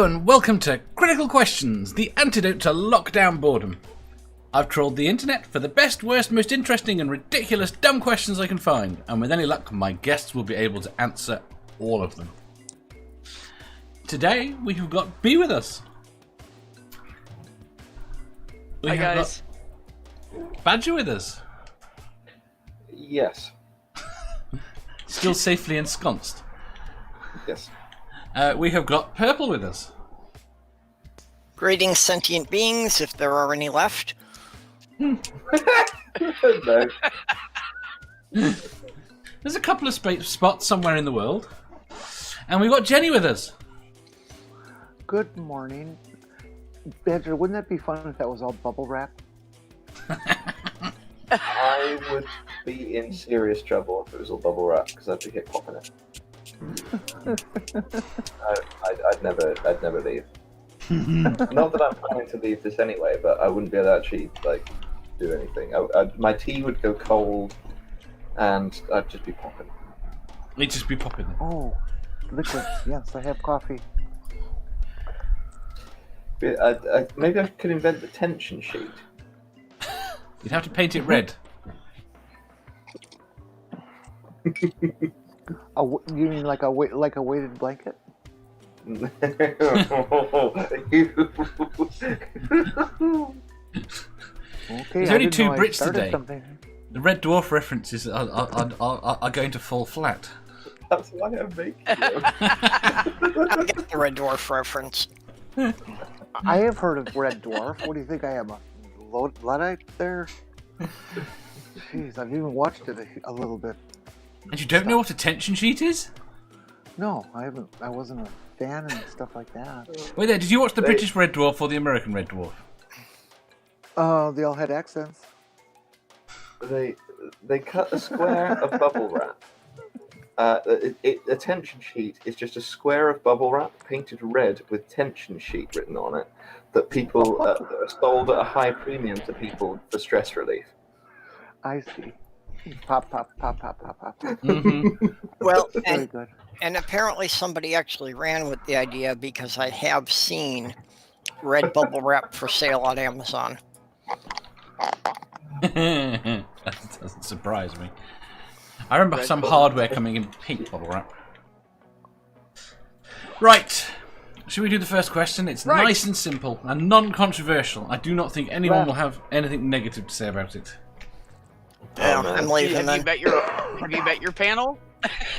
and welcome to Critical Questions, the antidote to lockdown boredom. I've trawled the internet for the best, worst, most interesting and ridiculous dumb questions I can find, and with any luck, my guests will be able to answer all of them. Today, we have got B with us. Hi guys. Got Badger with us. Yes. Still safely ensconced. Yes. We have got Purple with us. Greetings, sentient beings, if there are any left. No. There's a couple of spots somewhere in the world. And we've got Jenny with us. Good morning. Badger, wouldn't that be fun if that was all bubble wrap? I would be in serious trouble if it was all bubble wrap because I'd be hip hopping it. I'd never leave. Not that I'm planning to leave this anyway, but I wouldn't be able to actually do anything. My tea would go cold, and I'd just be popping. You'd just be popping. Oh, liquid. Yes, I have coffee. Maybe I could invent the tension sheet. You'd have to paint it red. You mean like a weighted blanket? There's Okay, only two Brits started today. something. The Red Dwarf references are going to fall flat. That's why I'm making it. I get the Red Dwarf reference. I have heard of Red Dwarf. What do you think I am, a Luddite there? Jeez, I've even watched it a little bit. And you don't know what a tension sheet is? No, I haven't. I wasn't a fan and stuff like that. Wait there, did you watch the British Red Dwarf or the American Red Dwarf? They all had accents. They cut a square of bubble wrap. A tension sheet is just a square of bubble wrap painted red with tension sheet written on it that people that are sold at a high premium to people for stress relief. I see. Pop, pop, pop, pop, pop, pop. Mm-hmm. Well, Very good. and apparently somebody actually ran with the idea because I have seen red bubble wrap for sale on Amazon. That doesn't surprise me. I remember some hardware coming in pink bubble wrap. Right. Should we do the first question? It's nice and simple and non-controversial. I do not think anyone will have anything negative to say about it. Yeah, I'm leaving Have then. you bet your panel?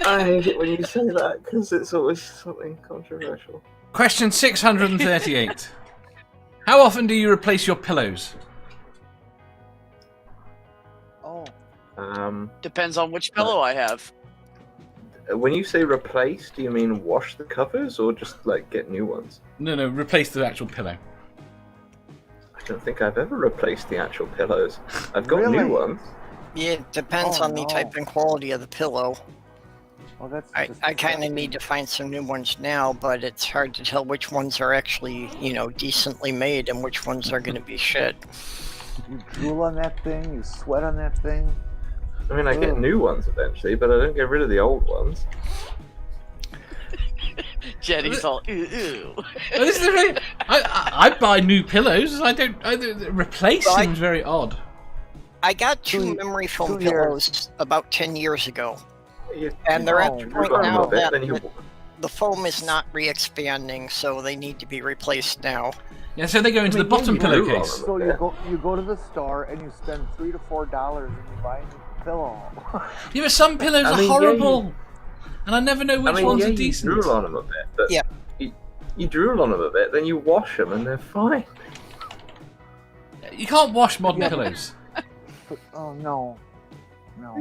I hate it when you say that because it's always something controversial. Question 638. How often do you replace your pillows? Oh, Depends on which pillow I have. When you say replace, do you mean wash the covers or just get new ones? No, replace the actual pillow. I don't think I've ever replaced the actual pillows. I've got Really? new ones. Yeah, it depends Oh, on the no. type and quality of the pillow. well, that's. I kind of need to find some new ones now, but it's hard to tell which ones are actually, decently made and which ones are going to be shit. You drool on that thing. You sweat on that thing. I mean, I get Ugh. new ones eventually, but I don't get rid of the old ones. Jenny's all ooh. Well, this is the thing. I buy new pillows. I don't replace Well, seems very odd. I got two memory foam 2 years. pillows about 10 years ago, You and they're at the drool point on them now a bit, that then you... the foam is not re-expanding, so they need to be replaced now. Yeah, so they go into the bottom you drool on pillowcase. them. So you go to the store and you spend $3 to $4 and you buy a new pillow. Yeah, but some pillows I are mean, yeah, horrible, and I never know which ones are you decent. drool on them a bit, but Yeah. you drool on them a bit, then you wash them and they're fine. You can't wash modern Yeah. pillows. But, oh no.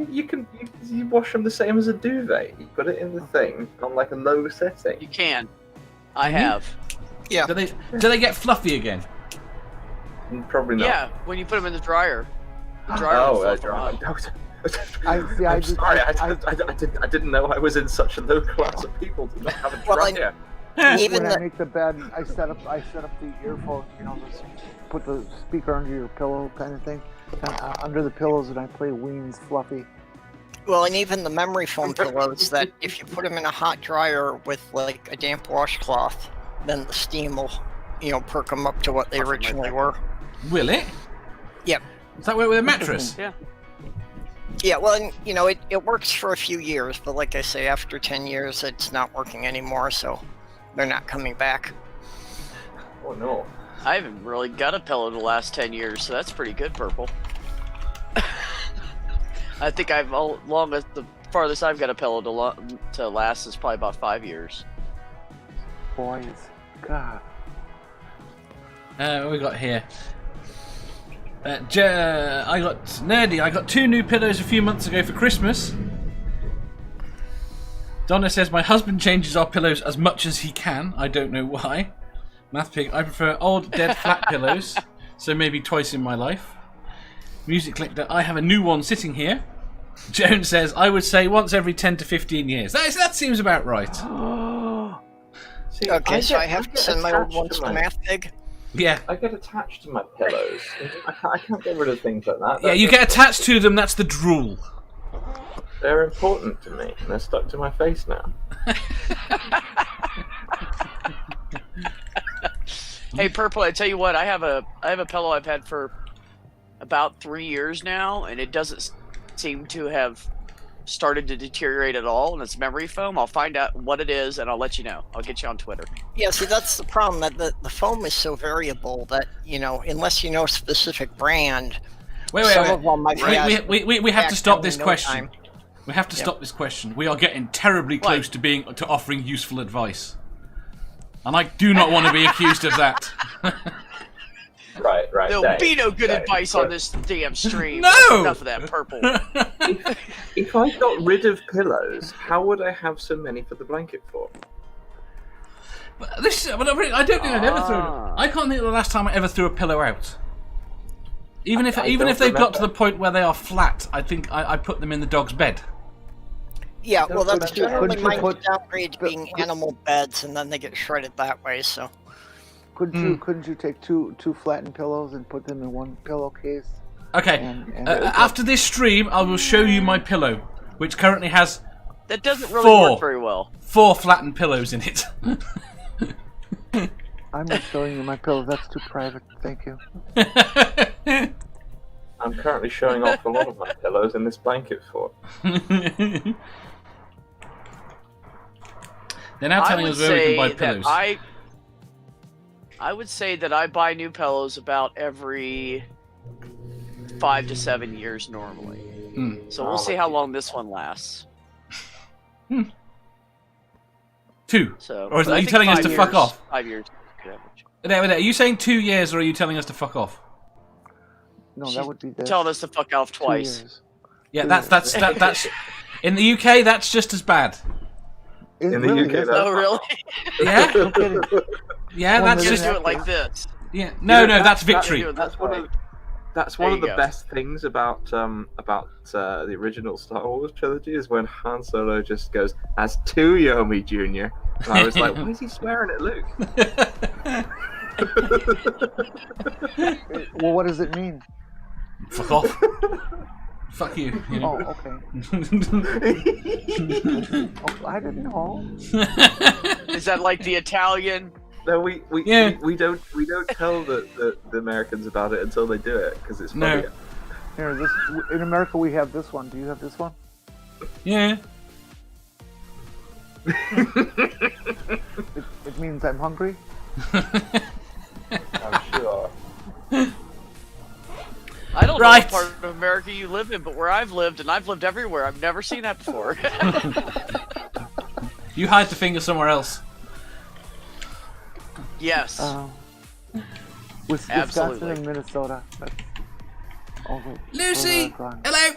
You wash them the same as a duvet. You put it in the thing on a low setting. You can. I have. Yeah. Do they get fluffy again? Probably not. Yeah, when you put them in the dryer. The dryer will Oh, fluff them up. I'm sorry. I didn't know I was in such a low class of people to not have a Well, dryer. Even when I the, make the bed, I set up the earphone. Just put the speaker under your pillow, kind of thing, and, under the pillows, and I play Ween's Fluffy. well, and even the memory foam pillows that if you put them in a hot dryer with a damp washcloth, then the steam will, perk them up to what they originally were. Will it? Yep. Does that work with a mattress? Yeah. Yeah, well, and, it works for a few years, but like I say, after 10 years, it's not working anymore, so they're not coming back. Oh no. I haven't really got a pillow the last 10 years, so that's pretty good, Purple. I think the farthest I've got a pillow to last is probably about 5 years. Boys, God. What we got here? I got nerdy. I got 2 new pillows a few months ago for Christmas. Donna says my husband changes our pillows as much as he can. I don't know why. Mathpig, I prefer old dead flat pillows, so maybe twice in my life. Music Collector, I have a new one sitting here. Joan says I would say once every 10 to 15 years. That seems about right. See, Okay, so I have to send my old ones to Mathpig. Yeah. I get attached to my pillows. I can't get rid of things like that. Yeah, you get attached to them. That's the drool. They're important to me, and they're stuck to my face now. Hey, Purple, I tell you what, I have a pillow I've had for about 3 years now, and it doesn't seem to have started to deteriorate at all, and it's memory foam. I'll find out what it is, and I'll let you know. I'll get you on Twitter. Yeah, see, that's the problem, that the foam is so variable that, unless you know a specific brand, some of them might we have to stop this no question. time. We have to stop this question. We are getting terribly close to offering useful advice. And I do not want to be accused of that. Right. There'll be no good advice on this damn stream. No! That's enough of that, Purple. If I got rid of pillows, how would I have so many for the blanket for? I don't think I've ever thrown. I can't think of the last time I ever threw a pillow out. Even if they've got to the point where they are flat, I think I put them in the dog's bed. Yeah, well, that's Couldn't generally you mine put- downgrade being animal beds, and then they get shredded that way, so. Couldn't you take two flattened pillows and put them in one pillowcase? Okay. And After this stream, I will show you my pillow, which currently has That doesn't really work very well. 4 flattened pillows in it. I'm not showing you my pillows. That's too private. Thank you. I'm currently showing off a lot of my pillows in this blanket fort. They're now telling us where we can buy pillows. I would say that I buy new pillows about every 5 to 7 years normally. So we'll see how long this one lasts. 2. So, Or are I you think telling us 5 to years, fuck off? 5 years. Are you saying 2 years, or are you telling us to fuck off? No, that would be this. Telling us to fuck off 2 twice. years. Yeah, that's in the UK. That's just as bad. It In the really UK, is. that's- Oh, really? Yeah, No kidding. yeah. Well, That's Just just do it like this. yeah. No, that's Do victory. it That's this one way. of That's There one you of the go. best things about the original Star Wars trilogy is when Han Solo just goes, "As to Yomi Jr." And I was like, why is he swearing at Luke? Well, what does it mean? Fuck off. Fuck you. You know? Oh, okay. Oh, I didn't know. Is that like the Italian? No, we don't tell the Americans about it until they do it because it's funny. No. Here, in America we have this one. Do you have this one? Yeah. It means I'm hungry. I'm sure. I don't Right. know what part of America you live in, but where I've lived, and I've lived everywhere, I've never seen that before. You hide the finger somewhere else. Yes. Wisconsin Absolutely. and Minnesota. That's over. Lucy, gone. hello.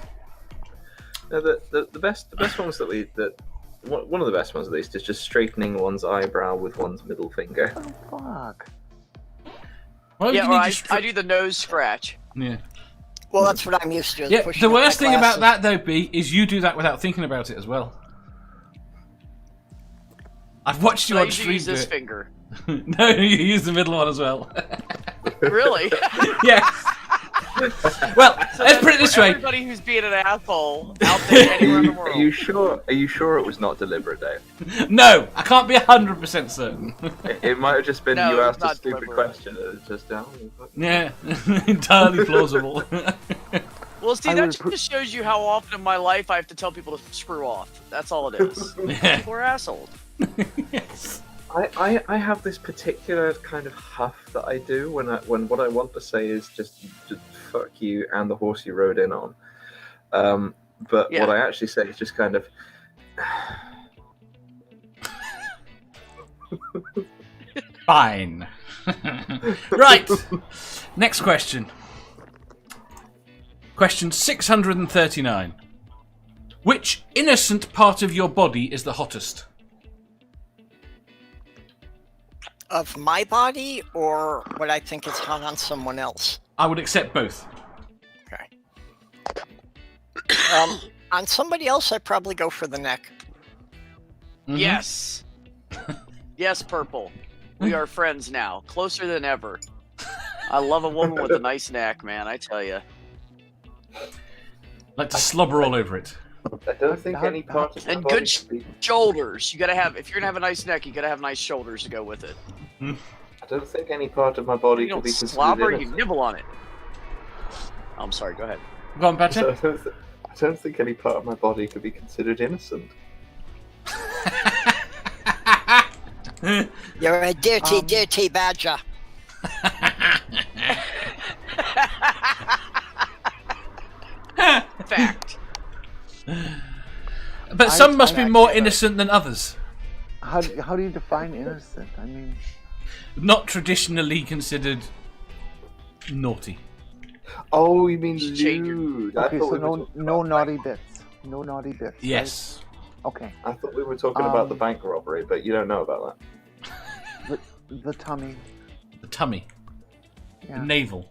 No, the best ones one of the best ones at least is just straightening one's eyebrow with one's middle finger. Oh, fuck. Well, Yeah, you well, need to I do the nose scratch. Yeah. Well, that's what I'm used to. Is Yeah. pushing The up my worst thing about glasses. that, though, B, is you do that without thinking about it as well. I've watched you So I on usually stream use do this it. finger. No, you use the middle one as well. Really? Yes. Well, let's put it this way. Everybody who's being an asshole out there anywhere in the Are world. you sure? Are you sure it was not deliberate, Dave? No, I can't be 100% certain. It might have just been No, you it's asked a not stupid deliberate. question. It's just Yeah, entirely plausible. Well, see, I that would put- just shows you how often in my life I have to tell people to screw off. That's all it is. Yeah. People are assholes. Yes. I have this particular kind of huff that I do when what I want to say is just fuck you and the horse you rode in on. But Yeah. what I actually say is just kind of Fine. Right. Next question. Question 639. Which innocent part of your body is the hottest? Of my body or what I think is hot on someone else? I would accept both. Okay. On somebody else, I'd probably go for the neck. Mhm. Yes. Yes, Purple. We are friends now. Closer than ever. I love a woman with a nice neck, man, I tell you. Like to slobber all over it. I don't think any part of my And body good could be, shoulders. You gotta have, if you're gonna have a nice neck, you gotta have nice shoulders to go with it. I don't think any part of my body You could don't be considered slobber, you innocent. nibble on it. I'm sorry, go ahead. Go on, So Badger. I don't think any part of my body could be considered innocent. You're a dirty, dirty badger. Fact. But some I- must I be more actually- innocent than others. How do you define innocent? I mean, Not traditionally considered naughty. Oh, you mean Just change your- lewd? okay, so we were no talking no about naughty bank- bits. No naughty bits. right? Yes. Okay. I thought we were talking about the Um, bank robbery, but you don't know about that. The tummy. The tummy. Yeah. The navel.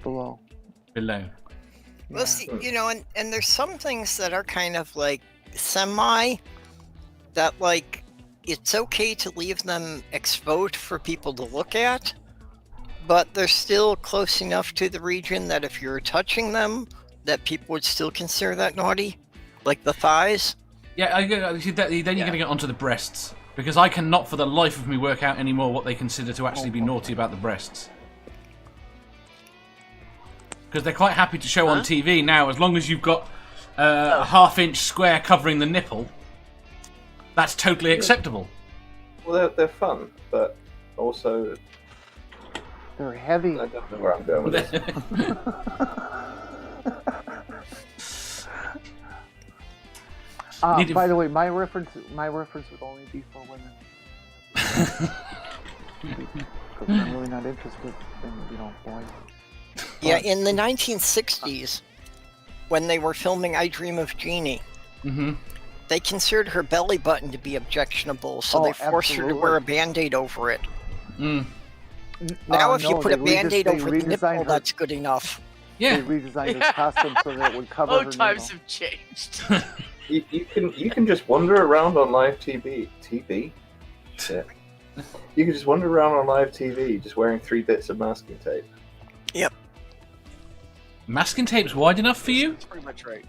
Below. Below. Well, Yeah. see, and there's some things that are kind of like semi that like it's okay to leave them exposed for people to look at, but they're still close enough to the region that if you're touching them, that people would still consider that naughty, like the thighs. Yeah, then you're going to get onto the breasts. Because I cannot for the life of me work out anymore what they consider to actually be naughty about the breasts. Because they're quite happy to show on TV now, as long as you've got a half-inch square covering the nipple, that's totally acceptable. Well, they're fun, but also They're heavy. I don't know where I'm going with this. Need to- By the way, my reference would only be for women. Because I'm really not interested in boys. Yeah, in the 1960s, when they were filming I Dream of Jeannie, Mm-hmm. they considered her belly button to be objectionable, so Oh, they forced her to wear a Band-Aid over it. Mm. Now, if you no, put a they Band-Aid they over the redesigned nipple, her- that's good enough. Yeah. They redesigned her costume so that it would cover Oh, her times nipple. have changed. You can just wander around on live TV. Shit. You can just wander around on live TV just wearing 3 bits of masking tape. Masking tape's wide enough for you? That's pretty much right.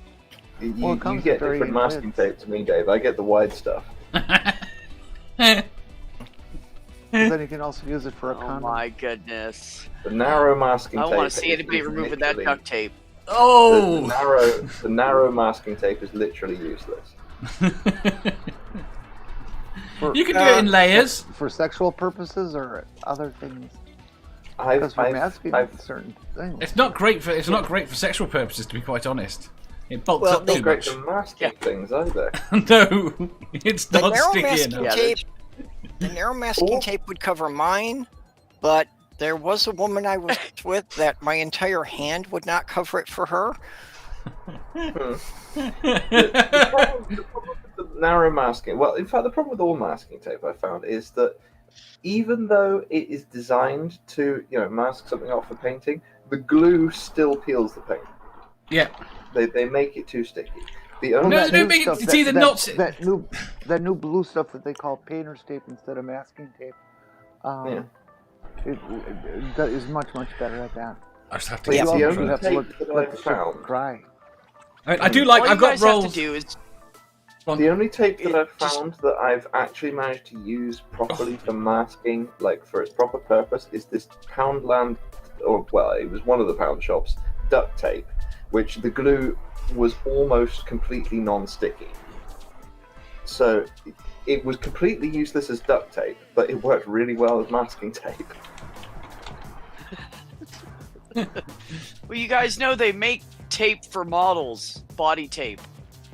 You, Well, it you comes get with very different masking widths. tape to me, Dave. I get the wide stuff. But then you can also use it for a Oh condom. my goodness. The narrow masking I tape. want to see is anybody removing that literally- duct tape. Oh! The narrow masking tape is literally useless. For, You can do it in layers. for sexual purposes or other things. I've, Because we're I've, masking I've certain things. It's not great for sexual purposes, to be quite honest. It bulks Well, up they- too not great much. for masking Yeah. things either. No, it's The not narrow sticky masking enough. Yeah, tape, the narrow masking Oh. tape would cover mine, but there was a woman I was with that my entire hand would not cover it for her. The problem with the narrow masking, well, in fact, the problem with all masking tape I found is that even though it is designed to, mask something off for painting, the glue still peels the paint. Yeah. They make it too sticky. The only No, That they new don't make it- stuff, it's either not- that new blue stuff that they call painter's tape instead of masking tape. Yeah. That is much better at that. I just have to Well, get the some only drugs. have to tape that let I've the ship found. dry. I do like. All I've you got guys have rolls. to do is The only tape that I've just- found that I've actually managed to use properly for masking, like for its proper purpose, is this Poundland, or well, it was one of the pound shops, duct tape, which the glue was almost completely non-sticky. So it was completely useless as duct tape, but it worked really well as masking tape. well, you guys know they make tape for models, body tape,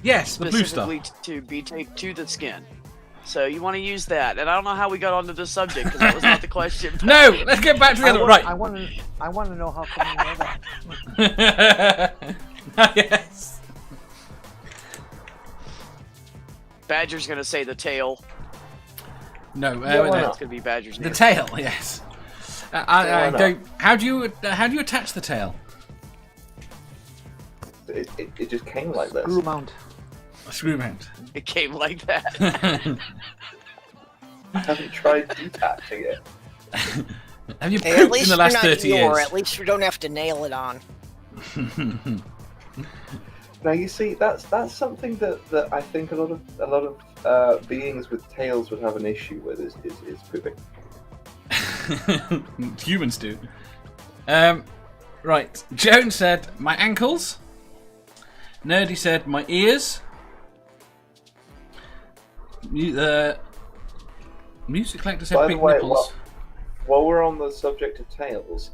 Yes, the blue stuff. specifically to be taped to the skin. So you want to use that. And I don't know how we got onto this subject because that was not the question. No, let's get back to the other. Right. I want to know how come you know that. Yes. Badger's gonna say the tail. No, Yeah, why no. not? It's gonna be Badger's The name. tail. Yes. Yeah, I why not? don't. How do you attach the tail? It just came like this. Screw mount. A screw mount. It came like that. I haven't tried detaching it. Have you Hey, at pooped least in the you're last not 30 Eeyore. years? At least you don't have to nail it on. Now you see, that's something that I think a lot of beings with tails would have an issue with is pooping. Humans do. Right. Joan said my ankles. Nerdy said my ears. Music collector said By the big way, nipples. while we're on the subject of tails,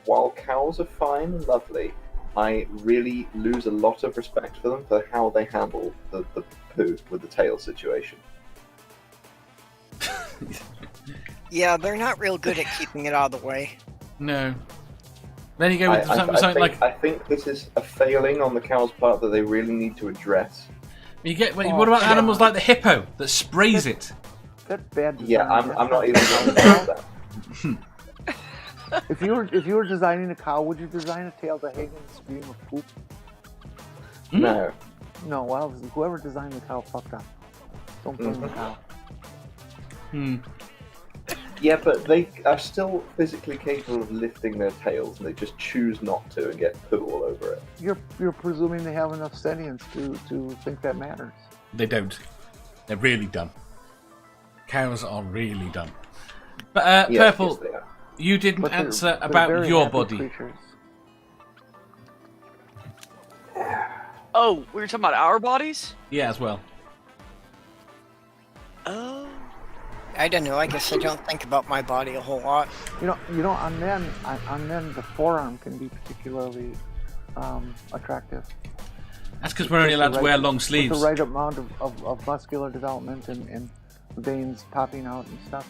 while cows are fine and lovely, I really lose a lot of respect for them for how they handle the poo with the tail situation. Yeah, they're not real good at keeping it out of the way. No. Then you go with something like I think this is a failing on the cow's part that they really need to address. you get. What about animals like the hippo that sprays it? That's bad design. Yeah, I'm not even going to say that. If you were designing a cow, would you design a tail to hang in a stream of poop? No. No. Well, whoever designed the cow fucked up. Don't blame the cow. Yeah, but they are still physically capable of lifting their tails, and they just choose not to and get poo all over it. You're presuming they have enough sentience to think that matters. They don't. They're really dumb. Cows are really dumb. But Yes, Purple, yes, they are. you didn't But answer they're about very your happy body. creatures. Oh, we were talking about our bodies? Yeah, as well. Oh. I don't know. I guess I don't think about my body a whole lot. You know, on men, the forearm can be particularly attractive. That's because we're only allowed to wear long sleeves. With the right amount of muscular development and veins popping out and stuff.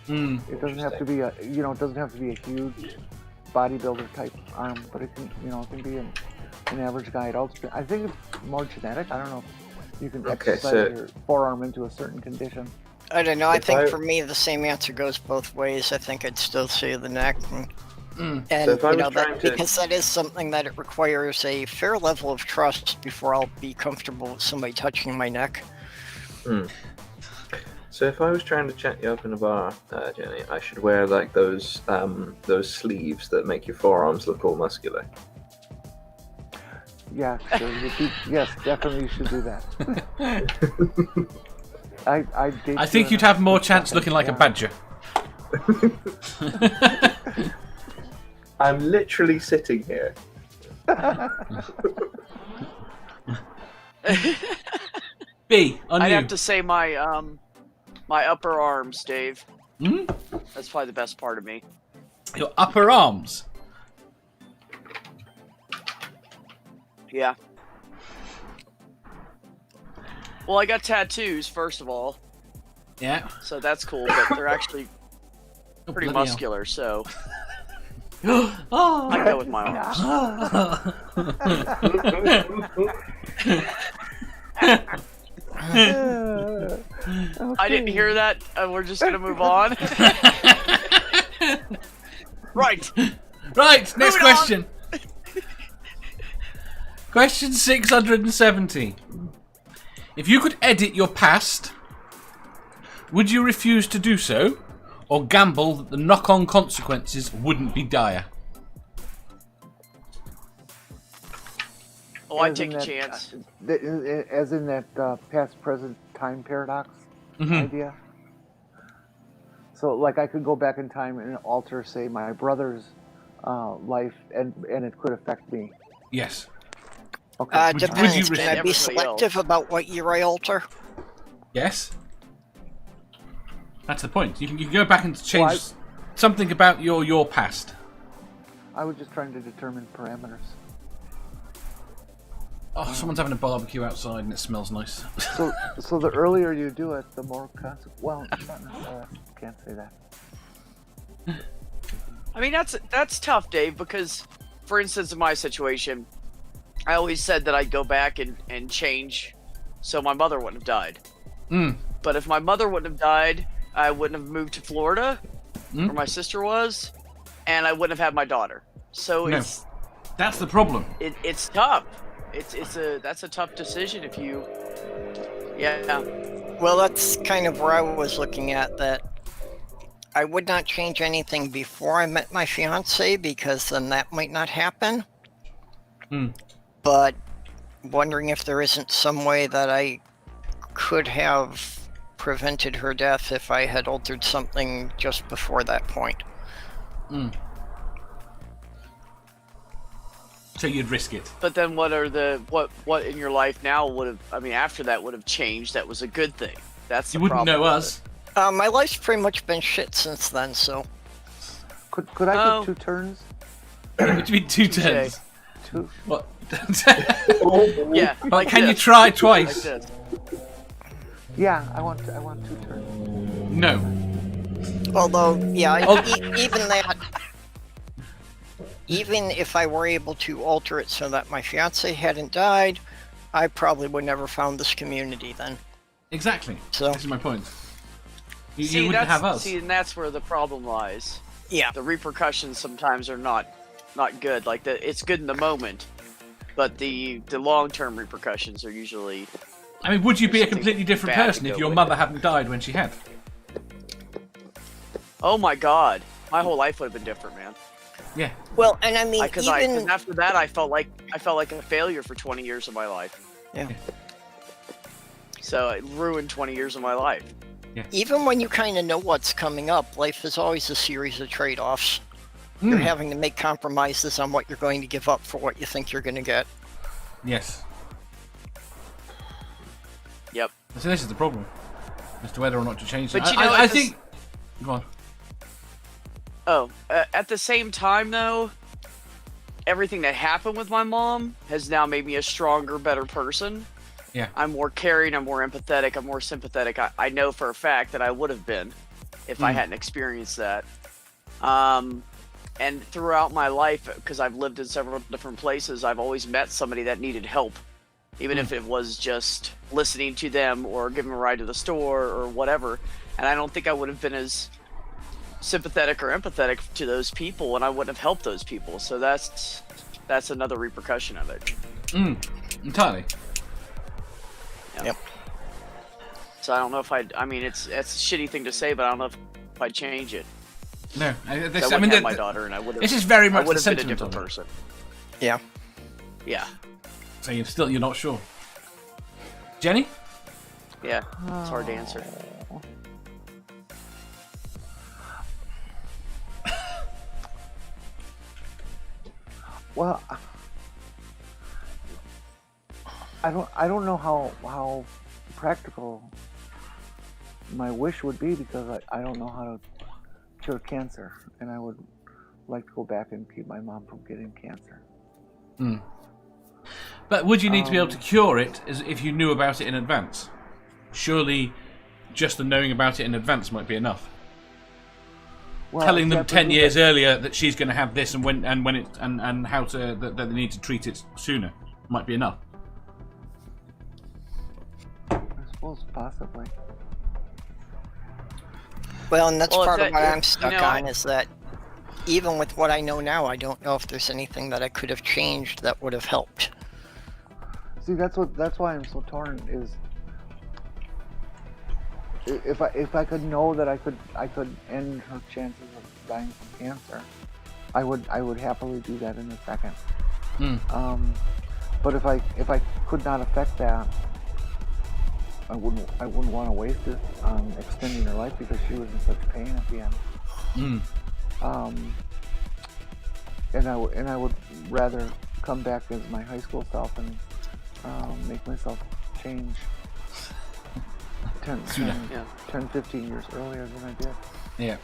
It doesn't have to be a huge bodybuilder type arm, but it can be an average guy. I think it's more genetic. I don't know if you can exercise your forearm into a certain condition. I don't know. I think for me, the same answer goes both ways. I think I'd still say the neck. And So if I was trying to- because that is something that it requires a fair level of trust before I'll be comfortable with somebody touching my neck. So if I was trying to chat you up in a bar, Jenny, I should wear like those sleeves that make your forearms look all muscular. Yeah, sure. Yes, definitely you should do that. I think you'd have more chance looking like a badger. I'm literally sitting here. B, on I'd you. have to say my my upper arms, Dave. Hmm? That's probably the best part of me. Your upper arms. Yeah. Well, I got tattoos, first of all, Yeah. so that's cool, but they're actually Oh, pretty bloody hell. muscular, so Oh. I go with my arms. I didn't hear that. We're just gonna move on. Right. Right, next Moving question. Question 670. If you could edit your past, would you refuse to do so, or gamble that the knock-on consequences wouldn't be dire? Oh, I'd as in take a that, chance. As in that past-present time paradox idea. So, like, I could go back in time and alter, say, my brother's life, and it could affect me. Yes. Okay. Depends. you Can I be everybody selective about what year I alter? Yes. That's the point. You can go back and change something about your past. I was just trying to determine parameters. Oh, someone's having a barbecue outside and it smells nice. So the earlier you do it, the more well, not necessarily. Can't say that. I mean, that's tough, Dave, because, for instance, in my situation, I always said that I'd go back and change so my mother wouldn't have died. But if my mother wouldn't have died, I wouldn't have moved to Florida, where my sister was, and I wouldn't have had my daughter. So That's the problem. It's tough. That's a tough decision if you. Yeah. Well, that's kind of where I was looking at that. I would not change anything before I met my fiance because then that might not happen. But wondering if there isn't some way that I could have prevented her death if I had altered something just before that point. So you'd risk it. But then what in your life now would have, I mean, after that would have changed that was a good thing? That's the You wouldn't problem know with us. My life's pretty much been shit since then, so. Could I get 2 turns? Would you be 2 turns? 2. What? Yeah. Like, can you try twice? Like this. Yeah, I want 2 turns. No. Although, yeah, even that. Even if I were able to alter it so that my fiance hadn't died, I probably would never found this community then. Exactly. So this is my point. You wouldn't have us. See, and that's where the problem lies. yeah, The repercussions sometimes are not good. Like it's good in the moment, but the long-term repercussions are usually. I mean, would you be a something completely different bad to person if go your with mother it. hadn't died when she had? Oh my God, my whole life would have been different, man. Yeah. well, and I mean, Because even after that, I felt like a failure for 20 years of my life. yeah. So it ruined 20 years of my life. Even when you kind of know what's coming up, life is always a series of trade-offs. You're having to make compromises on what you're going to give up for what you think you're going to get. Yes. Yep. So this is the problem, as to whether or not to change it. But you know, I at think. Go on. Oh, at the same time, though, everything that happened with my mom has now made me a stronger, better person. Yeah. I'm more caring, I'm more empathetic, I'm more sympathetic. I know for a fact that I would have been if I hadn't experienced that. And throughout my life, because I've lived in several different places, I've always met somebody that needed help. Even if it was just listening to them or giving them a ride to the store or whatever. And I don't think I would have been as sympathetic or empathetic to those people, and I wouldn't have helped those people. So that's another repercussion of it. Entirely. Yeah. Yep. So I don't know if I mean, it's a shitty thing to say, but I don't know if I'd change it. No. I wouldn't have my daughter, and I would have. This is very much I would the have been a sentiment different of it. person. Yeah. Yeah. So you're not sure. Jenny? Yeah. It's hard to answer. Well, I don't know how practical my wish would be because I don't know how to cure cancer, and I would like to go back and keep my mom from getting cancer. But would you need to be able to cure it as if you knew about it in advance? Surely just the knowing about it in advance might be enough. Well, Telling them except 10 years earlier that she's going to have this and when it and how to that they need to treat it sooner might be enough. I suppose possibly. Well, and that's Well, part of that- what I'm you stuck know, on is that even with what I know now, I don't know if there's anything that I could have changed that would have helped. See, that's why I'm so torn. Is if I could know that I could end her chances of dying from cancer, I would happily do that in a second. But if I could not affect that, I wouldn't want to waste it on extending her life because she was in such pain at the end. And I would rather come back as my high school self and make myself change 10, 15 years earlier than I did. Yeah.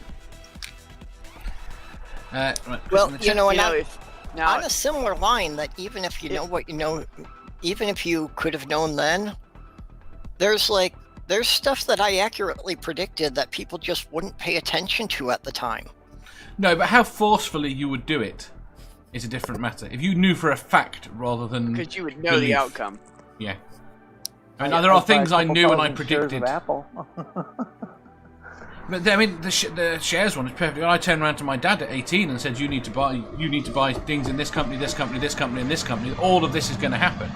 Right, Well, Now, on a similar line, that even if you know what you know, even if you could have known then, there's stuff that I accurately predicted that people just wouldn't pay attention to at the time. No, but how forcefully you would do it is a different matter. If you knew for a fact rather than because you would know belief. the outcome. Yeah. I mean, there are things I knew and I Shares predicted. of Apple. But I mean, the shares one is perfect. When I turned around to my dad at 18 and said, "You need to buy things in this company, this company, this company, and this company. All of this is going to happen,"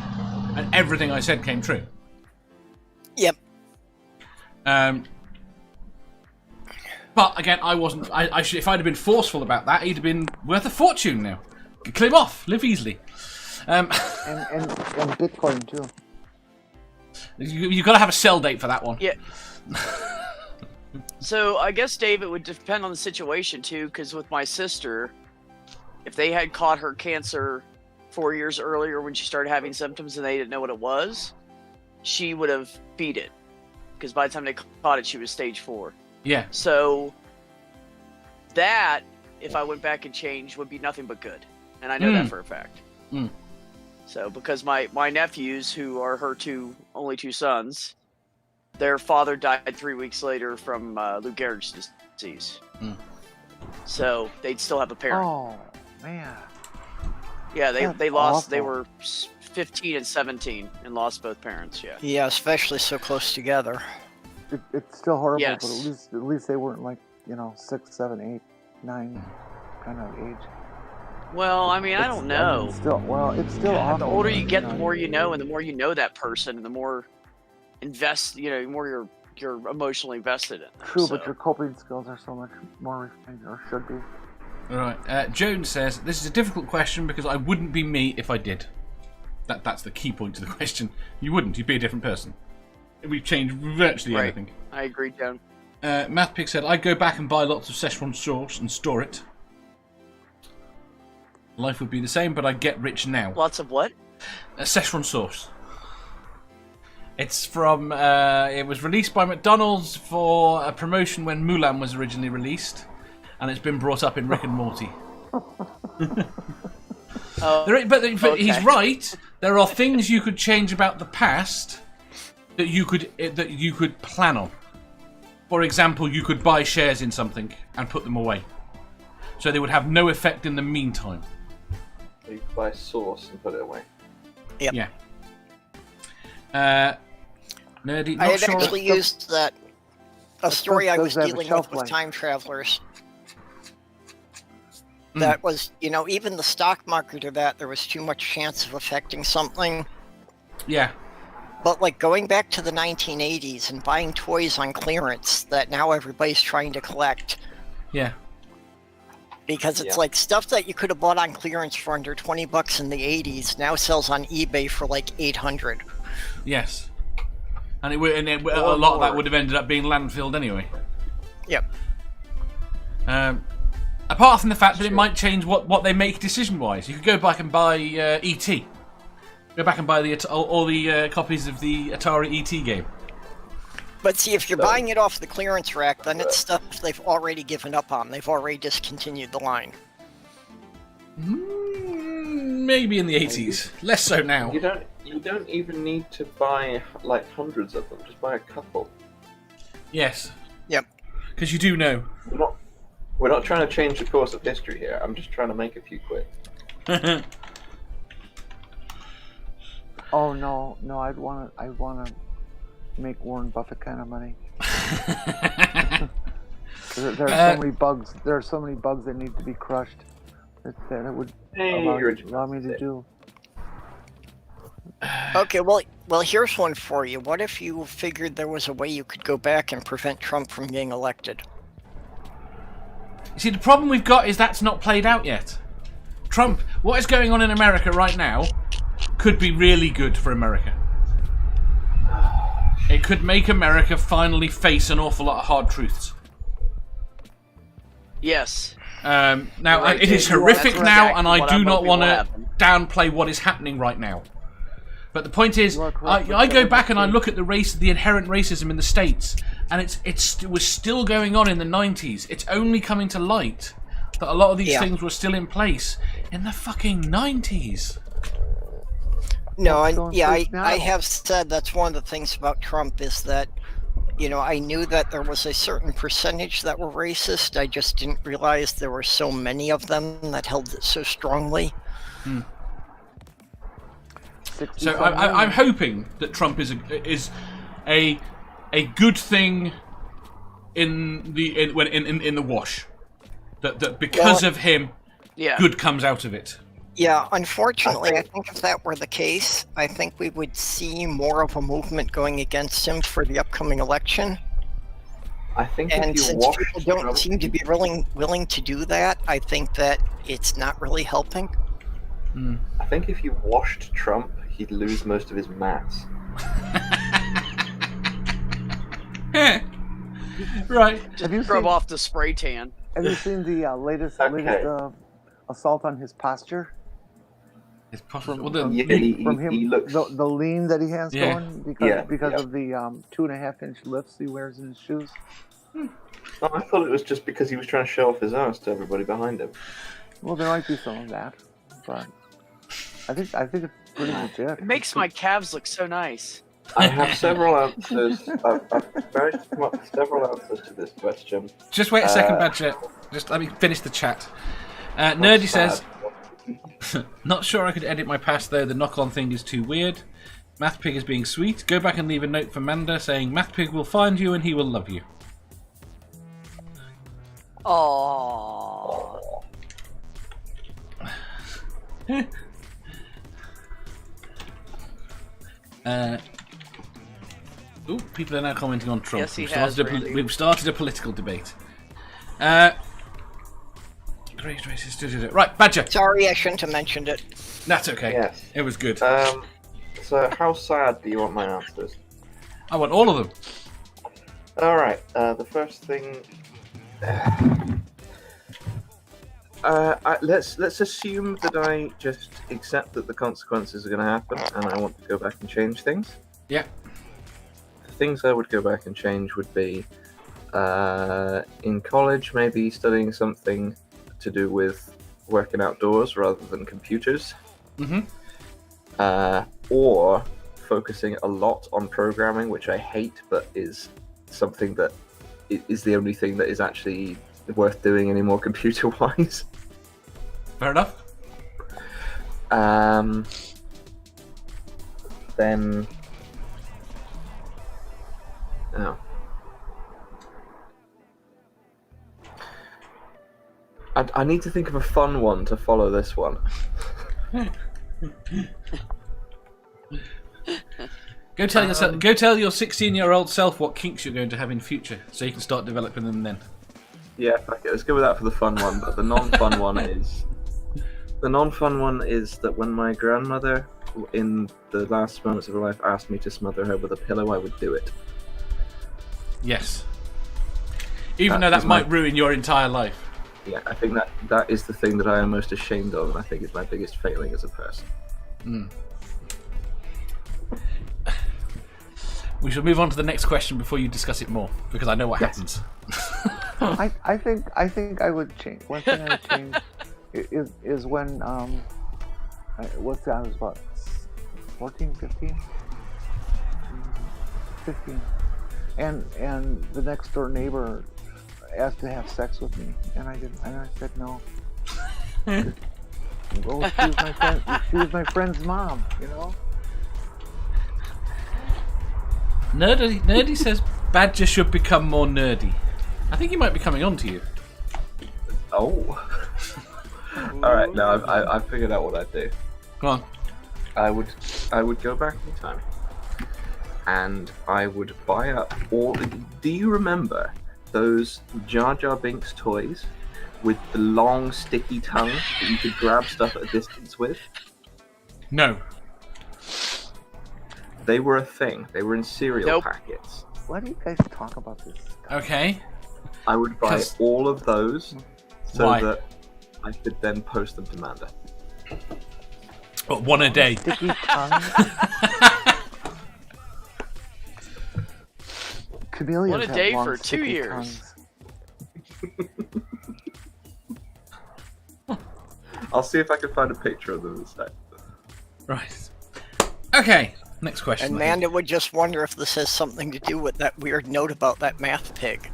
and everything I said came true. Yep. But again, I wasn't. I should, if I'd have been forceful about that, he'd have been worth a fortune now. Clear him off, live easily. and Bitcoin too. You've got to have a sell date for that one. Yeah. So I guess, Dave, it would depend on the situation too, because with my sister, if they had caught her cancer 4 years earlier when she started having symptoms and they didn't know what it was, she would have beat it. Because by the time they caught it, she was stage 4. Yeah. So that, if I went back and changed, would be nothing but good. And I know that for a fact. So because my nephews, who are her only two sons, their father died 3 weeks later from Lou Gehrig's disease. So they'd still have a parent. Oh, man. Yeah, they lost. Awful. They were 15 and 17 and lost both parents. Yeah. Yeah, especially so close together. It's still horrible, Yes. but at least they weren't like 6, 7, 8, 9 kind of age. Well, I mean, I don't know. It's still awful. The older you get, the more you know, and the more you know that person, and the more the more you're emotionally invested in them. True, so. but your coping skills are so much more refined, or should be. All right. Jones says, this is a difficult question because I wouldn't be me if I did. That's the key point to the question. You wouldn't. You'd be a different person. We've changed virtually anything. I agree, Joan. Mathpig said, I'd go back and buy lots of Szechuan sauce and store it. Life would be the same, but I'd get rich now. Lots of what? Szechuan sauce. It's from... it was released by McDonald's for a promotion when Mulan was originally released. And it's been brought up in Rick and Morty. But he's right. There are things you could change about the past that you could plan on. For example, you could buy shares in something and put them away. So they would have no effect in the meantime. You could buy sauce and put it away. Yep. Yeah. Nerdy, I not had sure. actually used a story I was does have a dealing shelf with life. time travelers. That was, even the stock market or that, there was too much chance of affecting something. Yeah. But like going back to the 1980s and buying toys on clearance that now everybody's trying to collect. Yeah. Because it's like stuff that you could have bought on clearance for under $20 in the 80s now sells on eBay for like $800. Yes. And a lot of that would have ended up being landfilled anyway. Yep. Apart from the fact that it might change what they make decision-wise. You could go back and buy E.T. Go back and buy all the copies of the Atari E.T. game. But see, if you're buying it off the clearance rack, then it's stuff they've already given up on. They've already discontinued the line. Maybe in the 80s. Less so now. You don't even need to buy like hundreds of them. Just buy a couple. Yes. Yep. Because you do know. We're not trying to change the course of history here. I'm just trying to make a few quid. Oh no, I'd want to make Warren Buffett kind of money. There are so many bugs. There are so many bugs that need to be crushed that it would allow me to do. Okay, well, here's one for you. What if you figured there was a way you could go back and prevent Trump from being elected? You see, the problem we've got is that's not played out yet. Trump, what is going on in America right now could be really good for America. It could make America finally face an awful lot of hard truths. Yes. Now, Right, it is Dave, horrific that's now, exactly and I what do I'm not hoping want will to happen. downplay what is happening right now. But the point is, You are correct, I go but back and I look at the inherent racism in the States, and it was still going on in the 90s. It's only coming to light that a lot of these things were still in place in the fucking 90s. No, What's and going yeah, place now? I have said that's one of the things about Trump is that, you know, I knew that there was a certain percentage that were racist. I just didn't realize there were so many of them that held it so strongly. So I'm hoping that Trump is a good thing in the wash. That because of him, Yeah. good comes out of it. Yeah, unfortunately, I think if that were the case, I think we would see more of a movement going against him for the upcoming election. I think And if you since wash people don't Trump, seem to be willing to do that, I think that it's not really helping. I think if you washed Trump, he'd lose most of his mass. Right. Have you Rub seen? off the spray tan. Have you seen the latest Okay. assault on his posture? It's possible. From, Well, from, Yeah, from him, he looks. the lean that he has Yeah. going because Yeah, because yeah. of the 2.5-inch lifts he wears in his shoes. Oh, I thought it was just because he was trying to show off his ass to everybody behind him. Well, there might be some of that, but I think it's pretty legit. It makes my calves look so nice. I have several answers. I've managed to come up with several answers to this question. just wait a second, Badger. Just let me finish the chat. Nerdy says, not sure I could edit my past though. The knock-on thing is too weird. Mathpig is being sweet. Go back and leave a note for Manda saying Mathpig will find you and he will love you. Oh. People are now commenting on Trump. Yes, he has, Randy. We've started a political debate. Raised racist. Right, Badger. Sorry, I shouldn't have mentioned it. That's okay. Yes. It was good. So how sad do you want my answers? I want all of them. All right. The first thing. Let's assume that I just accept that the consequences are going to happen, and I want to go back and change things. Yeah. The things I would go back and change would be, in college, maybe studying something to do with working outdoors rather than computers. Mm-hmm. Or focusing a lot on programming, which I hate, but is something that is the only thing that is actually worth doing anymore computer-wise. Fair enough. Then... Oh. I need to think of a fun one to follow this one. Go tell yourself. Go tell your 16-year-old self what kinks you're going to have in future, so you can start developing them then. Yeah, fuck it. Let's go with that for the fun one. But the non-fun one is... The non-fun one is that when my grandmother, in the last moments of her life, asked me to smother her with a pillow, I would do it. Yes. Even That though that is might my- ruin your entire life. Yeah, I think that is the thing that I am most ashamed of, and I think is my biggest failing as a person. We shall move on to the next question before you discuss it more, because I know what happens. I think I would change. One thing I would change is when I was about 14, 15, 15, and the next door neighbor asked to have sex with me, and I didn't, and I said no. Well, she was my friend's mom, you know. Nerdy says Badger should become more nerdy. I think he might be coming on to you. Oh. Alright, now I've figured out what I'd do. Go on. I would go back in time, and I would buy up all... Do you remember those Jar Jar Binks toys with the long sticky tongue that you could grab stuff at a distance with? No. They were a thing. They were in cereal Nope. packets. Why do you guys talk about this stuff? Okay. I would buy 'Cause- all of those so Why? that I could then post them to Manda. What, one a day? Sticky tongue. Chameleons One a have day long, for 2 sticky years. tongues. I'll see if I can find a picture of them instead. Right. Okay. Next question. And Manda would just wonder if this has something to do with that weird note about that math pig.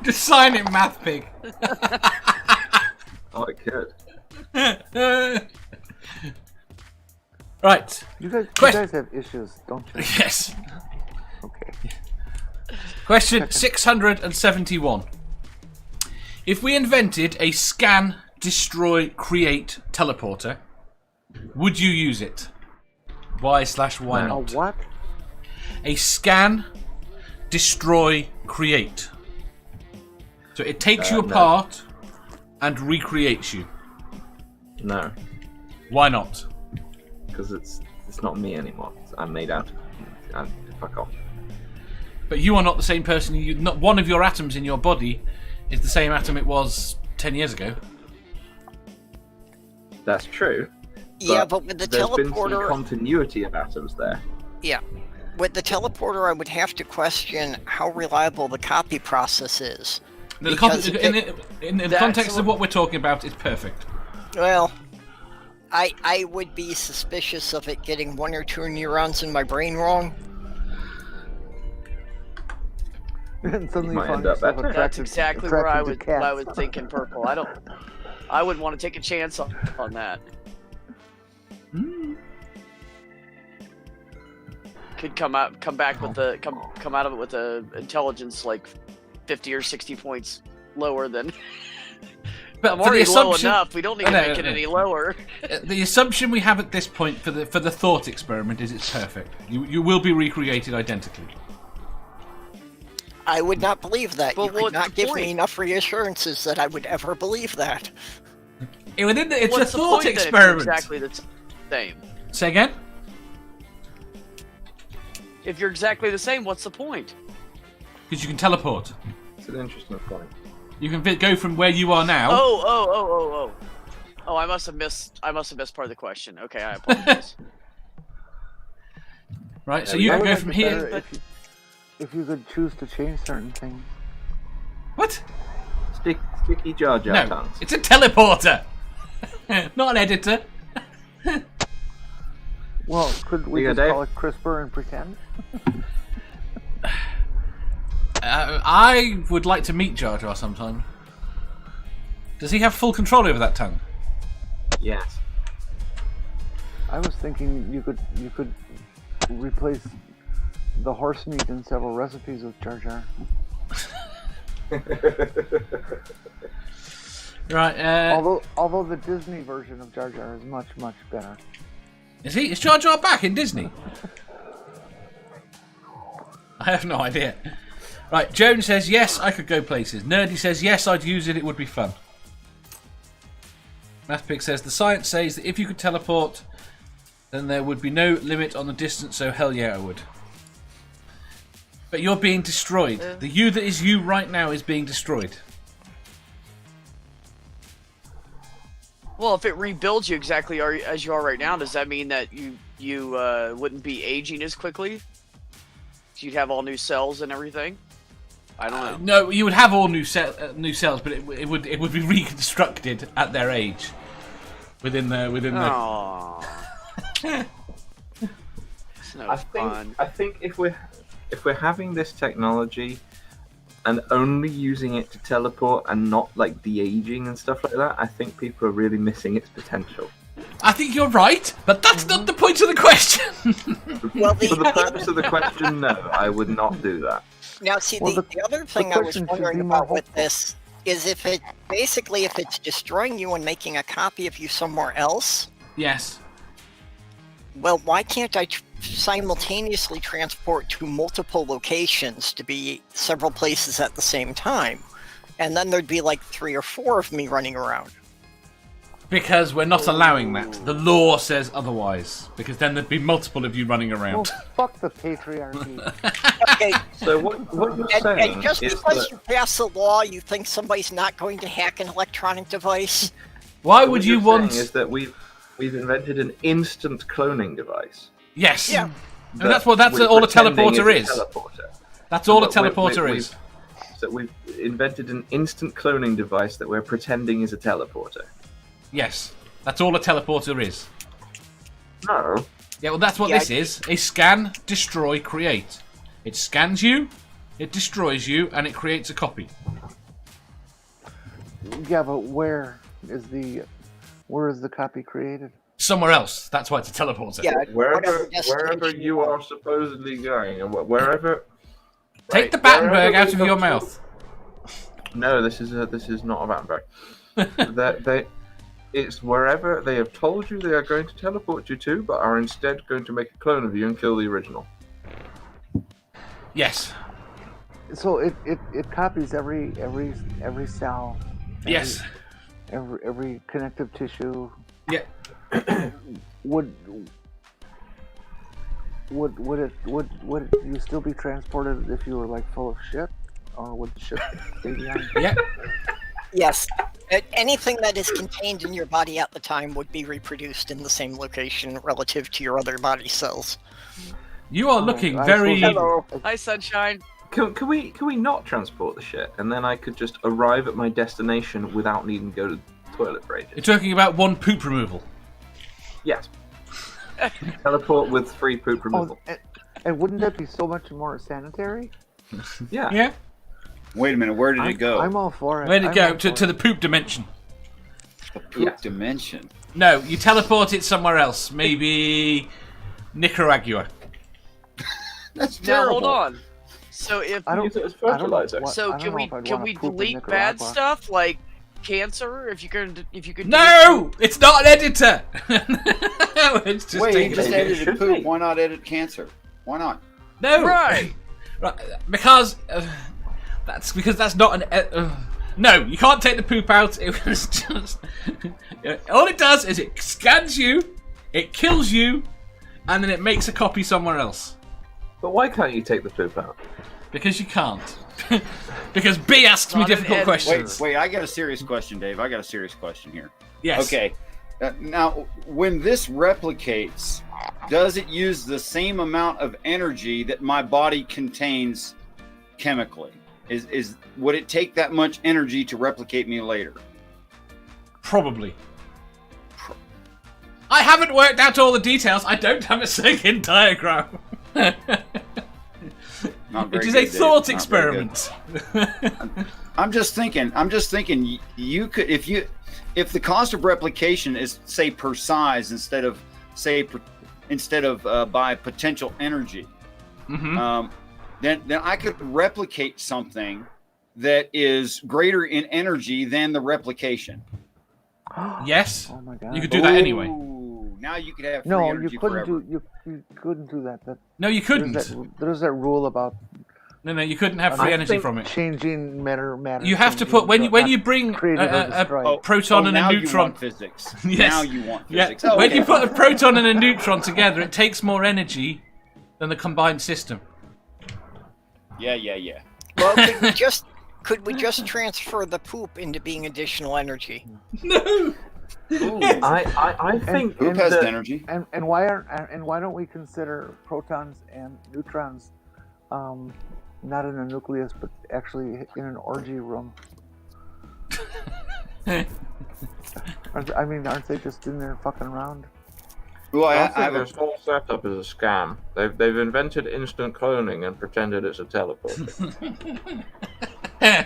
Just sign it, Math Pig. Oh, it could. Right. You guys have issues, don't you? Yes. Okay. Question 671. If we invented a scan, destroy, create teleporter, would you use it? Why/why A not? what? A scan, destroy, create. So it takes you No. apart and recreates you. No, Why not? because it's not me anymore. I'm made out of. Fuck off. But you are not the same person. Not one of your atoms in your body is the same atom it was 10 years ago. That's true. Yeah, but with the there's been some teleporter, continuity of atoms there. yeah, with the teleporter, I would have to question how reliable the copy process is. The Because in the That's context of what- what we're talking about, it's perfect. Well, I would be suspicious of it getting 1 or 2 neurons in my brain wrong. And suddenly you Might find end up yourself better. That's exactly where I attracted to was cats. thinking purple. I wouldn't want to take a chance on that. Could come out of it with a intelligence like 50 or 60 points lower than. But I'm for the already low assumption, enough. We don't need to make it any lower. the assumption we have at this point for the thought experiment is it's perfect. You will be recreated identically. I would not believe that. But You could what's not the give point? me enough reassurances that I would ever believe that. It's What's a the thought point then if you're experiment. exactly the same. Say again? If you're exactly the same, what's the point? Because you can teleport. It's an interesting point. You can go from where you are now. Oh! I must have missed part of the question. Okay, I apologize. Right, so Yeah, you I can would go like from it here. better if you could choose to change certain things. What? Sticky Jar Jar No, tongues. it's a teleporter, not an editor. Well, could we You just go, call it CRISPR and pretend? I would like to meet Jar Jar sometime. Does he have full control over that tongue? Yes. I was thinking you could replace the horse meat in several recipes with Jar Jar. Right. Although the Disney version of Jar Jar is much better. Is Jar Jar back in Disney? I have no idea. Right, Joan says yes, I could go places. Nerdy says yes, I'd use it. It would be fun. Mathpig says the science says that if you could teleport, then there would be no limit on the distance. So hell yeah, I would. But you're being destroyed. The you that is you right now is being destroyed. Well, if it rebuilds you exactly as you are right now, does that mean that you wouldn't be aging as quickly? You'd have all new cells and everything. I don't know. No, you would have all new cells, but it would be reconstructed at their age within the. Aww. It's no fun. I think if we're having this technology and only using it to teleport and not like de-aging and stuff like that, I think people are really missing its potential. I think you're right, but that's not the point of the question. Well, For the purpose of the question, no, I would not do that. Now, see, Well, the other thing I was question should wondering be more about with hopeful. this is if it's destroying you and making a copy of you somewhere else, Yes. well, why can't I simultaneously transport to multiple locations to be several places at the same time? And then there'd be like 3 or 4 of me running around. Because we're not allowing that. The law says otherwise. Because then there'd be multiple of you running Well, around. fuck the patriarchy. Okay, So what you're saying and just is because that you pass a law, you think somebody's not going to hack an electronic device? Why what would you're you saying want... is that we've invented an instant cloning device. Yes. Yeah. And that's all a teleporter is. That's all a teleporter is. So we've invented an instant cloning device that we're pretending is a teleporter. Yes. That's all a teleporter is. No. Yeah, well, that's what Yeah, this is. A scan, destroy, create. It scans you, it destroys you, and it creates a copy. Yeah, but where is the copy created? Somewhere else. That's why it's a teleporter. Yeah, Wherever whatever destination wherever you are supposedly going, and wherever. Take the Right, Battenberg wherever out we of your come to- mouth. No, this is not a Battenberg. It's wherever they have told you they are going to teleport you to, but are instead going to make a clone of you and kill the original. Yes. So it copies every cell. Yes. Every connective tissue. Yeah. Would you still be transported if you were like full of shit, or would the shit stay behind? Yeah. Yes. Anything that is contained in your body at the time would be reproduced in the same location relative to your other body cells. You are looking I very... suppose- Hello. Hi, sunshine. Can we not transport the shit, and then I could just arrive at my destination without needing to go to the toilet for ages? You're talking about one poop removal. Yes. Teleport with free poop removal. And wouldn't that be so much more sanitary? Yeah. Yeah. Wait a minute, where did it go? I'm all for it. Where'd it I'm go? all To for the it. poop dimension. The poop dimension. No, you teleport it somewhere else. Maybe Nicaragua. That's Now terrible. hold on. So if I don't. Use it as I don't know fertilizer. what- so, I don't can know we if I'd can wanna we poop in delete bad Nicaragua. stuff like cancer? If you could delete No! It's not an editor! It's just Wait, you taking just it. edited should poop. be. Why not edit cancer? Why not? No! Right. Right, because... that's not an... no, you can't take the poop out. It was just... all it does is it scans you, it kills you, and then it makes a copy somewhere else. But why can't you take the poop out? Because you can't. Because B asks me Not an difficult edit. questions. Wait, I got a serious question, Dave. I got a serious question here. Yes. Okay. Now, when this replicates, does it use the same amount of energy that my body contains chemically? Would it take that much energy to replicate me later? Probably. I haven't worked out all the details. I don't have a second diagram. Not very It is good, a Dave. thought Not very good. experiment. I'm just thinking. You could, if the cost of replication is say per size instead of by potential energy, Mm-hmm. then I could replicate something that is greater in energy than the replication. Yes. Oh my god. You could do that anyway. Ooh, now you could have free No, energy you couldn't forever. do. You couldn't do that. No, you couldn't. There's that rule about No, you couldn't have free I energy think from it. changing matter. You have to put when you bring created or a destroyed. proton and now a you neutron. want physics. Yes. Now you want Yeah, physics. Oh, when okay. you put a proton and a neutron together, it takes more energy than the combined system. Yeah. Well, could we just transfer the poop into being additional energy? No. Ooh, I think poop has that energy. And why don't we consider protons and neutrons not in a nucleus but actually in an orgy room? Aren't they just in there fucking around? Well, I I think have a this whole setup is a scam. They've invented instant cloning and pretended it's a teleport. Are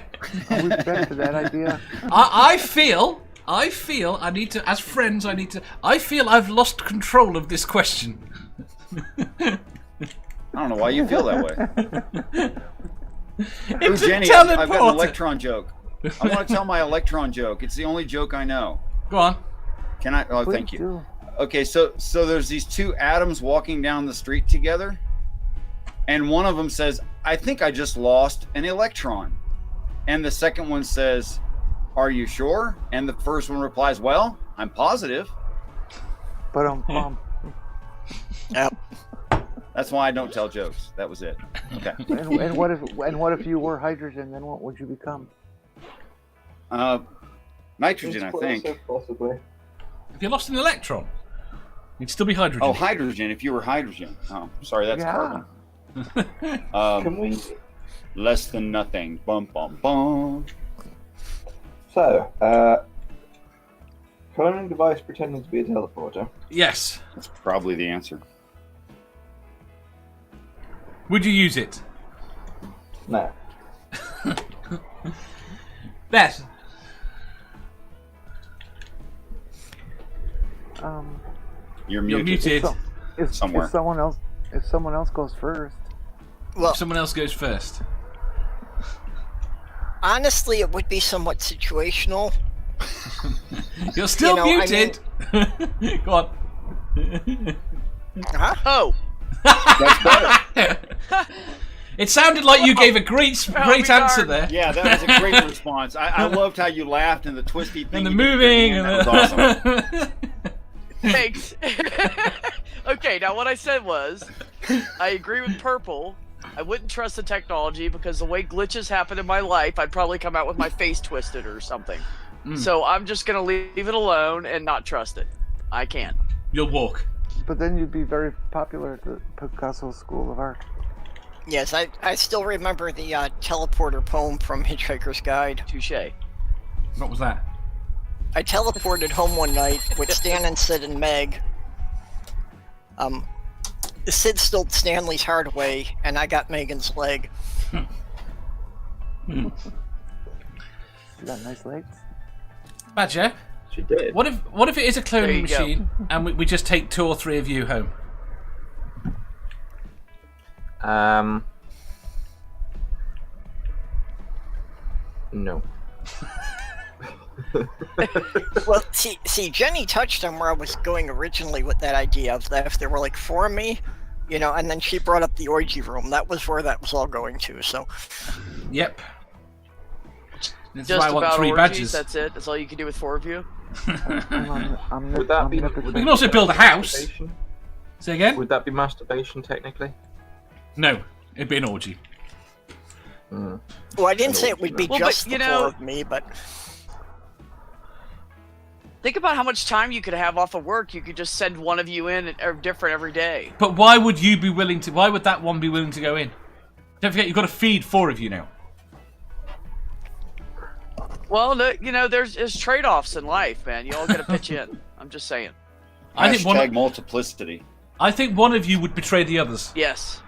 we back to that idea? I feel I need to, as friends, I feel I've lost control of this question. I don't know why you feel that way. It's Ooh, Jenny, a I've got an teleporter. electron joke. I want to tell my electron joke. It's the only joke I know. Go on. Can I? Oh, Please thank you. do. Okay, so there's these two atoms walking down the street together, and one of them says, "I think I just lost an electron," and the second one says, "Are you sure?" And the first one replies, "Well, I'm positive. But Yep. That's why I don't tell jokes. That was it. Okay. and what if you were hydrogen? Then what would you become? Nitrogen, I think. Explosive, possibly. If you lost an electron, you'd still be hydrogen. Oh, hydrogen. If you were hydrogen. Oh, sorry, that's Yeah. carbon. Can we? Less than nothing. Bum bum bum. So, cloning device pretending to be a teleporter. Yes. That's probably the answer. Would you use it? No. Beth. You're You're muted. muted. If Somewhere. if someone else goes first. Well, Someone else goes first. honestly, it would be somewhat situational. You're still You know, I muted. Go on. Huh? Oh, That's better. It sounded like you gave a great answer there. Yeah, that was a great response. I loved how you laughed and the twisty thing. And the you did with moving. your And hand. That was awesome. thanks. Okay, now what I said was, I agree with Purple. I wouldn't trust the technology because the way glitches happen in my life, I'd probably come out with my face twisted or something. So I'm just gonna leave it alone and not trust it. I can't. You'll walk. But then you'd be very popular at the Picasso School of Art. Yes, I still remember the teleporter poem from Hitchhiker's Guide. Touche. What was that? I teleported home one night with Stan and Sid and Meg. Sid stole Stanley's heart away, and I got Megan's leg. You got nice legs. Badger, She did. what if it is a There cloning you go. machine and we just take 2 or 3 of you home? No. Well, see, Jenny touched on where I was going originally with that idea of that if there were like 4 of me, you know, and then she brought up the orgy room. That was where that was all going to. So, Yep. That's Just why I want about 3 orgies, badges. that's it? That's all you can do with 4 of you? Would that be? We can also build a house. masturbation? Say again? Would that be masturbation technically? No, it'd be an orgy. Mm. well, I didn't say it would be Well, but, just you the know- 4 of me, but Think about how much time you could have off of work. You could just send one of you in different every day. But why would you be willing to? Why would that one be willing to go in? Don't forget, you've got to feed 4 of you now. Well, you know, there's trade-offs in life, man. You all got to pitch in. I'm just saying. I think Hashtag multiplicity. I think one of you would betray the others. Yes.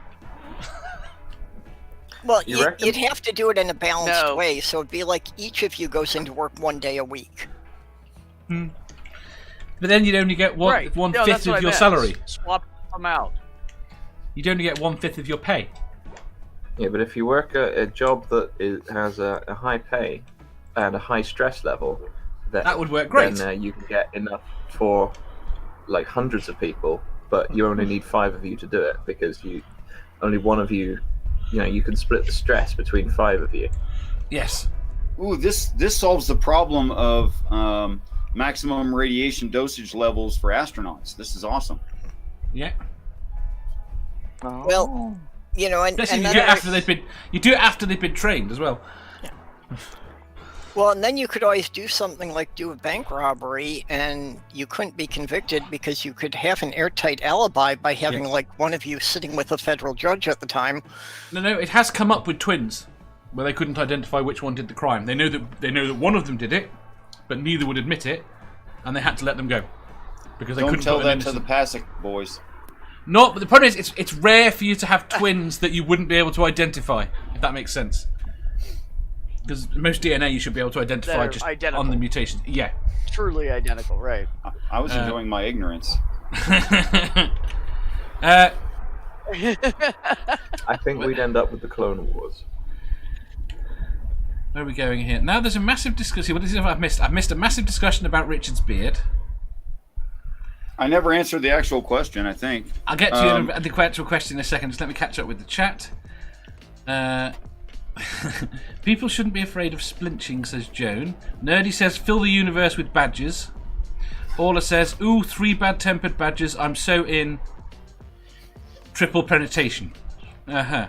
well, You reckon? you'd have to do it in a balanced No. way. So it'd be like each of you goes into work 1 day a week. But then you'd only get one Right. one No, fifth that's what of I your meant. salary. Swap them out. You'd only get 1/5 of your pay. Yeah, but if you work a job that has a high pay and a high stress level, That would work great. Then you can get enough for like hundreds of people, but you only need 5 of you to do it because only one of you, you can split the stress between 5 of you. Yes. Ooh, this solves the problem of maximum radiation dosage levels for astronauts. This is awesome. Yeah. Oh. Well, you know, and Especially if then you do it after they've been trained as well. well, and then you could always do something like do a bank robbery, and you couldn't be convicted because you could have an airtight alibi by having like one of you sitting with a federal judge at the time. No, it has come up with twins where they couldn't identify which one did the crime. They know that one of them did it, but neither would admit it, and they had to let them go because they Don't couldn't tell put an that to the innocent- PASIC boys. No, but the problem is it's rare for you to have twins that you wouldn't be able to identify, if that makes sense. Because most DNA you should be able to identify They're just identical. on the mutations. Yeah. Truly identical, right? I was enjoying my ignorance. I think we'd end up with the Clone Wars. Where are we going here? Now there's a massive discussion. What is it I've missed? I've missed a massive discussion about Richard's beard. I never answered the actual question, I think. I'll get to you the actual question in a second. Just let me catch up with the chat. People shouldn't be afraid of splinching, says Joan. Nerdy says, fill the universe with badgers. Orla says, ooh, 3 bad-tempered badgers. I'm so in. Triple penetration. Uh-huh.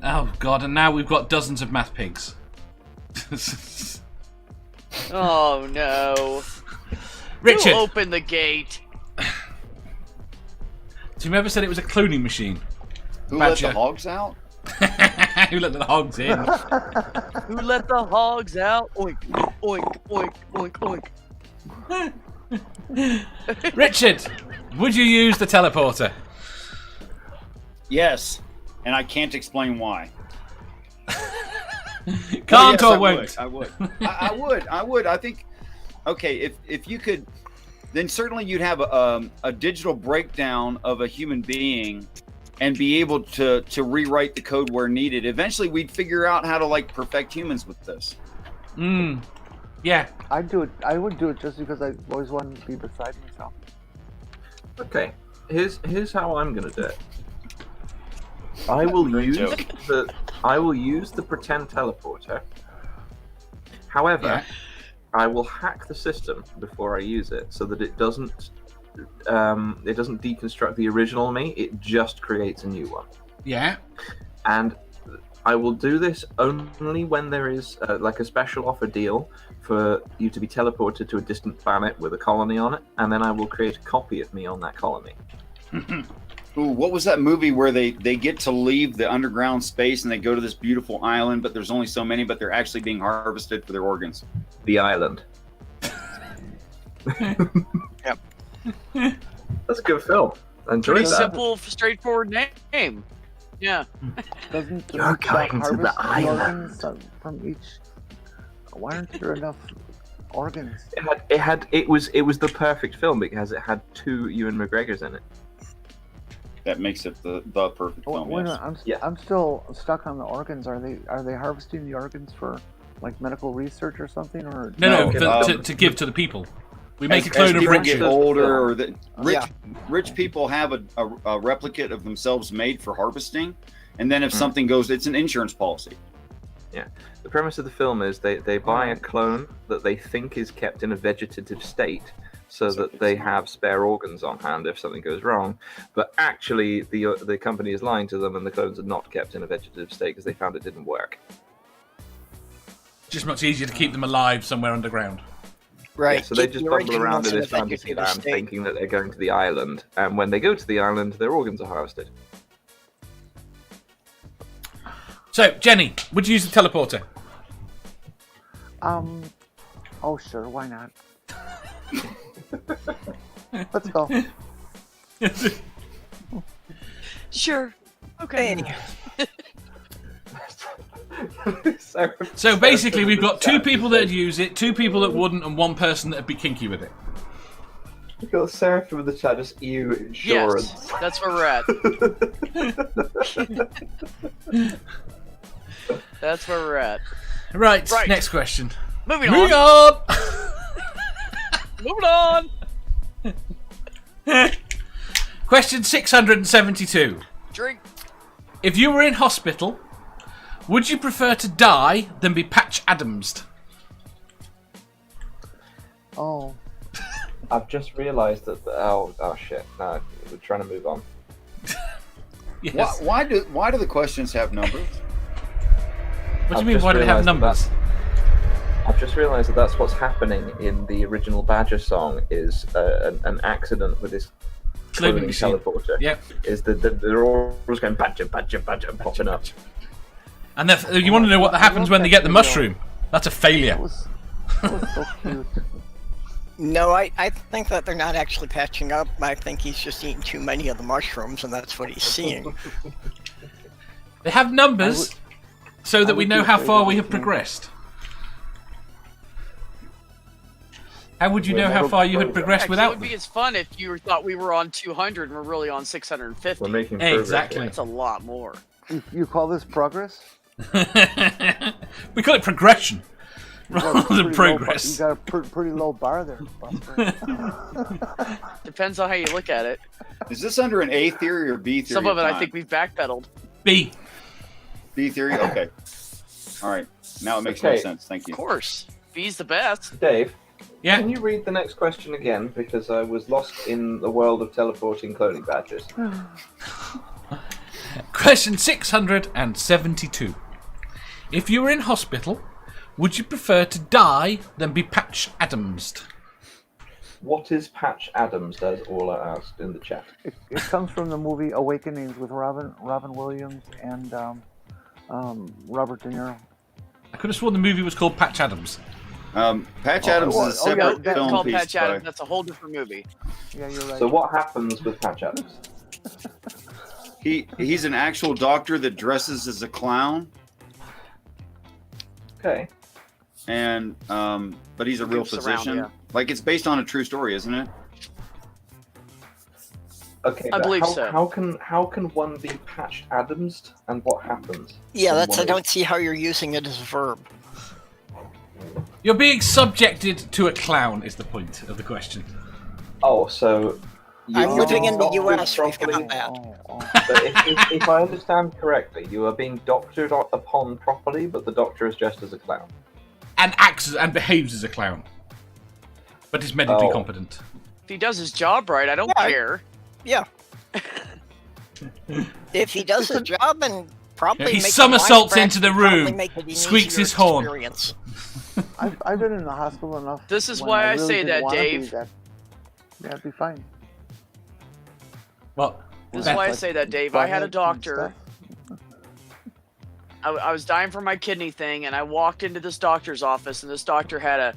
Oh, God, and now we've got dozens of math pigs. Oh, no. Richard! Who opened the gate? Whoever said it was a cloning machine? Who Badger. let the hogs out? Who let the hogs in? Who let the hogs out? Oink, oink, oink, oink, oink. Richard, would you use the teleporter? Yes, and I can't explain why. Can't Yes, or I won't? I would. I would. I think. Okay, if you could, then certainly you'd have a digital breakdown of a human being, and be able to rewrite the code where needed. Eventually, we'd figure out how to like perfect humans with this. Yeah. I'd do it. I would do it just because I always wanted to be beside myself. Okay, here's how I'm gonna do it. I will use the pretend teleporter. However, I will hack the system before I use it so that it doesn't deconstruct the original me. It just creates a new one. Yeah. And I will do this only when there is like a special offer deal for you to be teleported to a distant planet with a colony on it, and then I will create a copy of me on that colony. Ooh, what was that movie where they get to leave the underground space and they go to this beautiful island, but there's only so many, but they're actually being harvested for their organs? The Island. Yep. That's a good film. I enjoyed Pretty that. simple, straightforward name. Yeah. Doesn't You're going to the harvest island. organs from each? Why aren't there enough organs? It was the perfect film because it had 2 Ewan McGregors in it. That makes it the perfect film. Wait a Yes. minute, I'm still stuck on the organs. Are they harvesting the organs for like medical research or something? Or No, No, to give to the people. We make As a clone of people Richard. get older, or the Yeah. rich people have a replicate of themselves made for harvesting, and then if something goes, it's an insurance policy. Yeah. The premise of the film is they buy a clone that they think is kept in a vegetative state so that they have spare organs on hand if something goes wrong. But actually, the company is lying to them and the clones are not kept in a vegetative state because they found it didn't work. Just much easier to keep them alive somewhere underground. Right. Yeah, so they keep just the bumble around originals in this a fantasy vegetative land state. thinking that they're going to the island. And when they go to the island, their organs are harvested. So, Jenny, would you use the teleporter? Oh sure, why not? Let's go. Sure. Okay. So basically, we've got 2 people that'd use it, 2 people that wouldn't, and 1 person that'd be kinky with it. We've got Seraphim in the chat, just EU insurance. Yes, that's where we're at. That's where we're at. Right. Right. Next question. Moving Moving on. on. Moving on. Question 672. Drink. If you were in hospital, would you prefer to die than be Patch Adamsed? Oh, I've just realised that. Oh shit! No, we're trying to move on. Yes. Why do the questions have numbers? What do you I've mean? just Why do they have realised numbers? I've just realised that that's what's happening in the original Badger song. Is an accident with this Cloning cloning machine. teleporter. Yep. Is that they're always going badger, badger, badger, popping up. And you want to know what happens when they get the mushroom? That's a failure. that was so cute. No, I think that they're not actually patching up. I think he's just eating too many of the mushrooms, and that's what he's seeing. They have numbers so that we would know be how afraid far of we it, have yeah. progressed. How would you know how far you had progressed It without would them? be as fun if you thought we were on 200 and we're really on 650. We're making progress. Exactly. That's a lot more. You call this progress? We call it progression You got a rather than pretty progress. Low, you got a pretty low bar there, Buster. Depends on how you look at it. Is this under an A theory or B theory? Some of it I time? think we've backpedaled. B. B theory. Okay. All right. Now it makes more Okay. sense. Thank Of you. course. He's the best. Dave, Yeah. can you read the next question again? Because I was lost in the world of teleporting cloning badges. Question 672. If you were in hospital, would you prefer to die than be Patch Adamsed? What is Patch Adams? As Orla asked in the chat. It comes from the movie Awakenings with Robin Williams and Robert De Niro. I could have sworn the movie was called Patch Adams. Patch Adams is a separate It's film called piece. Patch Adams. That's a whole different movie. Yeah, you're right. So what happens with Patch Adams? He's an actual doctor that dresses as a clown, Okay. and but he's a real Goofs around, physician. yeah. Like, it's based on a true story, isn't it? Okay. I but believe how, so. How can one be Patch Adams, and what happens? Yeah, when that's. one I don't is- see how you're using it as a verb. You're being subjected to a clown is the point of the question. Oh, so. I'm you're living in the doctored US, we've properly? got that. So if I understand correctly, you are being doctored upon properly, but the doctor is dressed as a clown. And acts and behaves as a clown. But is medically Oh. competent. If he does his job right, I don't Yeah. care. Yeah. If he does his job and probably He makes somersaults wisecracks, into the he'll probably room, make it an squeaks easier his horn. experience. I've been in the hospital enough. This is when why I really say didn't that, wanna be Dave. Yeah, it'd be fine. Well, This is Beth, why I say that, Dave. I had a Butthead and doctor. stuff. I was dying for my kidney thing, and I walked into this doctor's office, and this doctor had a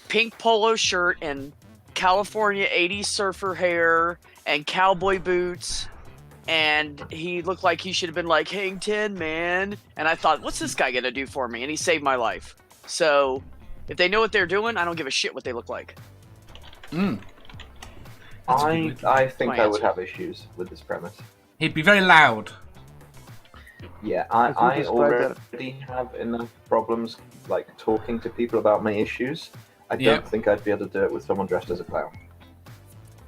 pink polo shirt and California 80s surfer hair and cowboy boots, and he looked like he should have been like, Hang 10, man. And I thought, what's this guy gonna do for me? And he saved my life. So, if they know what they're doing, I don't give a shit what they look like. That's a good way to- I think my I would answer. have issues with this premise. He'd be very loud. Yeah, If you I describe already have enough problems like talking to people about my issues. I Yeah. don't think I'd be able to do it with someone dressed as a clown.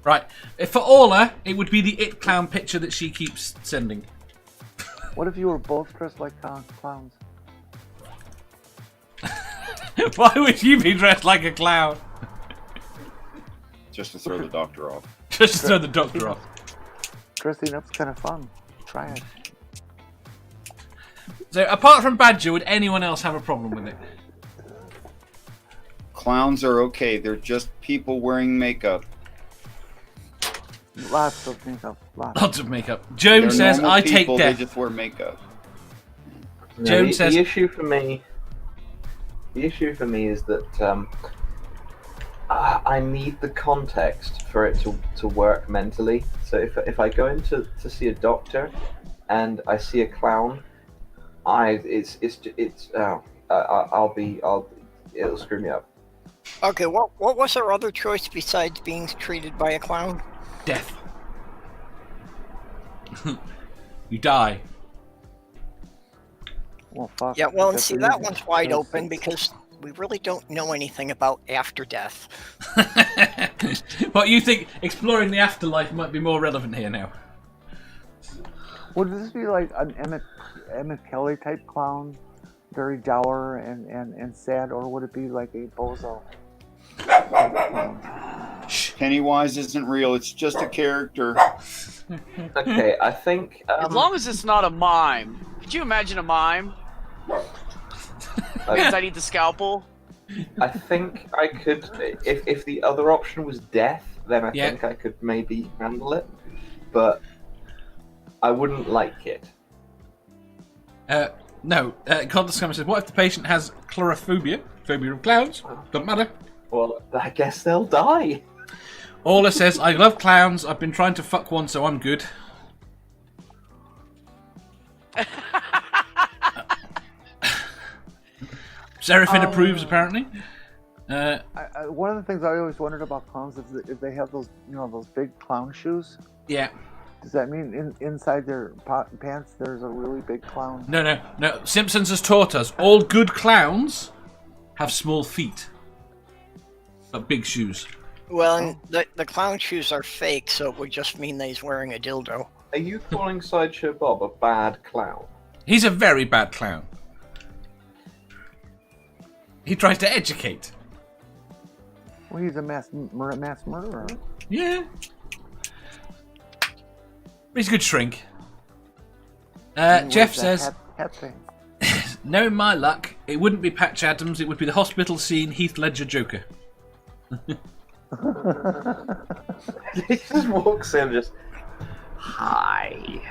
Right. For Orla, it would be the It Clown picture that she keeps sending. What if you were both dressed like clowns? Why would you be dressed like a clown? Just to throw the doctor off. Just to throw the doctor off. Dressing up's kind of fun. Try it. So, apart from Badger, would anyone else have a problem with it? Clowns are okay. They're just people wearing makeup. Lots of makeup. Lots. Lots of makeup. Joan They're says, normal I take people, death. They just wear makeup. No, Joan the says- issue for me. The issue for me is that I need the context for it to work mentally. So if I go in to see a doctor and I see a clown, it'll screw me up. Okay, what was our other choice besides being treated by a clown? Death. You die. Well, fuck. Yeah, well, and That's see, the that reason. one's wide Yes. open because we really don't know anything about after death. What, you think exploring the afterlife might be more relevant here now? Would this be like an Emmett Kelly type clown, very dour and sad, or would it be like a bozo? type clown? Pennywise isn't real. It's just a character. Okay, I think As long as it's not a mime. Could you imagine a mime? Because I need the scalpel. I think I could. If the other option was death, then I Yeah. think I could maybe handle it, but I wouldn't like it. No. Contest Scammer says, what if the patient has chlorophobia? Phobia of clowns? Doesn't matter. Well, I guess they'll die. Orla says, I love clowns. I've been trying to fuck one, so I'm good. Seraphin approves, apparently. One of the things I always wondered about clowns is that if they have those, those big clown shoes. Yeah. Does that mean inside their pants there's a really big clown? No. Simpsons has taught us all good clowns have small feet, but big shoes. Well, and the clown shoes are fake, so it would just mean that he's wearing a dildo. Are you calling Sideshow Bob a bad clown? He's a very bad clown. He tries to educate. Well, he's a mass murderer. Yeah. But he's a good shrink. Jeff says, Hat thing. knowing my luck, it wouldn't be Patch Adams, it would be the hospital scene Heath Ledger Joker. He just walks in and just, hi.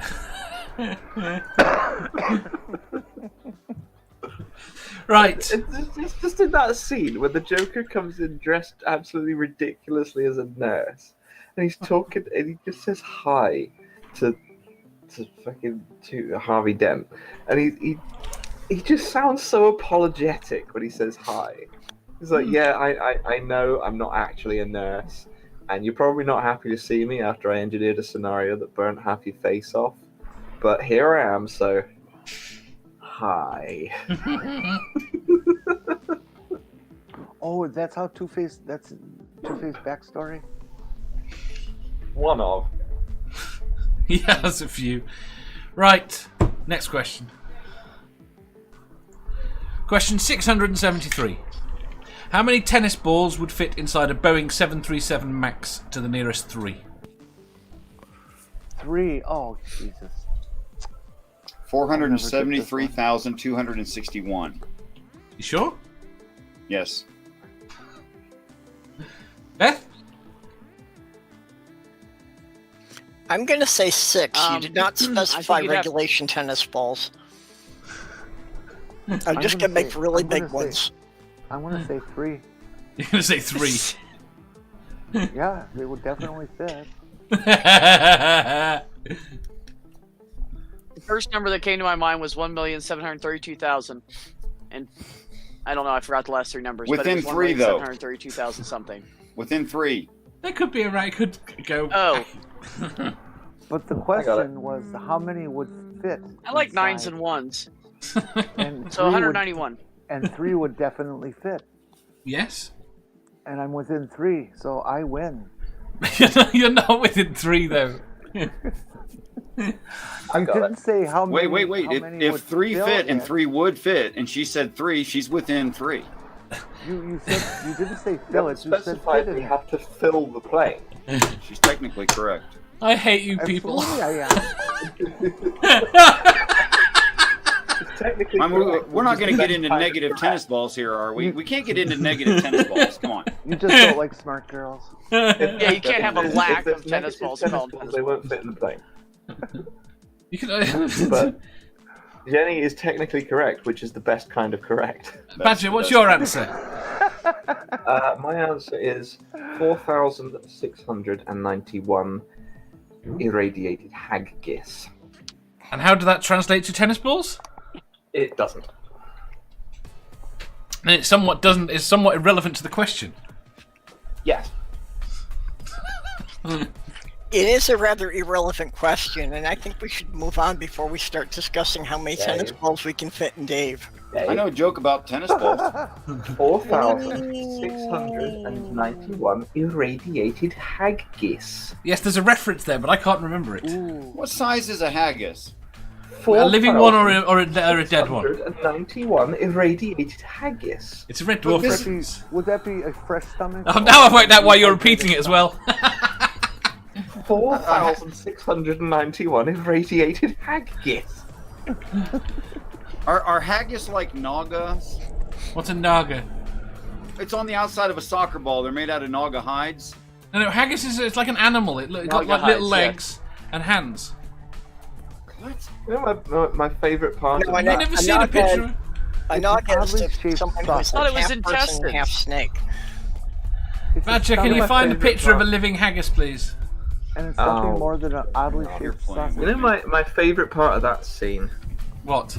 Right. It's just in that scene where the Joker comes in dressed absolutely ridiculously as a nurse, and he's talking, and he just says hi to Harvey Dent, and he just sounds so apologetic when he says hi. He's like, yeah, I know I'm not actually a nurse, and you're probably not happy to see me after I engineered a scenario that burnt half your face off, but here I am, so hi. Oh, that's how Two-Face. That's Two-Face backstory. One of. He has a few. Right. Next question. Question 673. How many tennis balls would fit inside a Boeing 737 MAX to the nearest 3? 3. Oh, Jesus. 473,261. You sure? Yes. Beth? I'm going to say 6. You did not specify you'd have- regulation tennis balls. I'm just going to make really big ones. I'm gonna say 3. You're going to say 3. Yeah, they would definitely fit. The first number that came to my mind was 1,732,000, and I don't know. I forgot the last 3 numbers. Within but it was 3, though. 732,000 something. Within 3. That could be a right. Could go. Oh, But the question was, how many would fit? I like inside? 9s and 1s, And so 3 would- 191. and 3 would definitely fit. Yes. And I'm within 3, so I win. You're not within 3 though. You I got didn't it. say how many. Wait. how many If would 3 fill fit and it. 3 would fit, and she said 3, she's within 3. You said you didn't say You fill haven't it. You said specified fit we it. have to fill the plane. She's technically correct. I hate you people. Absolutely, I am. Technically, We're not going to get into negative tennis balls here, are we? We can't get into negative tennis balls. Come on. You just don't like smart girls. Yeah, you can't have a If lack there's of tennis negative balls tennis called balls, tennis they won't fit in the plane. You can. But Jenny is technically correct, which is the best kind of correct. Badger, what's your answer? My answer is 4,691 irradiated haggis. And how did that translate to tennis balls? It doesn't. And it somewhat doesn't. Is somewhat irrelevant to the question. Yes. It is a rather irrelevant question, and I think we should move on before we start discussing how many tennis balls we can fit in Dave. I know a joke about tennis balls. 4,691 irradiated haggis. Yes, there's a reference there, but I can't remember it. What size is a haggis? A living one or a dead one? 4,691 irradiated haggis. It's a red dwarf this- reference. Would that be a fresh stomach? Oh, now I've worked out why you're repeating it as well. 4,691 irradiated haggis. Are haggis like nagas? What's a naga? It's on the outside of a soccer ball. They're made out of naga hides. No, haggis is it's like an animal. It got like hides, little legs and hands. What? You know my favourite part No, of I I've that? never seen a picture. of- I know I guess oddly shaped someone sausage. who's I thought it was half person, intestines. half snake. It's a Badger, can you stomach, find a favourite picture of a part. living haggis, please? and it's something Oh. more than an oddly You're shaped playing sausage. You know my favourite part of that scene? What?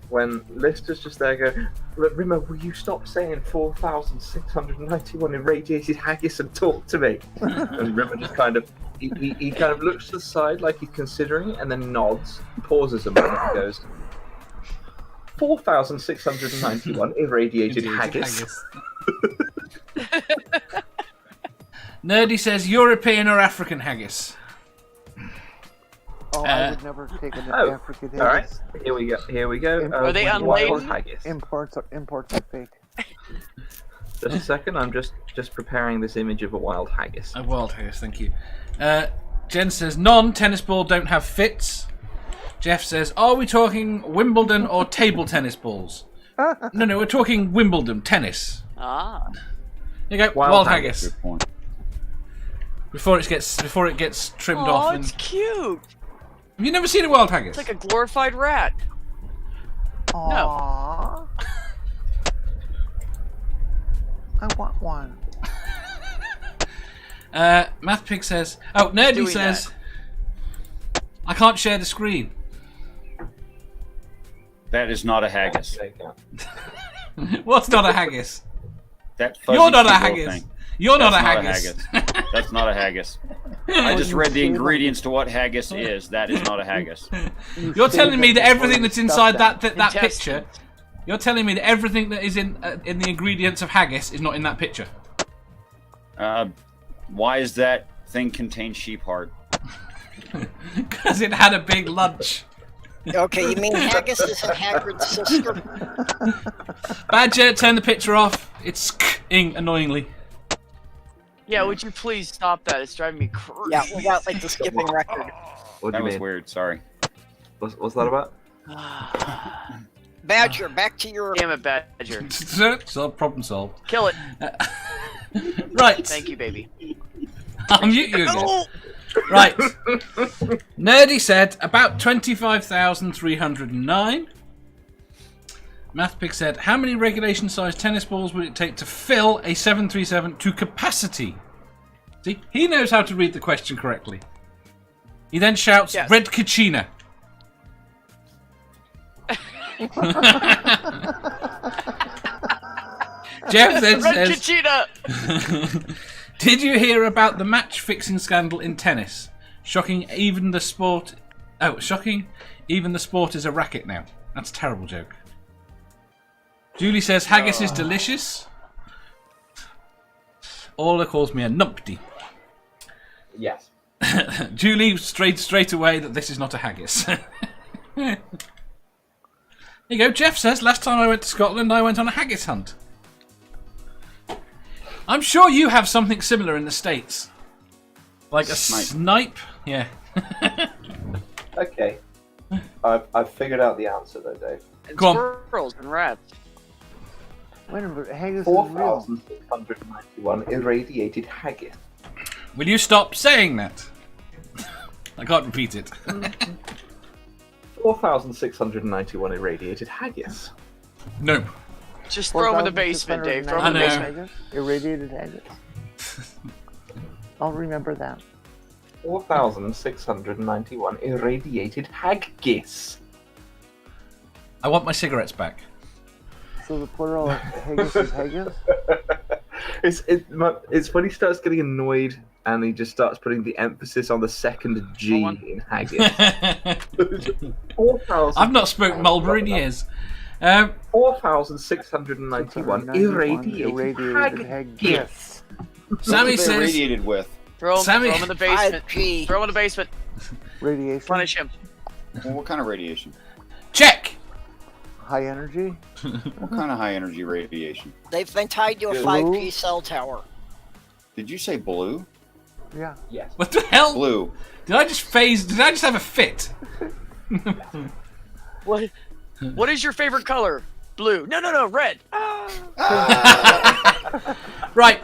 When Lister's just there going, Rimmer, will you stop saying 4,691 irradiated haggis and talk to me? And Rimmer just kind of, he kind of looks to the side like he's considering it and then nods, pauses a moment and goes, 4,691 irradiated haggis. Nerdy says European or African haggis. Oh, No, I would never take an Oh, African All right, haggis. here we go. Here we go. Are they wild unladen? haggis. Imports are fake. Just a second. I'm just preparing this image of a wild haggis. A wild haggis, thank you. Jen says, non-tennis ball don't have fits. Jeff says, are we talking Wimbledon or table tennis balls? No, we're talking Wimbledon tennis. Ah. There you go, Wild wild haggis. haggis. Good point. Before it gets trimmed Oh, off. it's cute. Have you never seen a wild haggis? It's like a glorified rat. Aww. I want one. MathPig says, oh, Nerdy Doing says, I can't share the screen. That is not a haggis. There you go. What's not a haggis? That fuzzy You're not a cute little haggis. thing. You're not a That's haggis. That's not a haggis. I just read the ingredients to what haggis is. That is not a haggis. You're telling me that everything that's inside that Intestines. picture, you're telling me that everything that is in the ingredients of haggis is not in that picture. Why is that thing contain sheep heart? Because it had a big lunch. Okay, you mean Haggis is a Hagrid's sister? Badger, turn the picture off. It's ing annoyingly. Yeah, would you please stop that? It's driving me crazy. Yeah, we got like the skipping record. What do That you was mean? weird. Sorry. What's that about? Badger, back to your. Damn it, Badger. Problem solved. Kill it. Right. Thank you, baby. I'll mute you again. Right. Nerdy said about 25,309. MathPig said, how many regulation-sized tennis balls would it take to fill a 737 to capacity? See, he knows how to read the question correctly. He then shouts, Yes. Red Kachina. Jeff then Red says, Kachina! did you hear about the match-fixing scandal in tennis? Shocking, even the sport is a racket now. That's a terrible joke. Julie says, haggis is delicious. Orla calls me a numpty. Yes. Julie straight away that this is not a haggis. There you go. Jeff says, last time I went to Scotland, I went on a haggis hunt. I'm sure you have something similar in the States. Like a snipe? Yeah. Okay. I've figured out the answer though, Dave. And Go on. squirrels and rats. Wait a minute, haggis is real. 4,691 irradiated haggis. Will you stop saying that? I can't repeat it. 4,691 irradiated haggis. No. Just throw them in the basement, Dave. Throw them in the I know. basement. Haggis? Irradiated haggis. I'll remember that. 4,691 irradiated haggis. I want my cigarettes back. So the plural of haggis is haggis? It's when he starts getting annoyed and he just starts putting the emphasis on the second G in haggis. 4,000. I've not smoked Marlboro in years. 4,691 irradiated haggis. Sammy What are they says, irradiated with? Throw Sammy- them in the basement. 5G. Throw them in the basement. Radiation? Punish him. Well, what kind of radiation? check. High energy? What kind of high energy radiation? They've been tied to a Blue? 5G cell tower. Did you say blue? Yeah. Yes. What the hell? Blue. Did I just phase? Did I just have a fit? What? What is your favorite color? Blue. No, red. Right.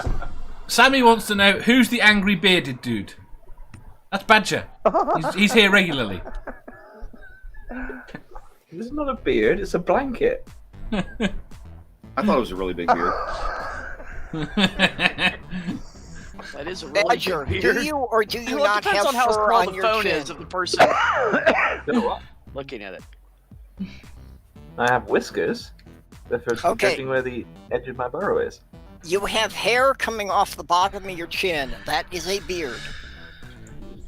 Sammy wants to know who's the angry bearded dude. That's Badger. He's here regularly. It's not a beard, it's a blanket. I thought it was a really big beard. That is a really Badger, good do beard. you or do you Well, it not depends have on how fur small on the your phone chin? is of the person You know what? looking at it. I have whiskers. They're for Okay. judging where the edge of my burrow is. You have hair coming off the bottom of your chin. That is a beard.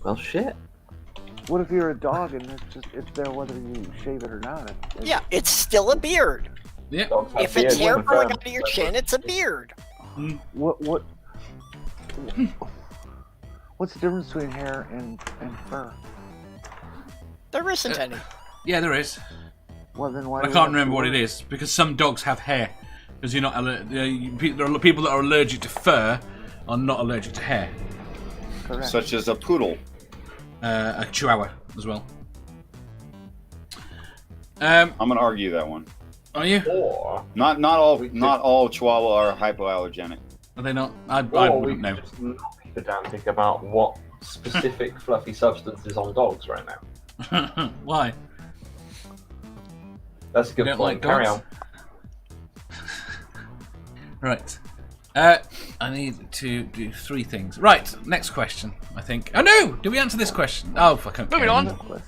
Well, shit. What if you're a dog and it's there whether you shave it or not? Yeah, it's still a beard. Yep. Dogs have If it's beards, hair confirmed. growing out of your chin, it's a beard. What's the difference between hair and fur? There isn't any. Yeah, there is. Well, then why I do we can't have remember to what it worry? is because some dogs have hair. Because you're not there are people that are allergic to fur are not allergic to hair. Correct. Such as a poodle. A chihuahua as well. I'm gonna argue that one. Are you? Or Not all Chihuahua are hypoallergenic. Are they not? I we wouldn't know. could just not be pedantic about what specific fluffy substance is on dogs right now. Why? That's a good You don't point. like Carry dogs? on. Right. I need to do 3 things. Right, next question, I think. Oh no! Did we answer this question? Oh, fuck. Moving on. Moving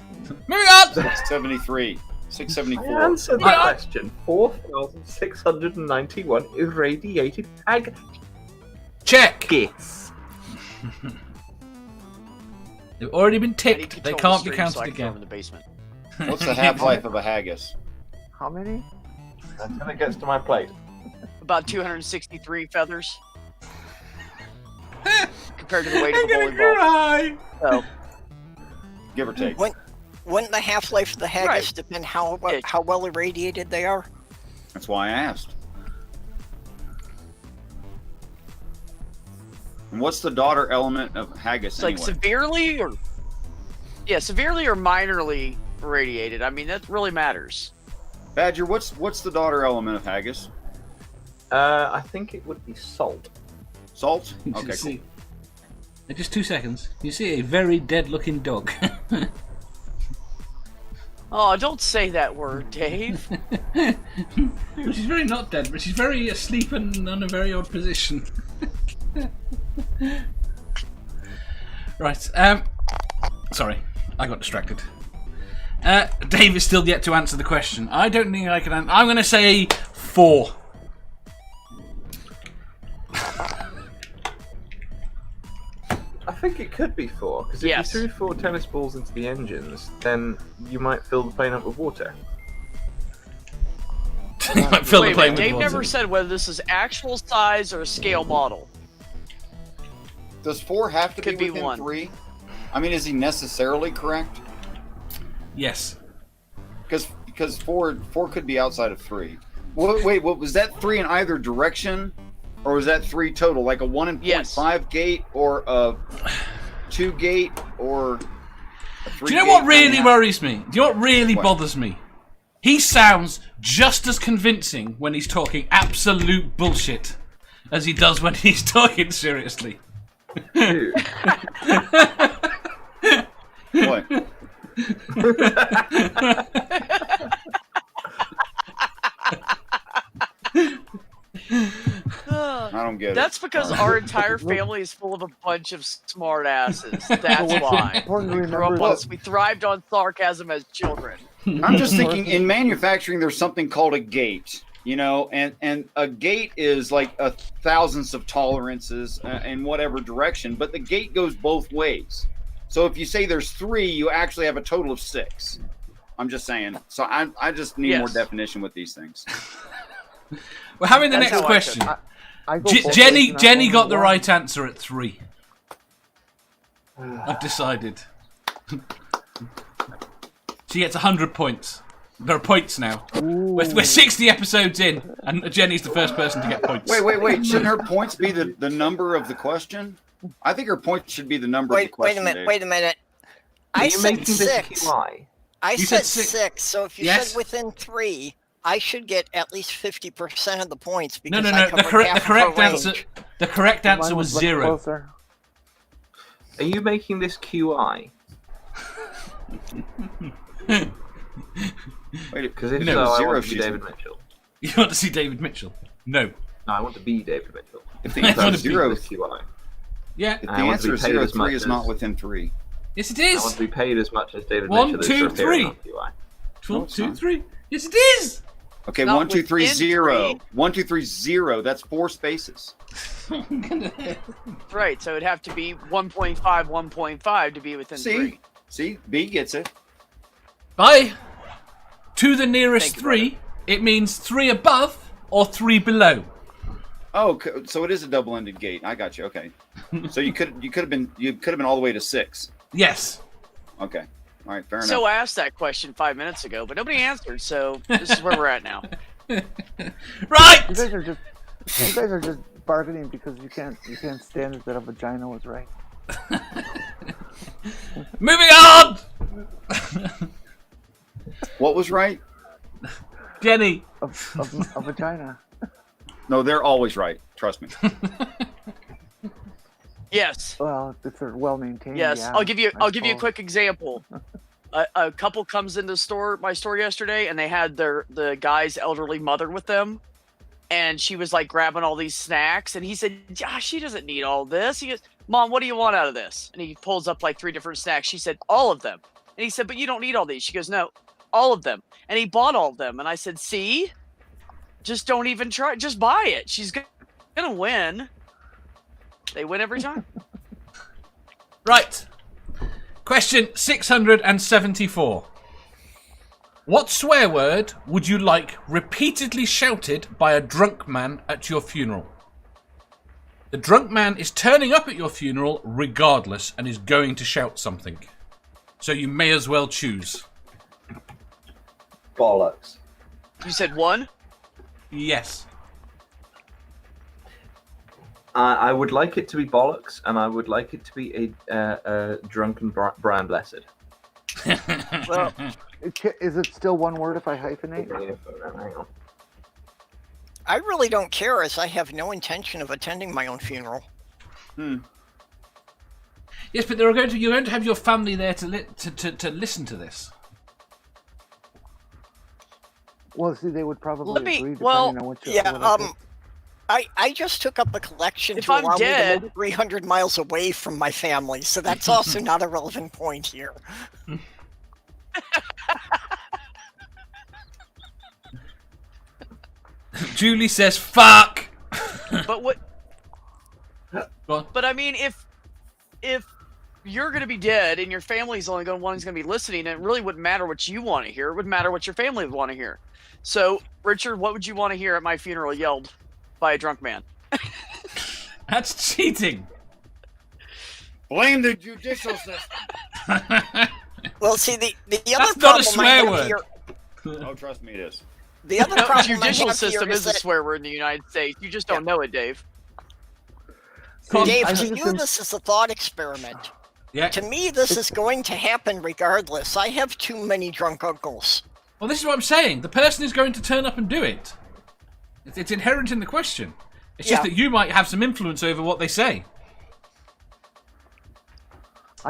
on! 673. I 674. answered the Right. question. 4,691 irradiated Check! haggis. They've already been I need ticked. to They control can't the be stream counted so I can throw 'em again. in the basement. What's the half-life of a haggis? How many? Until it gets to my plate. About 263 feathers compared to the weight of I'm a gonna bowling ball. cry! So, Give or take. Wouldn't the half-life of the haggis Right. depend how Yeah. well irradiated they are? That's why I asked. And what's the daughter element of haggis it's like anyway? severely or minorly irradiated. I mean, that really matters. Badger, what's the daughter element of haggis? I think it would be salt. Salt? You Okay, cool. see, in just 2 seconds, you see a very dead-looking dog. Oh, don't say that word, Dave. She's very not dead, but she's very asleep and in a very odd position. Right. Sorry, I got distracted. Dave is still yet to answer the question. I don't think I can. I'm going to say 4. I think it could be 4, because if Yes. you threw 4 tennis balls into the engines, then you might fill the plane up with water. You might fill the Wait a plane minute, with Dave water. never said whether this is actual size or a scale model. Does 4 have to Could be be within 1. 3? I mean, is he necessarily correct? Yes. Because 4 could be outside of 3. Wait, what was that 3 in either direction, or was that 3 total? Like a 1.5 Yes. gate, or a 2 gate, or a 3 Do you know gate? what really worries me? Do you know what really What? bothers me? He sounds just as convincing when he's talking absolute bullshit as he does when he's talking seriously. Dude, What? I don't get That's because our entire family is full of a bunch of smart asses. That's why. Important to We grew remember up on, that we thrived on sarcasm as children. it. I'm just thinking in manufacturing, there's something called a gate, you know, and a gate is like a thousandths of tolerances in whatever direction, but the gate goes both ways. So if you say there's 3, you actually have a total of 6. I'm just saying. So I just need more Yes. definition with these things. We're having the That's next how I question. took I go both ways Jenny and I only got the one. right answer at 3. I've decided. She gets 100 points. There are points now. We're 60 episodes in, and Jenny's the first person to get points. Wait. Shouldn't her points be the number of the question? I think her points should be the number of the Wait question. a minute. Dave. Wait a minute. are I you said making this 6. QI? I You said said 6. So if you Yes. said within 3, I should get at least 50% of the points No, because no, I no. The covered half correct of her answer. range. The correct Mine answer was much 0. closer. Are you making this QI? Wait, Because if No, so, I zero want to be she's- David Mitchell. You want to see David Mitchell? No. No, I want to be David Mitchell. if the I answer wanna is be 0, This QI. Yeah. if the I want to answer be is paid 0, as 3 much is not as- within 3. Yes, it I want is. to be paid as much as David 1, Mitchell 2, is for appearing 3. on QI. 1, it's 2, not. 3. Yes, it is. Okay, Not 1, 2, 3, within 0. 3. 1, 2, 3, 0. That's 4 spaces. Right, so it'd have to be 1.5, 1.5 to be within 3. See, B gets it. By to the nearest Thank you, 3, it means 3 above or 3 below. Oh, so it is a double-ended gate. I got you. Okay. So you could have been all the way to 6. Yes. Okay. All right, fair enough. So I asked that question 5 minutes ago, but nobody answered. So this is where we're at now. Right. You guys are just bargaining because you can't stand it that a vagina was right. Moving on. What was right? Jenny. A vagina. No, they're always right. Trust me. Yes. Well, if they're well maintained. Yes. Yeah, I'll give you I a suppose. quick example. A couple comes into my store yesterday, and they had the guy's elderly mother with them, and she was like grabbing all these snacks, and he said, she doesn't need all this. He goes, Mom, what do you want out of this? And he pulls up like 3 different snacks. She said, all of them. And he said, but you don't need all these. She goes, no, all of them. And he bought all of them. And I said, see, just don't even try. Just buy it. She's gonna win. They win every time. Right. Question 674. What swear word would you like repeatedly shouted by a drunk man at your funeral? The drunk man is turning up at your funeral regardless and is going to shout something. So you may as well choose. Bollocks. You said one? Yes. I would like it to be bollocks, and I would like it to be a drunken Brian Blessed. Well, is it still one word if I hyphenate? Hang on. I really don't care, as I have no intention of attending my own funeral. Yes, but you're going to have your family there to listen to this. Well, see, they would probably agree depending on what you. Yeah, what I just took up a collection If to I'm allow me to dead- live 300 miles away from my family, so that's also not a relevant point here. Julie says, fuck! But what? Go on. But I mean, if you're going to be dead and your family's only going to be listening, it really wouldn't matter what you want to hear. It would matter what your family would want to hear. So, Richard, what would you want to hear at my funeral yelled by a drunk man? That's cheating. Blame the judicial system. Well, see, the That's other not a problem swear I have word. here, Oh, trust me, it is. the other No, problem judicial I have system here is a that, swear word in the United States. You just don't know it, Dave. Dave, I to think it's you, in- this is a thought experiment. Yeah. To me, this is going to happen regardless. I have too many drunk uncles. Well, this is what I'm saying. The person is going to turn up and do it. It's inherent in the question. It's just Yeah. that you might have some influence over what they say.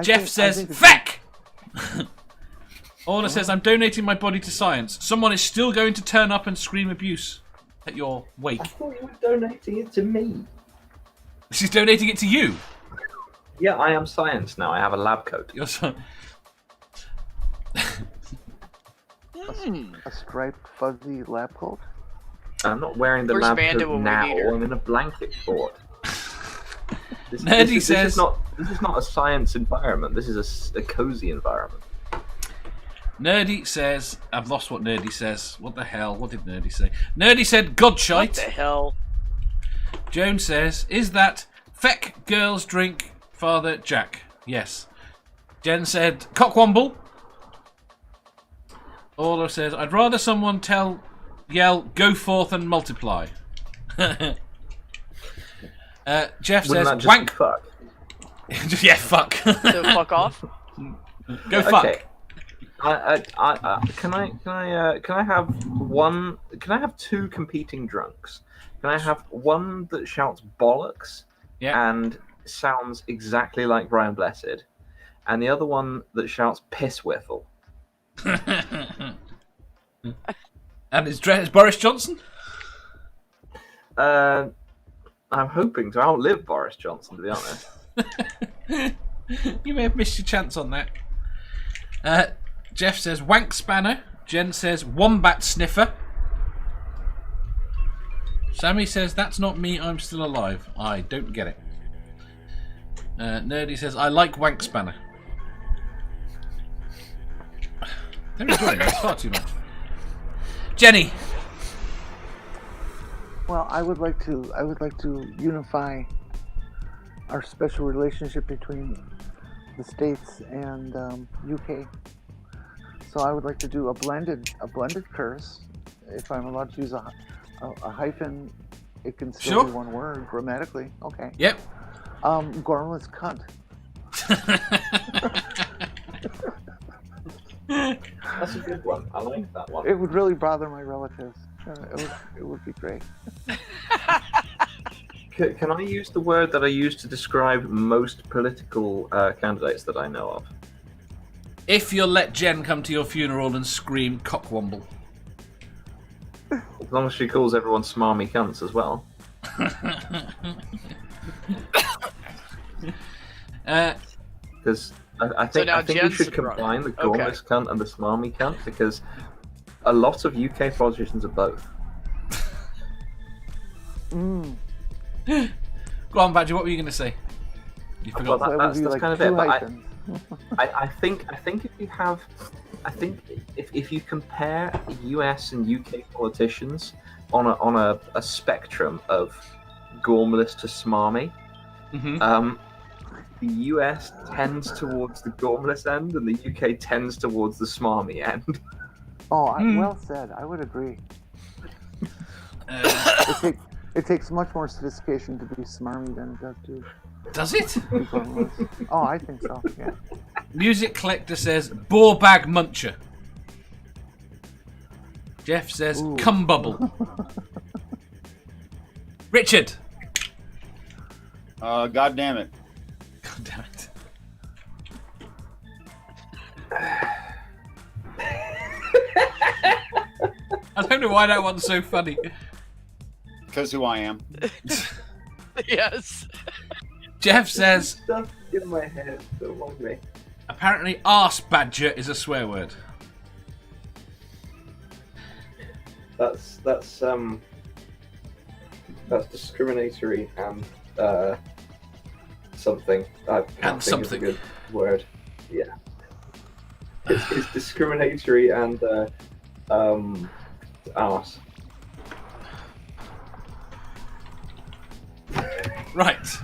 Jeff says, feck! Orla says, I'm donating my body to science. Someone is still going to turn up and scream abuse at your wake. I thought you were donating it to me. She's donating it to you. Yeah, I am science now. I have a lab coat. You're so... a striped, fuzzy lab coat. I'm not wearing the Where's lab Vanda coat when we now. need her? I'm in a blanket fort. Nerdy This says- is not a science environment. This is a cozy environment. Nerdy says, I've lost what Nerdy says. What the hell? What did Nerdy say? Nerdy said, What Godshite. the hell? Joan says, is that feck girls drink Father Jack? Yes. Jen said, cockwomble. Orla says, I'd rather someone yell, go forth and multiply. Jeff Wouldn't says, that just wank. be fuck? Yeah, fuck. So fuck off. Go fuck. Okay. Can I have one? Can I have two competing drunks? Can I have one that shouts bollocks and sounds exactly like Brian Blessed, and the other one that shouts piss whiffle? And is Boris Johnson? I'm hoping to outlive Boris Johnson, to be honest. You may have missed your chance on that. Jeff says wank spanner. Jen says wombat sniffer. Sammy says that's not me, I'm still alive. I don't get it. Nerdy says I like wank spanner. They're enjoying this far too much. Jenny. Well, I would like to unify our special relationship between the States and UK So I would like to do a blended curse. If I'm allowed to use a hyphen, it can still be one word grammatically. Okay. Yep. Gormless cunt. That's a good one. I like that one. It would really bother my relatives. It would be great. Can I use the word that I use to describe most political candidates that I know of? If you'll let Jen come to your funeral and scream cockwomble. As long as she calls everyone smarmy cunts as well. Because I think we should combine the gormless cunt and the smarmy cunt, because a lot of UK politicians are both. Go on, Badger. What were you going to say? You forgot. Well, that's like kind of it. But I think if you compare US and UK politicians on a spectrum of gormless to smarmy, the US tends towards the gormless end, and the UK tends towards the smarmy end. Oh, well said. I would agree. It takes much more sophistication to be smarmy than it does to. Does it? Oh, I think so. Yeah. Music Collector says bore bag muncher. Jeff says cum bubble. Richard. God damn it. God damn it. I don't know why that one's so funny. Because who I am. Yes. Jeff says Stuff in my head, don't mind me. Apparently arse badger is a swear word. That's discriminatory and something. I can't think of a good word. Yeah. It's discriminatory and arse. Right.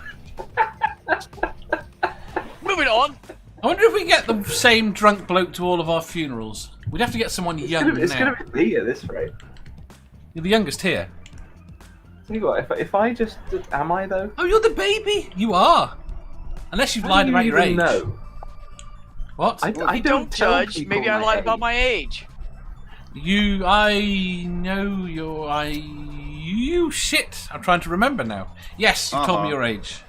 Moving on. I wonder if we get the same drunk bloke to all of our funerals. We'd have to get someone young It's now. going to be me at this rate. You're the youngest here. Tell you what, if I just... Am I, though? Oh, you're the baby? You are. Unless you've lied about your age. No. What? I don't judge. Maybe I lied about my age. I know you shit. I'm trying to remember now. Yes, you told me your age.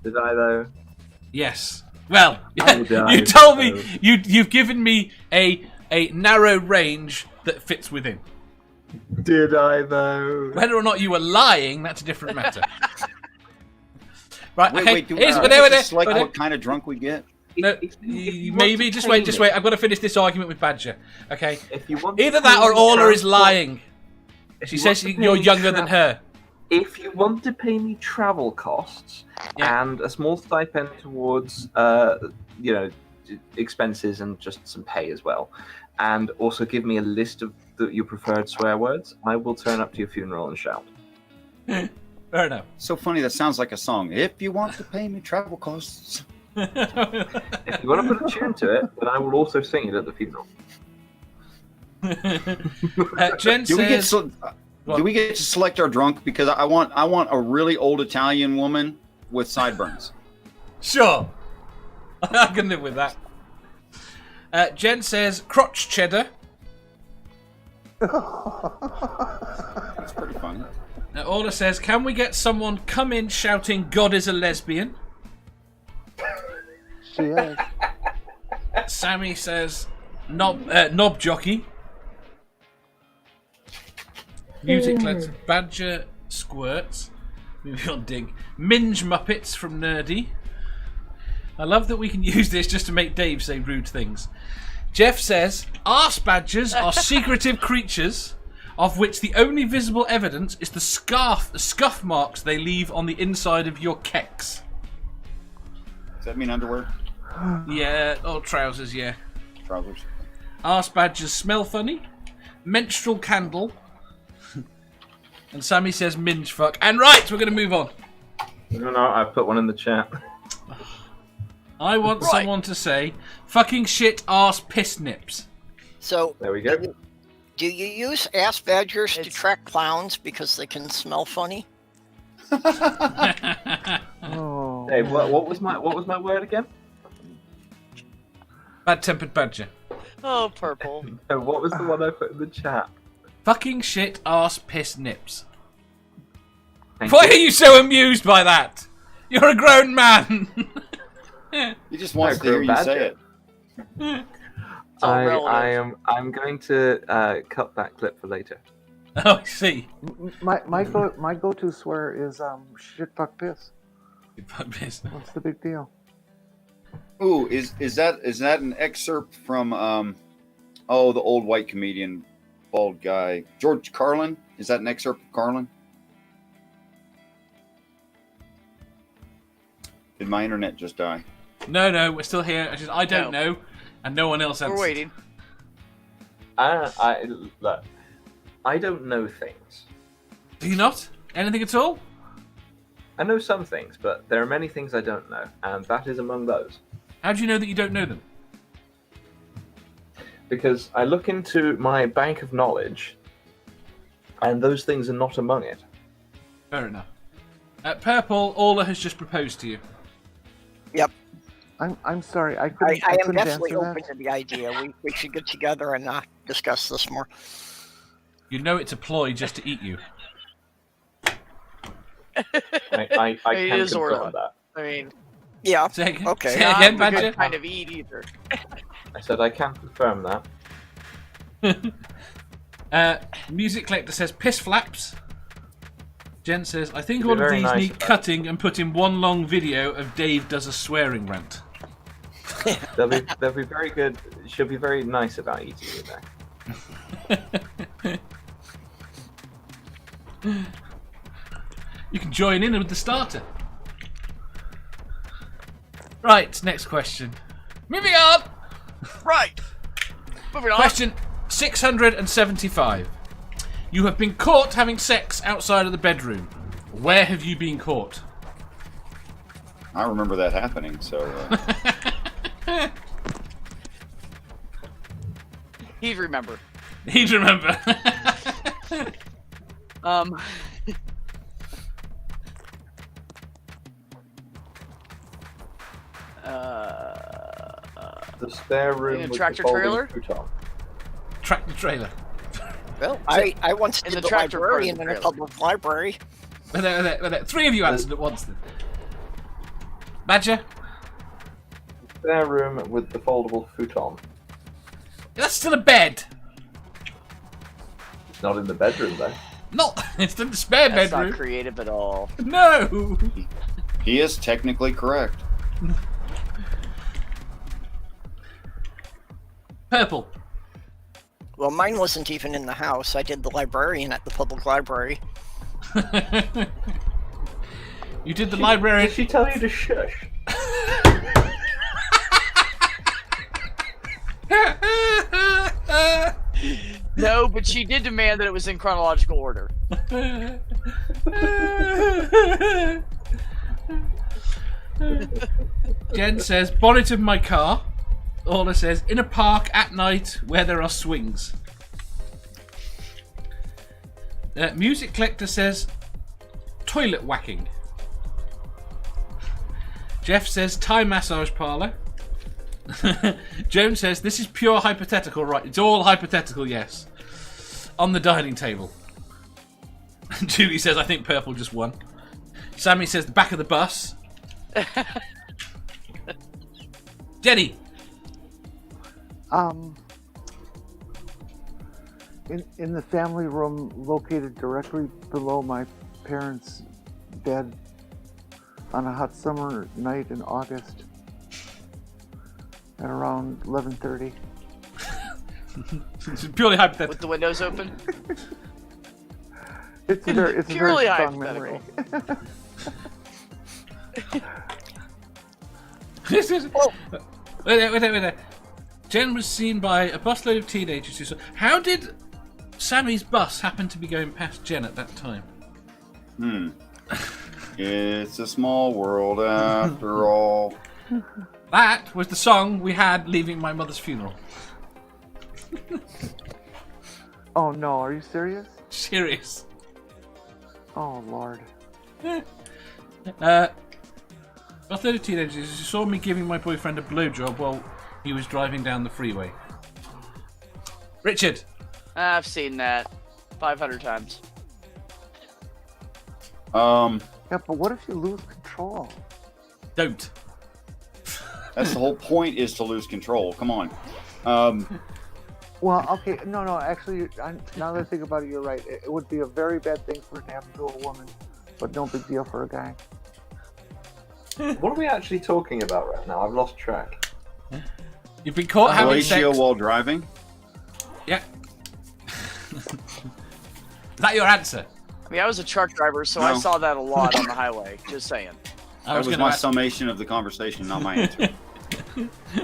Did I, though? Yes. Well, you told me. You've given me a narrow range that fits within. Did I, though? Whether or not you were lying, that's a different matter. Right. Wait, okay. What kind of drunk we get? No, maybe. Just wait. I've got to finish this argument with Badger. Okay. If you want either that or Orla is lying. She says you're younger than her. If you want to pay me travel costs and a small stipend towards, expenses and just some pay as well, and also give me a list of your preferred swear words, I will turn up to your funeral and shout. Fair enough. So funny, that sounds like a song. If you want to pay me travel costs. If you want to put a tune to it, then I will also sing it at the funeral. Jen says... Do we get to select our drunk? Because I want a really old Italian woman with sideburns. Sure. I can live with that. Jen says crotch cheddar. That's pretty funny. Orla says, can we get someone come in shouting God is a lesbian? She is. Sammy says knob jockey. Music Let's Badger Squirts. Moving on, Dig. Minge Muppets from Nerdy. I love that we can use this just to make Dave say rude things. Jeff says, arse badgers are secretive creatures of which the only visible evidence is the scuff marks they leave on the inside of your kecks. Does that mean underwear? Yeah, or trousers, yeah. Trousers. Arse badgers smell funny. Menstrual candle. And Sammy says minge fuck. And right, we're going to move on. No, I put one in the chat. I want someone to say fucking shit arse piss nips. So There we go. do you use ass badgers to It's- track clowns because they can smell funny? Oh. Hey, what was my word again? Bad-tempered badger. Oh, purple. No, what was the one I put in the chat? Fucking shit, arse, piss, nips. Thank Why you. are you so amused by that? You're a grown man. He just wants No, to hear you Badger. say it. It's all relative. I'm going to cut that clip for later. Oh, I see. My go-to swear is shit fuck piss. Fuck piss. What's the big deal? Ooh, is that an excerpt from the old white comedian, bald guy, George Carlin? Is that an excerpt of Carlin? Did my internet just die? No, we're still here. I don't No. know, and no one else answered. We're waiting. Look, I don't know things. Do you not? Anything at all? I know some things, but there are many things I don't know, and that is among those. How do you know that you don't know them? Because I look into my bank of knowledge, and those things are not among it. Fair enough. Purple, Orla has just proposed to you. Yep. I'm sorry. I couldn't. I am couldn't definitely answer open that. to the idea. We should get together and discuss this more. You know it's a ploy just to eat you. I It can is confirm Orla. that. I mean, Yeah. Say again, Okay. say not again the Badger. good kind of eat either. I said I can confirm that. Music collector says piss flaps. Jen says, I think Should be all of very these nice need about it. cutting and put in one long video of Dave does a swearing rant. They'll be very good. She'll be very nice about eating you there. You can join in with the starter. Right, next question. Moving on. Right. Moving on. Question 675. You have been caught having sex outside of the bedroom. Where have you been caught? I remember that happening. So He'd remember. He'd remember. The spare room In a with tractor the folding trailer? futon. Tractor trailer. Well, I once In did the the tractor part of librarian the in a trailer. public library. There. Three of you answered at once then. Badger? Spare room with the foldable futon. That's still a bed. It's not in the bedroom though. Not. It's in the spare That's bedroom. not creative at all. No. he is technically correct. Purple. Well, mine wasn't even in the house. I did the librarian at the public library. You did the librarian. Did she tell you to shush? No, but she did demand that it was in chronological order. Jen says, bonnet of my car. Orla says, in a park at night where there are swings. Music collector says, toilet whacking. Jeff says, Thai massage parlour. Joan says, this is pure hypothetical, right? It's all hypothetical, yes. On the dining table. Julie says, I think purple just won. Sammy says, the back of the bus. Jenny. In the family room located directly below my parents' bed on a hot summer night in August at around 11:30. It's purely hypothetical. With the windows open. It's a very Purely strong memory. This is. Wait. Jen was seen by a busload of teenagers who saw. How did Sammy's bus happen to be going past Jen at that time? It's a small world after all. That was the song we had leaving my mother's funeral. Oh no, are you serious? Serious. Oh Lord. Authentic teenagers, you saw me giving my boyfriend a blowjob while he was driving down the freeway. Richard. I've seen that 500 times. Yeah, but what if you lose control? Don't. That's the whole point, is to lose control. Come on. Well, okay, no. Actually, now that I think about it, you're right. It would be a very bad thing for it to happen to a woman, but no big deal for a guy. What are we actually talking about right now? I've lost track. You've been caught having sex. Fellatio while driving? Yeah. Is that your answer? I mean, I was a truck driver, so I No. saw that a lot on the highway. Just saying. I was That was gonna my ask- summation of the conversation, not my answer.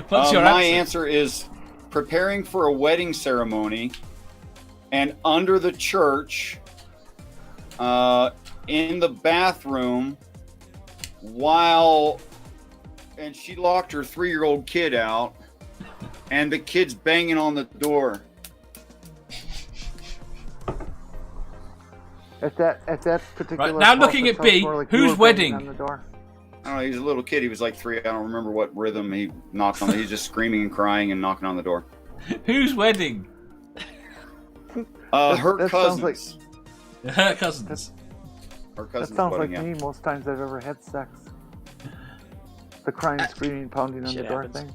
What's your my answer? answer is preparing for a wedding ceremony and under the church, in the bathroom, and she locked her 3-year-old kid out, and the kid's banging on the door. At that particular. Right, now point, looking it at sounds B, more like whose you were banging wedding? on the door. I don't know, he's a little kid. He was like 3. I don't remember what rhythm he knocked on. He's just screaming and crying and knocking on the door. Whose wedding? Her that sounds like- cousins. Her cousins. Her That cousins' sounds like wedding, me most times I've ever had sex. The crying, screaming, pounding on Shit the door happens.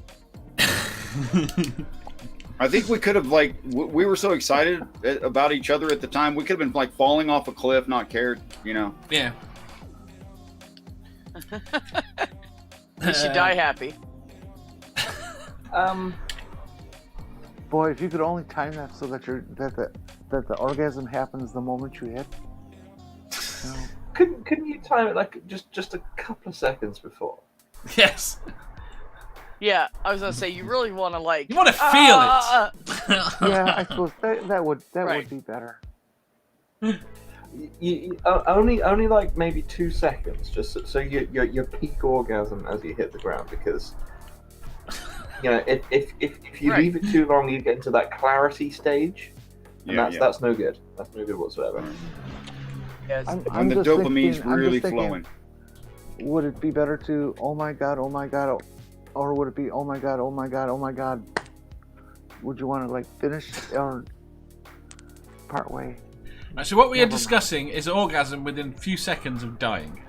thing. I think we could have, like, we were so excited about each other at the time. We could have been like falling off a cliff, not cared, you know. Yeah. You should die happy. Boy, if you could only time that so that the orgasm happens the moment you hit. You know, Couldn't you time it like just a couple of seconds before? Yes. Yeah, I was gonna say you really want to like. You want to feel it. yeah, I suppose that would Right. be better. You only like maybe 2 seconds, just so your peak orgasm as you hit the ground, because you know if you Right. leave it too long, you get into that clarity stage, and Yeah, that's no good. That's no good whatsoever. Yes. When the just dopamine's thinking- I'm really just thinking, flowing. Would it be better to oh my god, or would it be oh my god, oh my god, oh my god? Would you want to like finish or part way? Right, so what we are Never mind. discussing is orgasm within a few seconds of dying.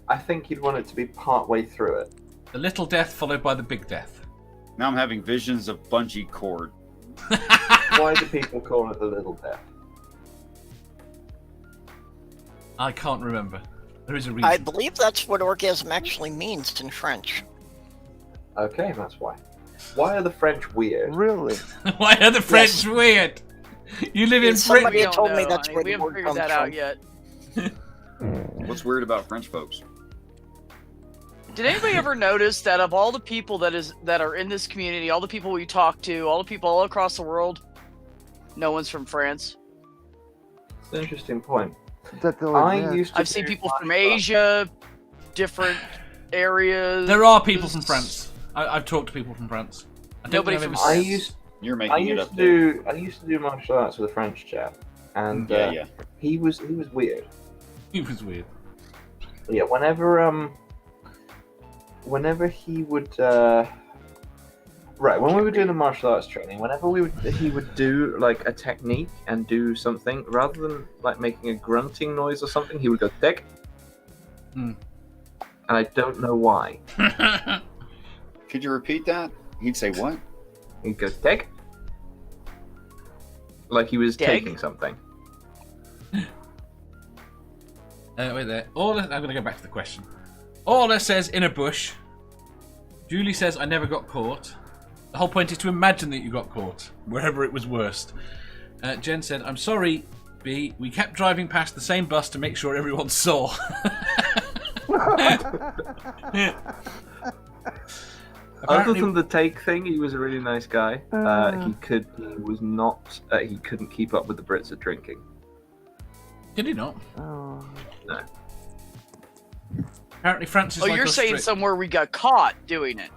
I think you'd want it to be part way through it. The little death followed by the big death. Now I'm having visions of bungee cord. Why do people call it the little death? I can't remember. There is a reason. I believe that's what orgasm actually means in French. Okay, that's why. Why are the French weird? Really? Why are the French weird? You live in Somebody Britain. had told me know, that's honey. where we the haven't word figured comes that out from. yet. What's weird about French folks? Did anybody ever notice that of all the people that are in this community, all the people we talk to, all the people all across the world, no one's from France? It's an interesting point. That they'll I admit. used to I've seen do people from martial Asia, different areas. There are people from France. I've talked to people from France. I don't Nobody know if from it's- I France. used You're I making it used up to there. do martial arts with a French chap, and Yeah. he was weird. He was weird. Yeah, whenever he would when we were doing the martial arts training, he would do like a technique and do something, rather than like making a grunting noise or something, he would go tick. Hmm. And I don't know why. Could you repeat that? He'd say what? He'd go tick. Like he was Dig? taking something. Wait there. I'm going to go back to the question. Orla says in a bush. Julie says I never got caught. The whole point is to imagine that you got caught, wherever it was worst. Jen said, I'm sorry, B. We kept driving past the same bus to make sure everyone saw. Other than the take thing, he was a really nice guy. He couldn't keep up with the Brits at drinking. Did he not? Oh. No. Apparently France is Oh, like you're us saying strict. somewhere we got caught doing it.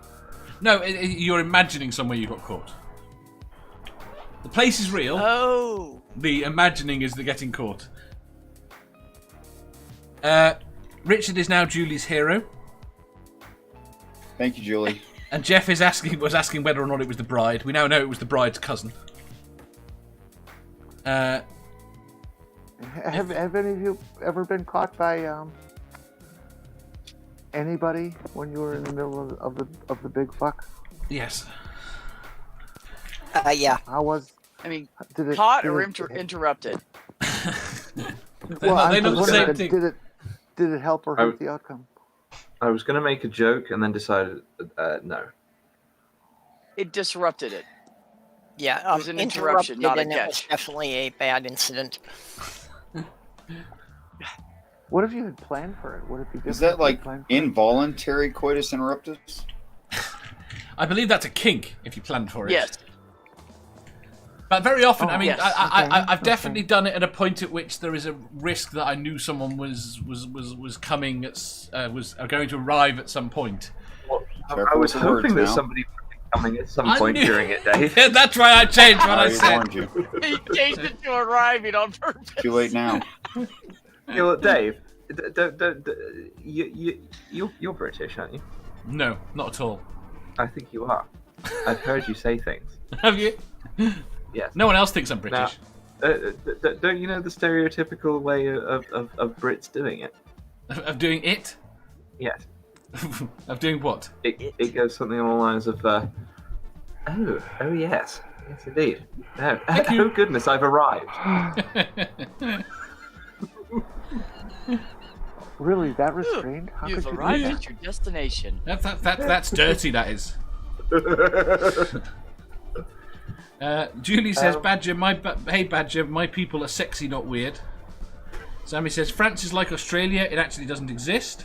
No, you're imagining somewhere you got caught. The place is real. Oh. The imagining is the getting caught. Richard is now Julie's hero. Thank you, Julie. And Jeff was asking whether or not it was the bride. We now know it was the bride's cousin. Have any of you ever been caught by anybody when you were in the middle of the big fuck? Yes. Yeah. How was? I mean, Did it, caught did or it- interrupted? Well, they know I'm the just same wondering, thing. did it help or hurt the outcome? I was going to make a joke and then decided no. It disrupted it. Yeah, It was an interruption, not a and it was catch. definitely a bad incident. What if you had planned for it? Would it be different? Is that if you like had planned for it? involuntary coitus interruptus? I believe that's a kink if you planned for it. Yes. But very often, Oh, I mean, yes. I've Okay. definitely done it at a point at which there is a risk that I knew someone was coming, was going to arrive at some point. Well, I Careful was with the words hoping that now. somebody would be coming at some I point knew- during it, Dave. Yeah, that's why I changed what I I already said. warned you. He changed it to arriving on purpose. Too late now. Dave, you're British, aren't you? No, not at all. I think you are. I've heard you say things. Have you? Yes. No one else thinks I'm British. Don't you know the stereotypical way of Brits doing it? Of doing it? Yes. Of doing what? It goes something along the lines of, oh yes, yes indeed. Oh, you. oh goodness, I've arrived. Really, that restrained? How You've could you do arrived that? at your destination. That's dirty, that is. Julie says, Badger, hey Badger, my people are sexy, not weird. Sammy says, France is like Australia, it actually doesn't exist.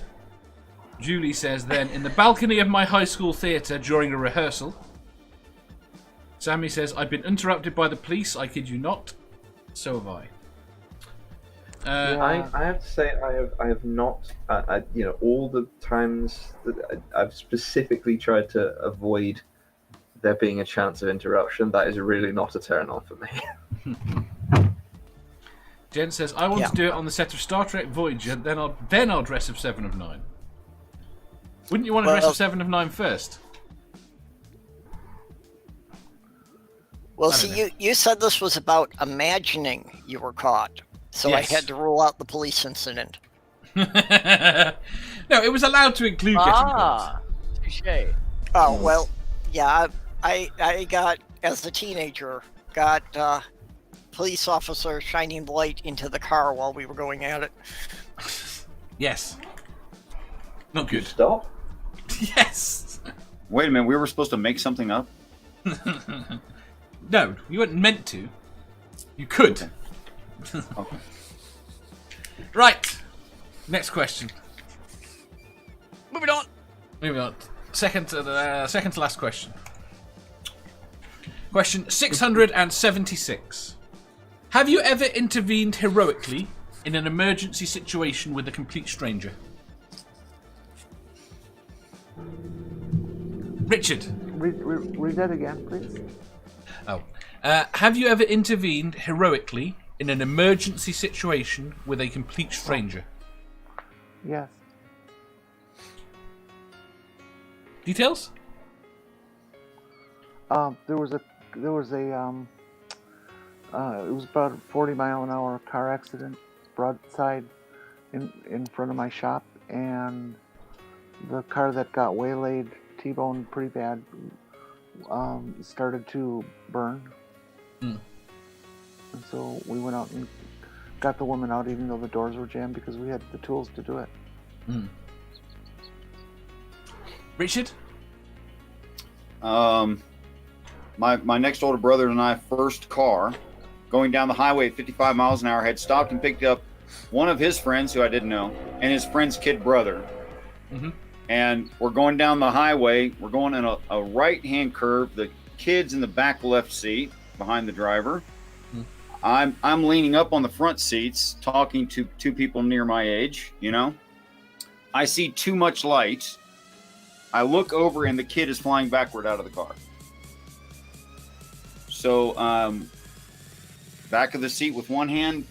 Julie says, then, in the balcony of my high school theatre during a rehearsal. Sammy says, I've been interrupted by the police, I kid you not. So have I. I have to say I have not all the times that I've specifically tried to avoid there being a chance of interruption. That is really not a turn on for me. Jen says, I want to do it on the set of Star Trek Voyager, then I'll dress up 7 of 9. Wouldn't you want to dress up 7 of 9 first? Well, I don't see, you said this was about imagining you were caught, so Yes. I had to rule out the police incident. No, it was allowed to include getting caught. Touche. Oh, well, yeah, I got, as a teenager, got police officer shining light into the car while we were going at it. Yes. Not good. Stop. Yes. Wait a minute, we were supposed to make something up? No, you weren't meant to. You could. Okay. Right. Next question. Moving on. Moving on. Second to last question. Question 676. Have you ever intervened heroically in an emergency situation with a complete stranger? Richard. Read that again, please. Oh. Have you ever intervened heroically in an emergency situation with a complete stranger? Yes. Details? There was a it was about a 40-mile-an-hour car accident broadside in front of my shop, and the car that got waylaid, T-boned pretty bad, started to burn. Mm. And so we went out and got the woman out, even though the doors were jammed, because we had the tools to do it. Mm. Richard? My next older brother and I, first car, going down the highway at 55 miles an hour, had stopped and picked up one of his friends who I didn't know, and his friend's kid brother. Mm-hmm. And we're going down the highway. We're going in a right-hand curve. The kid's in the back left seat behind the driver. Mm. I'm leaning up on the front seats, talking to two people near my age, you know. I see too much light. I look over and the kid is flying backward out of the car. So back of the seat with one hand,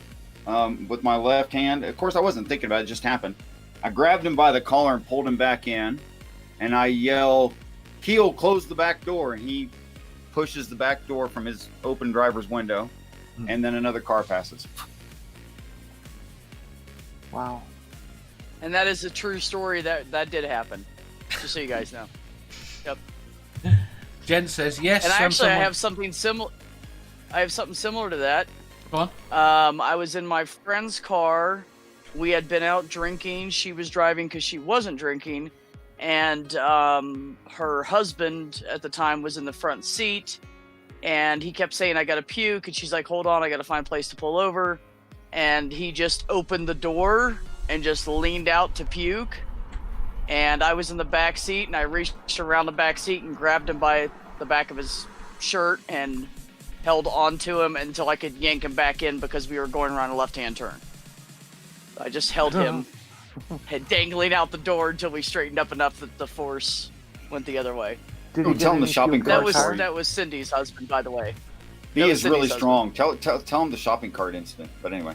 with my left hand. Of course, I wasn't thinking about it. It just happened. I grabbed him by the collar and pulled him back in. And I yell, "Keel, close the back door." And he pushes the back door from his open driver's window. And then another car passes. Wow. And that is a true story. That did happen. Just so you guys know. Yep. Jen says yes. And actually, I someone- have something similar. I have something similar to that. Go on. I was in my friend's car. We had been out drinking. She was driving because she wasn't drinking. And her husband at the time was in the front seat. And he kept saying, "I got to puke." And she's like, "Hold on, I got to find a place to pull over." And he just opened the door and just leaned out to puke. And I was in the back seat, and I reached around the back seat and grabbed him by the back of his shirt and held on to him until I could yank him back in because we were going around a left-hand turn. I just held him dangling out the door until we straightened up enough that the force went the other way. Did Don't he tell get him the any shopping puke cart in the car? That was Cindy's husband, by the way. He That is was really Cindy's strong. Tell him the shopping cart incident. But anyway,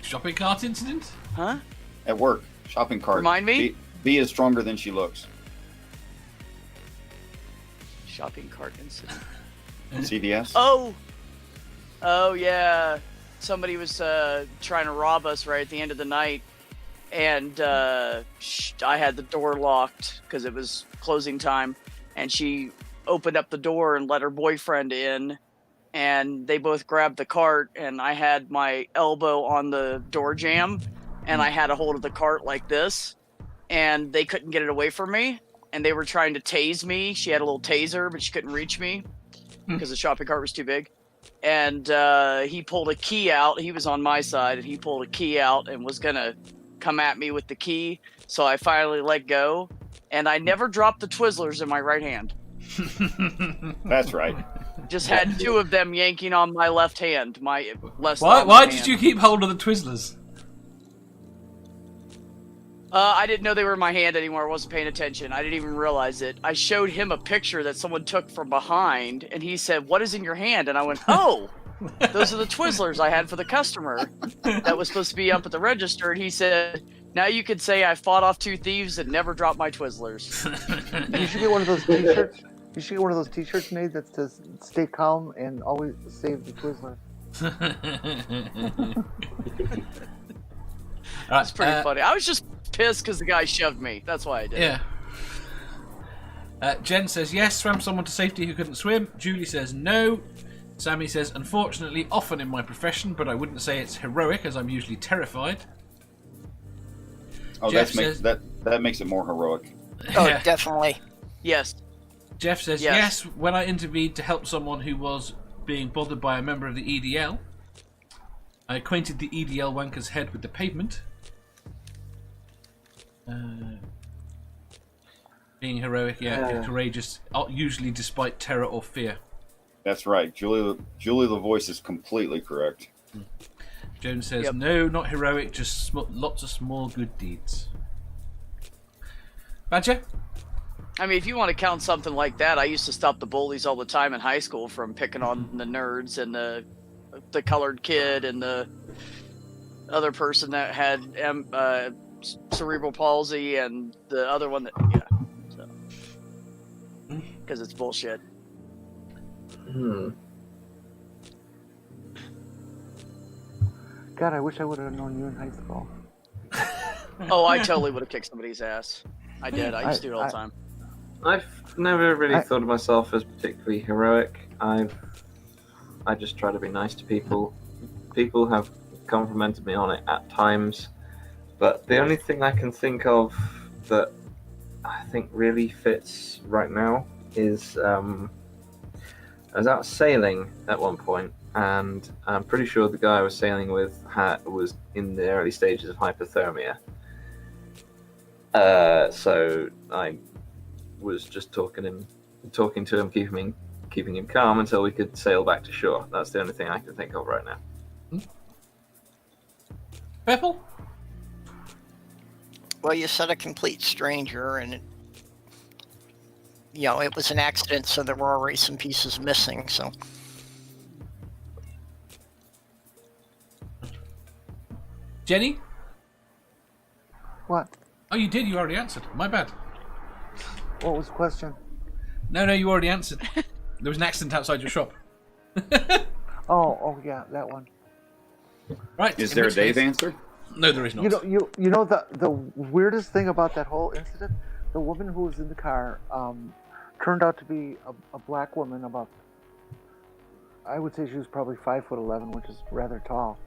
Shopping cart incident? Huh? at work, shopping cart. Remind me? B is stronger than she looks. Shopping cart incident. CVS. Oh yeah. Somebody was trying to rob us right at the end of the night, and I had the door locked because it was closing time, and she opened up the door and let her boyfriend in, and they both grabbed the cart, and I had my elbow on the door jamb, and I had a hold of the cart like this, and they couldn't get it away from me, and they were trying to tase me. She had a little taser, but she couldn't reach me because the shopping cart was too big. And he pulled a key out. He was on my side, and he pulled a key out and was gonna come at me with the key. So I finally let go, and I never dropped the Twizzlers in my right hand. That's right. Just had two of them yanking on my left hand, my left. Why did you keep hold of the Twizzlers? I didn't know they were in my hand anymore. I wasn't paying attention. I didn't even realize it. I showed him a picture that someone took from behind, and he said, "What is in your hand?" And I went, "Oh, those are the Twizzlers I had for the customer that was supposed to be up at the register." And he said, "Now you could say I fought off two thieves and never dropped my Twizzlers." You should get one of those T-shirts. You should get one of those T-shirts made that says "Stay calm and always save the Twizzler." It's pretty funny. I was just pissed because the guy shoved me. That's why I did. Yeah. Jen says yes, swam someone to safety who couldn't swim. Julie says no. Sammy says, unfortunately, often in my profession, but I wouldn't say it's heroic as I'm usually terrified. Oh, Jeff that makes it more heroic. Oh, Yeah. definitely. Yes. Jeff says Yes. yes, when I intervened to help someone who was being bothered by a member of the EDL. I acquainted the EDL wanker's head with the pavement. Being heroic, yeah, courageous, usually despite terror or fear. That's right. Julie the voice is completely correct. Jones says, Yep. no, not heroic, just lots of small good deeds. Badger? I mean, if you want to count something like that, I used to stop the bullies all the time in high school from picking on the nerds and the colored kid and the other person that had cerebral palsy and the other one that, so. Because it's bullshit. God, I wish I would have known you in high school. Oh, I totally would have kicked somebody's ass. I did. I used to do it all the time. I've never really thought of myself as particularly heroic. I just try to be nice to people. People have complimented me on it at times, but the only thing I can think of that I think really fits right now is I was out sailing at one point, and I'm pretty sure the guy I was sailing with was in the early stages of hypothermia. So I was just talking to him, keeping him calm until we could sail back to shore. That's the only thing I can think of right now. Purple? Well, you said a complete stranger, and it was an accident, so there were already some pieces missing. So Jenny? What? Oh, you did. You already answered. My bad. What was the question? No, you already answered. There was an accident outside your shop. Oh, yeah, that one. Right. Is in there a which Dave case- answer? No, there is not. You know the weirdest thing about that whole incident? The woman who was in the car turned out to be a black woman about, I would say she was probably 5'11", which is rather tall.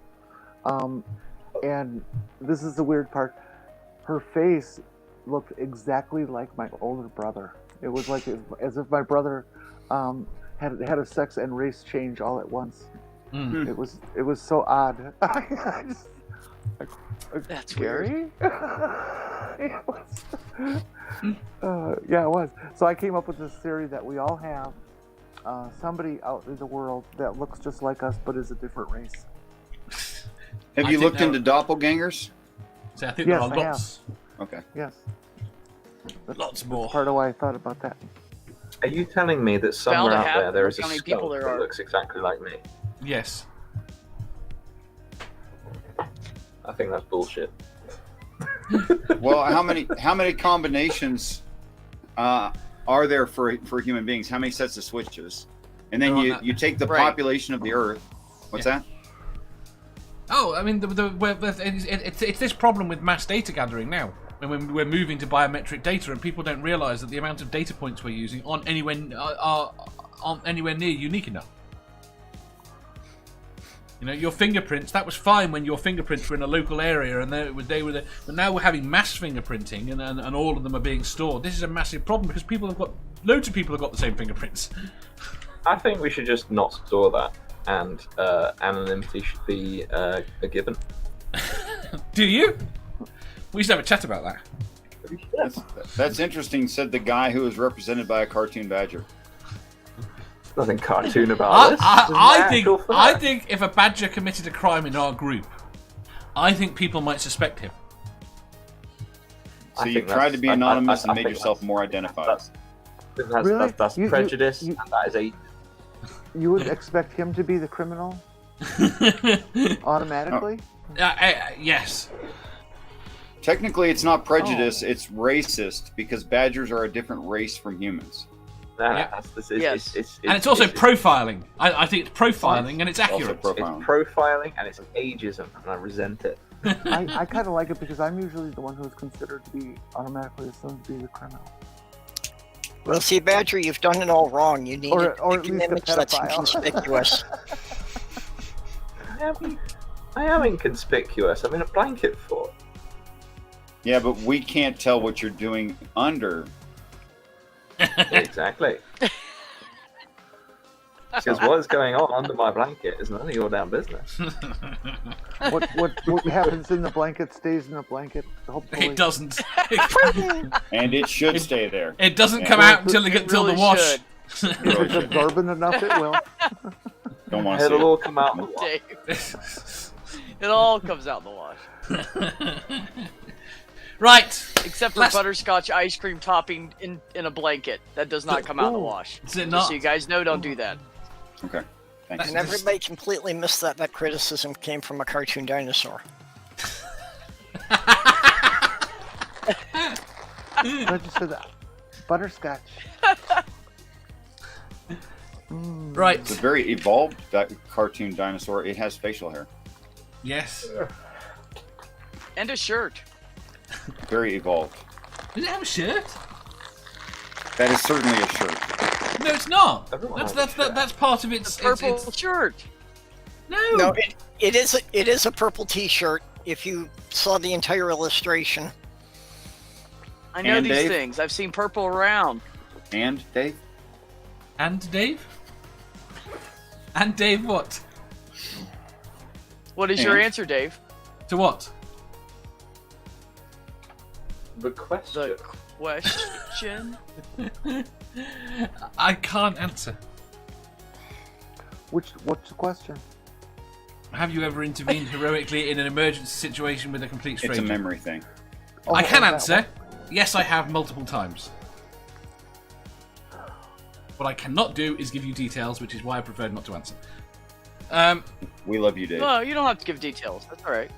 And this is the weird part. Her face looked exactly like my older brother. It was like as if my brother had a sex and race change all at once. Mm. It was so odd. That's scary. It was. Yeah, it was. So I came up with this theory that we all have somebody out in the world that looks just like us but is a different race. Have I you think looked there into doppelgangers? So I think Yes, there are I lots. Okay. Yes. That's Lots more. part of why I thought about that. Are you telling me that Found somewhere a out hat. there there is a How many people skunk there that are? looks exactly like me? Yes. I think that's bullshit. Well, how many combinations are there for human beings? How many sets of switches? And then They're on you take the Right. population of the Earth. What's that? Oh, I mean, it's this problem with mass data gathering now. When we're moving to biometric data, and people don't realise that the amount of data points we're using aren't anywhere near unique enough. You know, your fingerprints, that was fine when your fingerprints were in a local area and they were there. But now we're having mass fingerprinting and all of them are being stored. This is a massive problem because loads of people have got the same fingerprints. I think we should just not store that, and anonymity should be a given. Do you? We used to have a chat about that. That's interesting, said the guy who was represented by a cartoon badger. Nothing cartoon about this. I think if a badger committed a crime in our group, I think people might suspect him. So you tried to be anonymous and made yourself more identified. Really? That's prejudice, and that is a. You would expect him to be the criminal automatically? Yes. Technically, it's not prejudice; it's racist because badgers are a different race from humans. Yes. And it's also profiling. I think it's profiling and it's accurate. Also It's profiling and it's ageism, and I resent it. I kind of like it because I'm usually the one who's considered to be automatically assumed to be the criminal. Well, see, Badger, you've done it all wrong. You need Or to at pick least an the image that's pedophile. inconspicuous. I am inconspicuous. I'm in a blanket fort. Yeah, but we can't tell what you're doing under. Exactly. Because what is going on under my blanket is none of your damn business. What happens in the blanket stays in the blanket. Hopefully. It doesn't. And it should stay there. It doesn't come out until It the really wash. should. If it's absorbent enough, it will. Don't want to see It'll all it. come out. in the wash. Dave. It all comes out in the wash. Right. Except for Last- butterscotch ice cream topping in a blanket. That does not come out in the Ooh. wash. Is it Just not? so you guys know, don't do that. Okay. Thanks. And everybody completely missed that criticism came from a cartoon dinosaur. I just said that. Butterscotch. Right. It's a very evolved cartoon dinosaur. It has facial hair. Yes. And a shirt. Very evolved. Does it have a shirt? That is certainly a shirt. No, it's not. Everyone That's has a shirt. that's part of its. A purple It's, shirt. No, it is a purple T-shirt. If you saw the entire illustration, I know And these Dave? things. I've seen purple around. And Dave? And Dave. And Dave, what? What is your And? answer, Dave? To what? The question. The question? I can't answer. What's the question? Have you ever intervened heroically in an emergency situation with a complete It's stranger? a memory thing. Oh, I can that answer. one. Yes, I have multiple times. What I cannot do is give you details, which is why I prefer not to answer. We love you, Dave. Well, you don't have to give details. That's all right.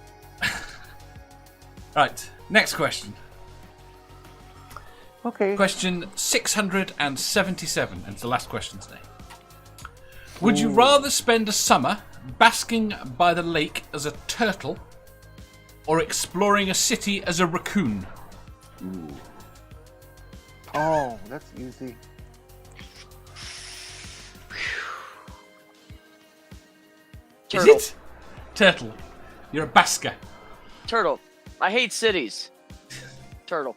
Right, next question. Okay. Question 677, and it's the last question today. Would you rather spend a summer basking by the lake as a turtle or exploring a city as a raccoon? Ooh. Oh, that's easy. Turtle. Is it? Turtle. You're a basker. Turtle. I hate cities. Turtle.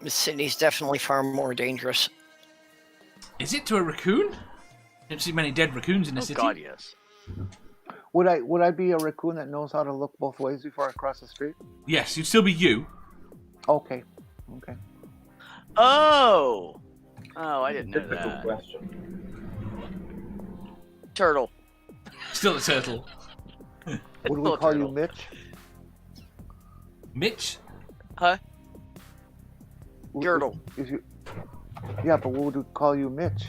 The city's definitely far more dangerous. Is it to a raccoon? Don't see many dead raccoons in the Oh city. God, yes. Would I be a raccoon that knows how to look both ways before I cross the street? Yes, you'd still be you. Okay. Oh, I didn't know Difficult that. question. Turtle. Still a turtle. Would we Still a call you turtle. Mitch? Mitch? Huh? Would- Girdle. If you, yeah, but what would we call you Mitch?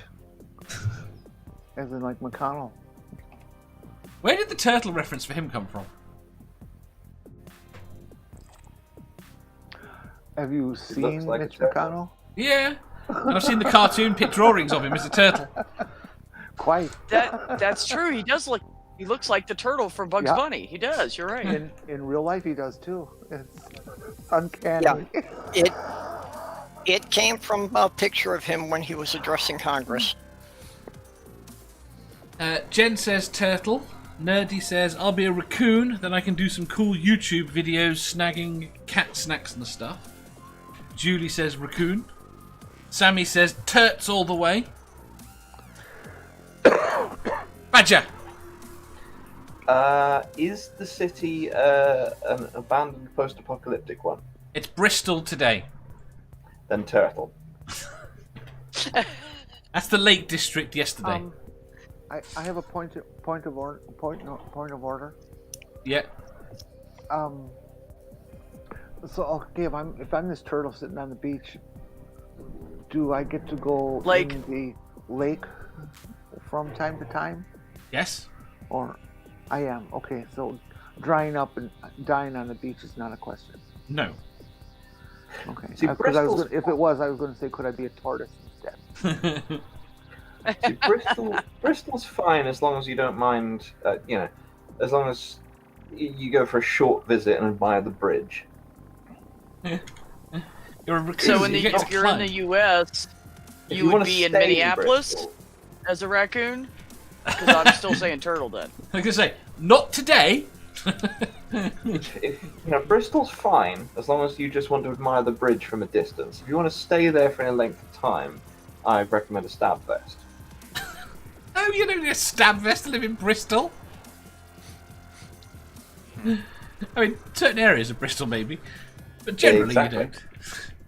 As in like McConnell. Where did the turtle reference for him come from? Have you looks seen like a Mitch turtle. McConnell? Yeah. And I've seen the cartoon pit drawings of him as a turtle. Quite. That's true. He does look. He looks like the turtle from Bugs Yeah. Bunny. He does. You're right. In real life, he does too. It's uncanny. It came from a picture of him when he was addressing Congress. Jen says turtle. Nerdy says I'll be a raccoon, then I can do some cool YouTube videos snagging cat snacks and stuff. Julie says raccoon. Sammy says turts all the way. Badger. Is the city an abandoned post-apocalyptic one? It's Bristol today. Then turtle. That's the Lake District yesterday. I have a point of order. Yeah. So okay, if I'm this turtle sitting on the beach, do I get to go Lake. in the lake from time to time? Yes. Or I am. Okay, so drying up and dying on the beach is not a question. No. Okay. See, If it was, I was going to say, could I be a tortoise instead? See, Bristol's fine as long as you don't mind, as long as you go for a short visit and admire the bridge. You're a raccoon. So you get if to you're in climb. the U.S., If you you would wanna be in stay in Minneapolis Bristol- as a raccoon. Because I'm still saying turtle then. I was going to say, not today. If Bristol's fine as long as you just want to admire the bridge from a distance. If you want to stay there for any length of time, I recommend a stab vest. Oh, you don't need a stab vest to live in Bristol. I mean, certain areas of Bristol maybe, but generally Exactly. you don't.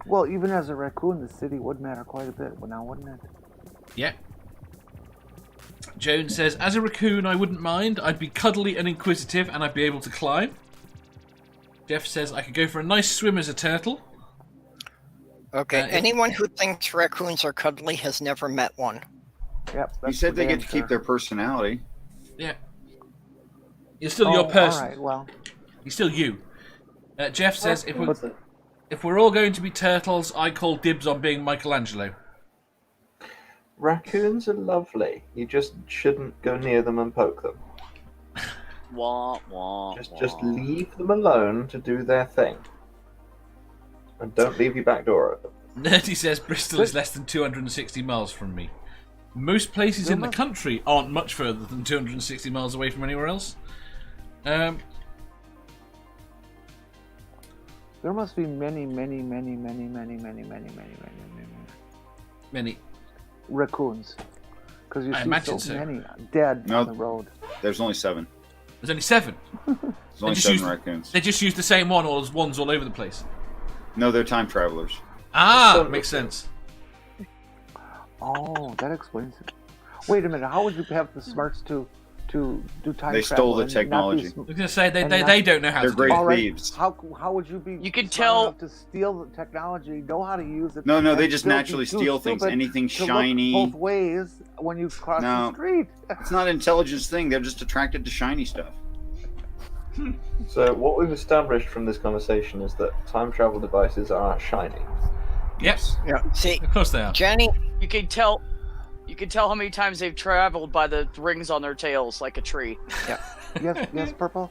Well, even as a raccoon, the city would matter quite a bit. Well, now wouldn't it? Yeah. Joan says, as a raccoon, I wouldn't mind. I'd be cuddly and inquisitive, and I'd be able to climb. Jeff says, I could go for a nice swim as a turtle. Okay, if- anyone who thinks raccoons are cuddly has never met one. Yep. You that's said for they damn get to keep sure. their personality. Yeah. You're still your person. All right. Well, You're still you. Jeff says, but if we're all going to be turtles, I call dibs on being Michelangelo. Raccoons are lovely. You just shouldn't go near them and poke them. Wah, wah, Just wah. leave them alone to do their thing. And don't leave your back door open. Nerdy says Bristol is less than 260 miles from me. Most places in the country aren't much further than 260 miles away from anywhere else. there must be many raccoons, because you I see imagine so so. many dead No. on the road. There's only 7. There's only 7. There's only just 7 use- raccoons. They just use the same one, or there's ones all over the place. No, they're time travelers. Ah, So- makes sense. Oh, that explains it. Wait a minute. How would you have the smarts to to do time They travel. stole the and not be technology. I was going to say And they don't know how They're to great do it. All right, thieves. How would you be? You can smart tell- enough to steal the technology, know how to use it. No, and they just still be naturally too steal things. stupid Anything to look shiny. both ways when you cross No. the street. It's not an intelligence thing. They're just attracted to shiny stuff. So what we've established from this conversation is that time travel devices are shiny. Yes, See, of course they are. Jenny, You can tell how many times they've traveled by the rings on their tails, like a tree. Yes, Purple.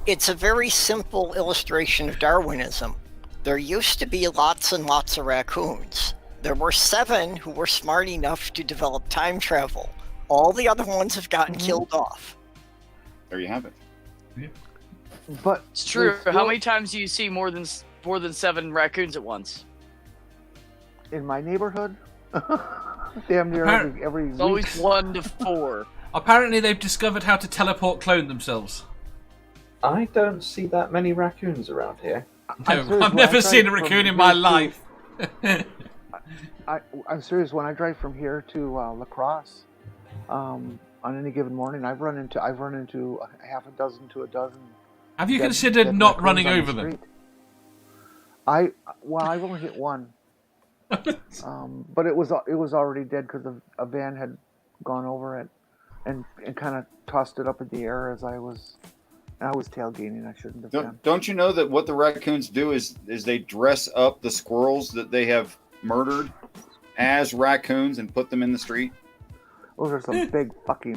it's a very simple illustration of Darwinism. There used to be lots and lots of raccoons. There were 7 who were smart enough to develop time travel. All the other ones have gotten killed off. There you have it. But It's true. there's How still- many times do you see more than 7 raccoons at once? in my neighborhood? Damn near every It's week. always 1 to 4. Apparently, they've discovered how to teleport clone themselves. I don't see that many raccoons around here. I'm No, serious, I've when I never drive seen a from raccoon in here my to- life. I'm serious. When I drive from here to La Crosse, on any given morning, I've run into a half a dozen to a dozen. Have you dead- considered dead not raccoons running on the over them? street. I've only hit one, but it was already dead because a van had gone over it and kind of tossed it up in the air as I was tailgating. I shouldn't have done. Don't you know that what the raccoons do is they dress up the squirrels that they have murdered as raccoons and put them in the street? Those are some big fucking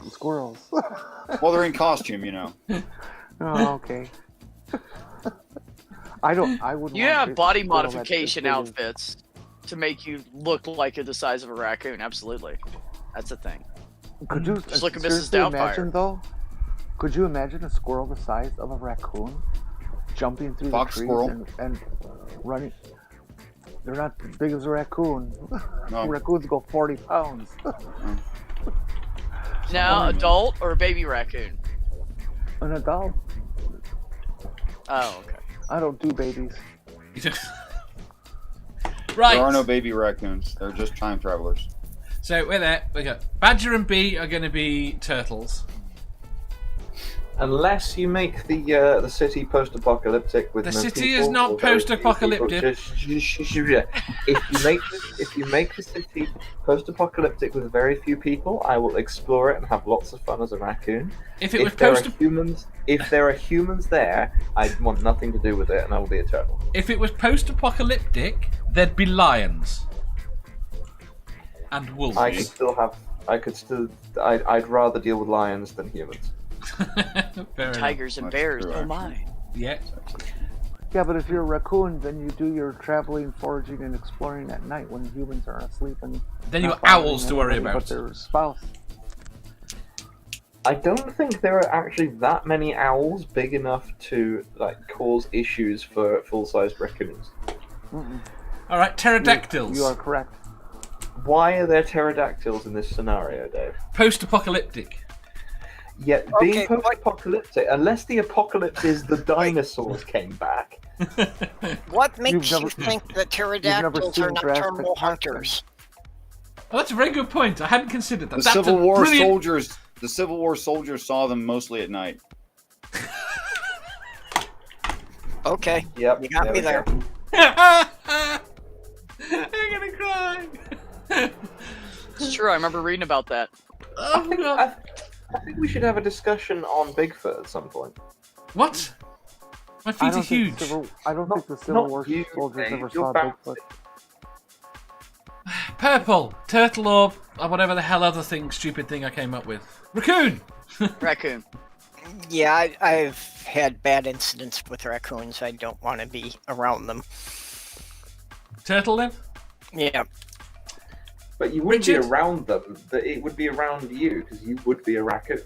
squirrels. Well, they're in costume, you know. Oh, okay. I wouldn't. You want have to body squirrel that's modification as big as- outfits to make you look like you're the size of a raccoon. Absolutely. That's a thing. Could you Just look at Mrs. seriously Doubtfire. imagine though? Could you imagine a squirrel the size of a raccoon jumping through Fox the trees squirrel. and running? They're not as big as a raccoon. No. Raccoons go 40 pounds. Now, adult or baby raccoon? An adult. Oh, okay. I don't do babies. Right. There are no baby raccoons. They're just time travelers. So we're there. We got Badger and Bee are going to be turtles. Unless you make the city post-apocalyptic with The no city people, is not or very few post-apocalyptic. people. If you make the city post-apocalyptic with very few people, I will explore it and have lots of fun as a raccoon. If it was If there are humans there, I want nothing to do with it, and I will be a turtle. if it was post-apocalyptic, there'd be lions and wolves. I'd rather deal with lions than humans. Fair enough. Tigers and That's bears. true, Oh actually. my. Yeah. Yeah, but if you're a raccoon, then you do your traveling, foraging, and exploring at night when humans are asleep and Then not you've got owls bothering to worry anybody about. But their spouse. I don't think there are actually that many owls big enough to cause issues for full-sized raccoons. Mm-mm. All right, pterodactyls. You are correct. Why are there pterodactyls in this scenario, Dave? Post-apocalyptic. Yet Okay, being post-apocalyptic, unless the apocalypse is the dinosaurs came back. What makes never- you think that never pterodactyls seen are Jurassic nocturnal Park, hunters? Oh, that's a very good point. I hadn't considered that. The That's Civil a War brilliant... soldiers. The Civil War soldiers saw them mostly at night. Okay, Yep. you got me we there. go. I'm gonna cry. It's true. I remember reading about that. Oh, God. I think we should have a discussion on Bigfoot at some point. What? My feet are huge. I don't think the Civil Not War you, soldiers Dave, ever you're saw bouncing. Bigfoot. Purple, turtle orb, or whatever the hell other stupid thing I came up with. Raccoon! Raccoon. Yeah, I've had bad incidents with raccoons. I don't want to be around them. Turtle then? Yeah. But you wouldn't Richard? be around them, but it would be around you, because you would be a raccoon.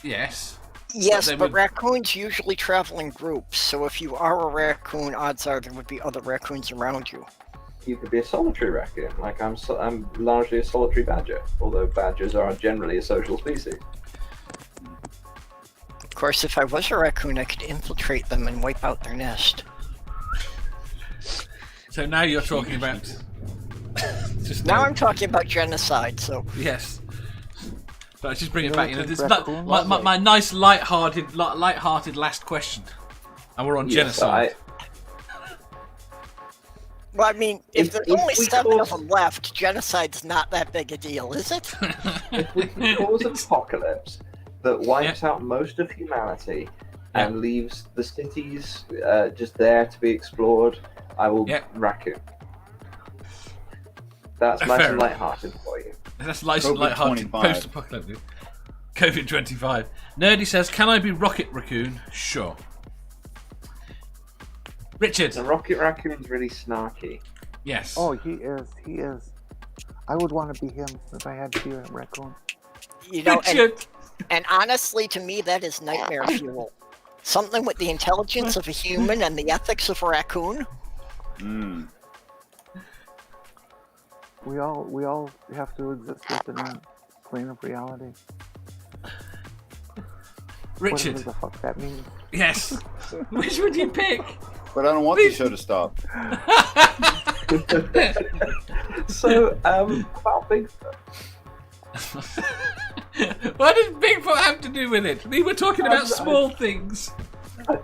Yes. Yes, they but would- raccoons usually travel in groups, so if you are a raccoon, odds are there would be other raccoons around you. You could be a solitary raccoon, like I'm largely a solitary badger, although badgers are generally a social species. Of course, if I was a raccoon, I could infiltrate them and wipe out their nest. So now you're talking about... Just Now I'm talking about genocide, so Yes. But just bring it back. It's raccoon? my nice light-hearted last question, and we're on genocide. Well, I mean, if there's only we 7 of them left, genocide's not that big a deal, is it? If we can cause an apocalypse that wipes out most of humanity and leaves the cities just there to be explored, I will raccoon. That's nice and light-hearted for you. That's nice and light-hearted. Post-apocalyptic. COVID-25. Nerdy says, "Can I be Rocket Raccoon?" Sure. Richard. The Rocket Raccoon's really snarky. Yes. Oh, he is. I would want to be him if I had to be a raccoon. You know, Richard. and honestly, to me, that is nightmare fuel. Something with the intelligence of a human and the ethics of a raccoon. We all have to exist within a plane of reality. Richard. Whatever the fuck that means. Yes. Which would you pick? But I don't want the show to stop. So, about Bigfoot. What does Bigfoot have to do with it? We were talking about small things.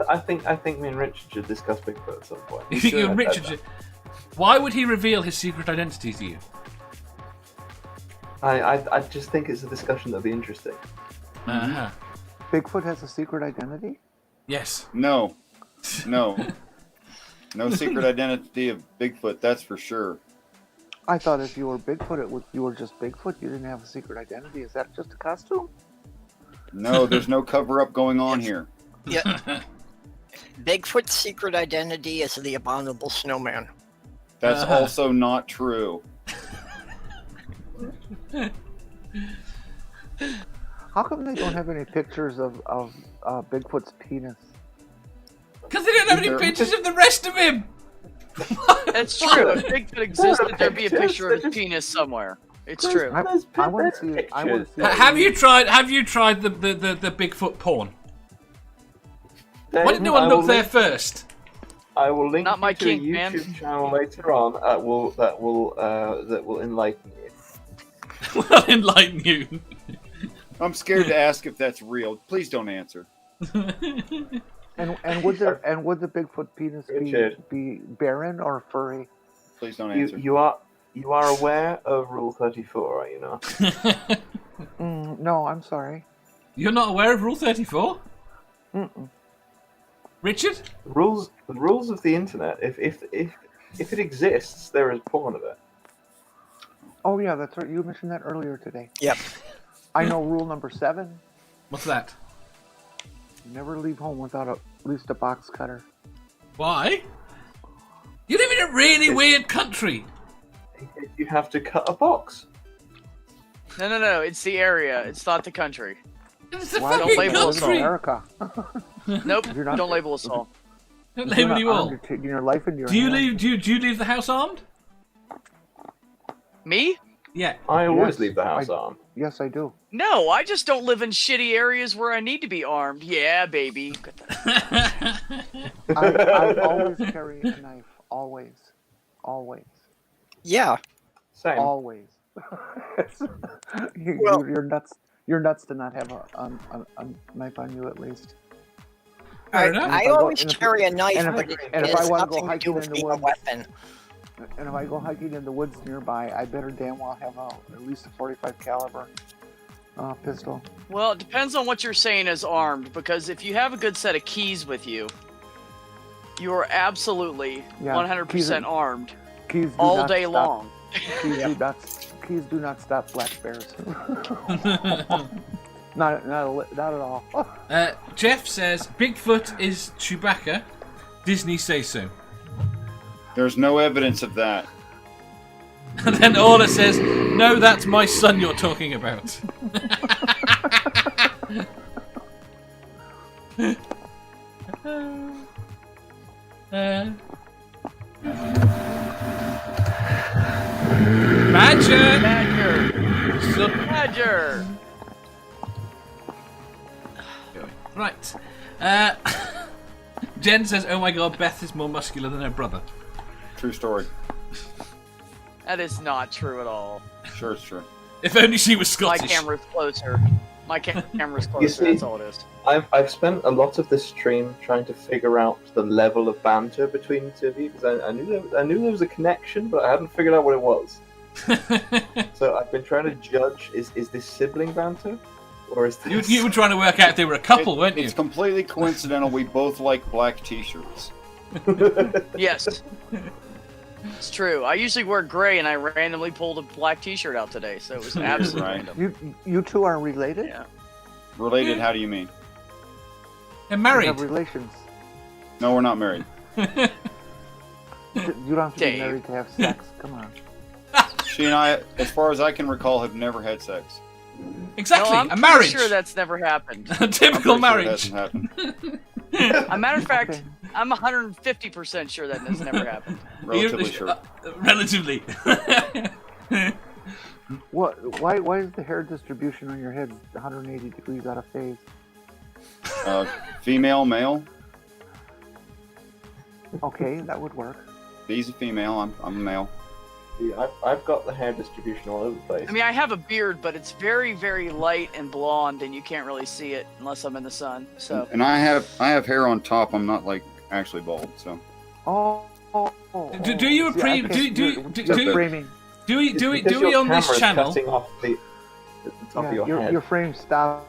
I think me and Richard should discuss Bigfoot at some point. You think you and Richard should... Why would he reveal his secret identity to you? I just think it's a discussion that'd be interesting. Uh-huh. Bigfoot has a secret identity? Yes. No secret identity of Bigfoot, that's for sure. I thought if you were Bigfoot, you were just Bigfoot. You didn't have a secret identity. Is that just a costume? No, there's no cover-up going on here. Yeah. Bigfoot's secret identity is the abominable snowman. That's also not true. How come they don't have any pictures of Bigfoot's penis? Because they don't have any pictures of the rest of him. That's true. If Bigfoot existed, there'd be a picture of his penis somewhere. It's true. I want to see it. I want to see it. Have you tried the Bigfoot porn? Why did no one look there first? I will link Not my you to a kink, man. YouTube channel later on that will enlighten you. Will enlighten you. I'm scared to ask if that's real. Please don't answer. And would the Bigfoot penis be barren or furry? Please don't answer. You are aware of Rule 34, are you not? No, I'm sorry. You're not aware of Rule 34? Mm-mm. Richard? The rules of the internet. If it exists, there is porn of it. Oh yeah, that's right. You mentioned that earlier today. Yep. I know rule number 7. What's that? Never leave home without at least a box cutter. Why? You live in a really weird country. You have to cut a box. No. It's the area. It's not the country. It's the Why fucking don't label us country. America? Nope. You're not- Don't label us all. Don't label you all. You're taking your life into your Do you hands. leave the house armed? Me? Yeah. I always Yes, leave the house armed. Yes, I do. No, I just don't live in shitty areas where I need to be armed. Yeah, baby. I always carry a knife. Always. Yeah. Same. Always. Well- You're nuts. You're nuts to not have a knife on you at least. Fair enough. I always carry a knife, and if- but it and if I has wanna go nothing to hiking do with in the being a woods- weapon. And if I go hiking in the woods nearby, I better damn well have at least a 45 caliber pistol. Well, it depends on what you're saying as armed, because if you have a good set of keys with you, you are absolutely 100% armed Keys do all not day stop. long. Keys do not stop black bears. not at all. Jeff says Bigfoot is Chewbacca. Disney say so. There's no evidence of that. And then Orla says, "No, that's my son you're talking about." Badger! Right. Jen says, "Oh my god, Beth is more muscular than her brother." True story. That is not true at all. Sure, it's true. If only she was My Scottish. camera's closer. My camera's closer. see- That's all it is. I've spent a lot of this stream trying to figure out the level of banter between the two of you because I knew there was a connection, but I hadn't figured out what it was. So I've been trying to judge: is this sibling banter, or is this? You were trying to work out if they were a couple, weren't you? It's completely coincidental. We both like black T-shirts. Yes. It's true. I usually wear gray, and I randomly pulled a black T-shirt out today, so it was absolutely Right. random. You two are related? Yeah. Related? How do you mean? And You married. have relations. No, we're not married. You don't have to Dave. be married to have sex. Come on. She and I, as far as I can recall, have never had sex. Exactly, No, I'm a marriage. sure that's never happened. A typical I'm pretty sure it marriage. hasn't happened. As a matter of fact, Okay. I'm 150% sure that has never happened. Relatively sure. Relatively. What? Why is the hair distribution on your head 180 degrees out of phase? Female, male. Okay, that would work. He's a female. I'm a male. See, I've got the hair distribution all over the place. I mean, I have a beard, but it's very, very light and blonde, and you can't really see it unless I'm in the sun. So, And I have hair on top. I'm not like actually bald. So Oh. Do you See, I approve? can't- Do you're you framing? do we It's do we because do we your on this camera's channel? cutting off the top of Yeah, your head. your frame stops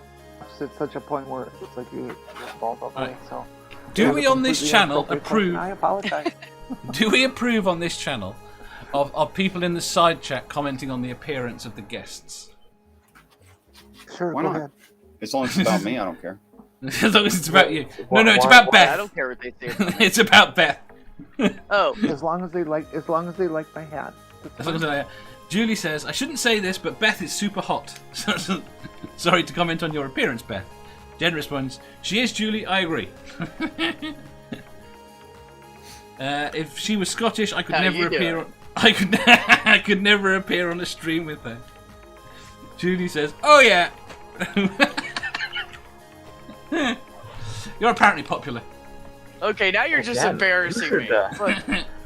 at such a point where it's like you're bald all the way. Right. So. Do That we was a on this completely channel inappropriate question. approve? I apologize. Do we approve on this channel of people in the side chat commenting on the appearance of the guests? Sure, Why go not? ahead. as long as it's about me, I don't care. As long as it's about you. Why- No, it's why- about why- I Beth. don't care what they say. About me. It's about Beth. Oh, As long as they like my hat. That's As long as fine. Julie says, I shouldn't say this, but Beth is super hot. Sorry to comment on your appearance, Beth. Jen responds, she is, Julie, I agree. If she was Scottish, I could How never you appear doing? on... I could never appear on a stream with her. Julie says, oh yeah. You're apparently popular. okay. Now you're just Again, embarrassing you me. should, Look,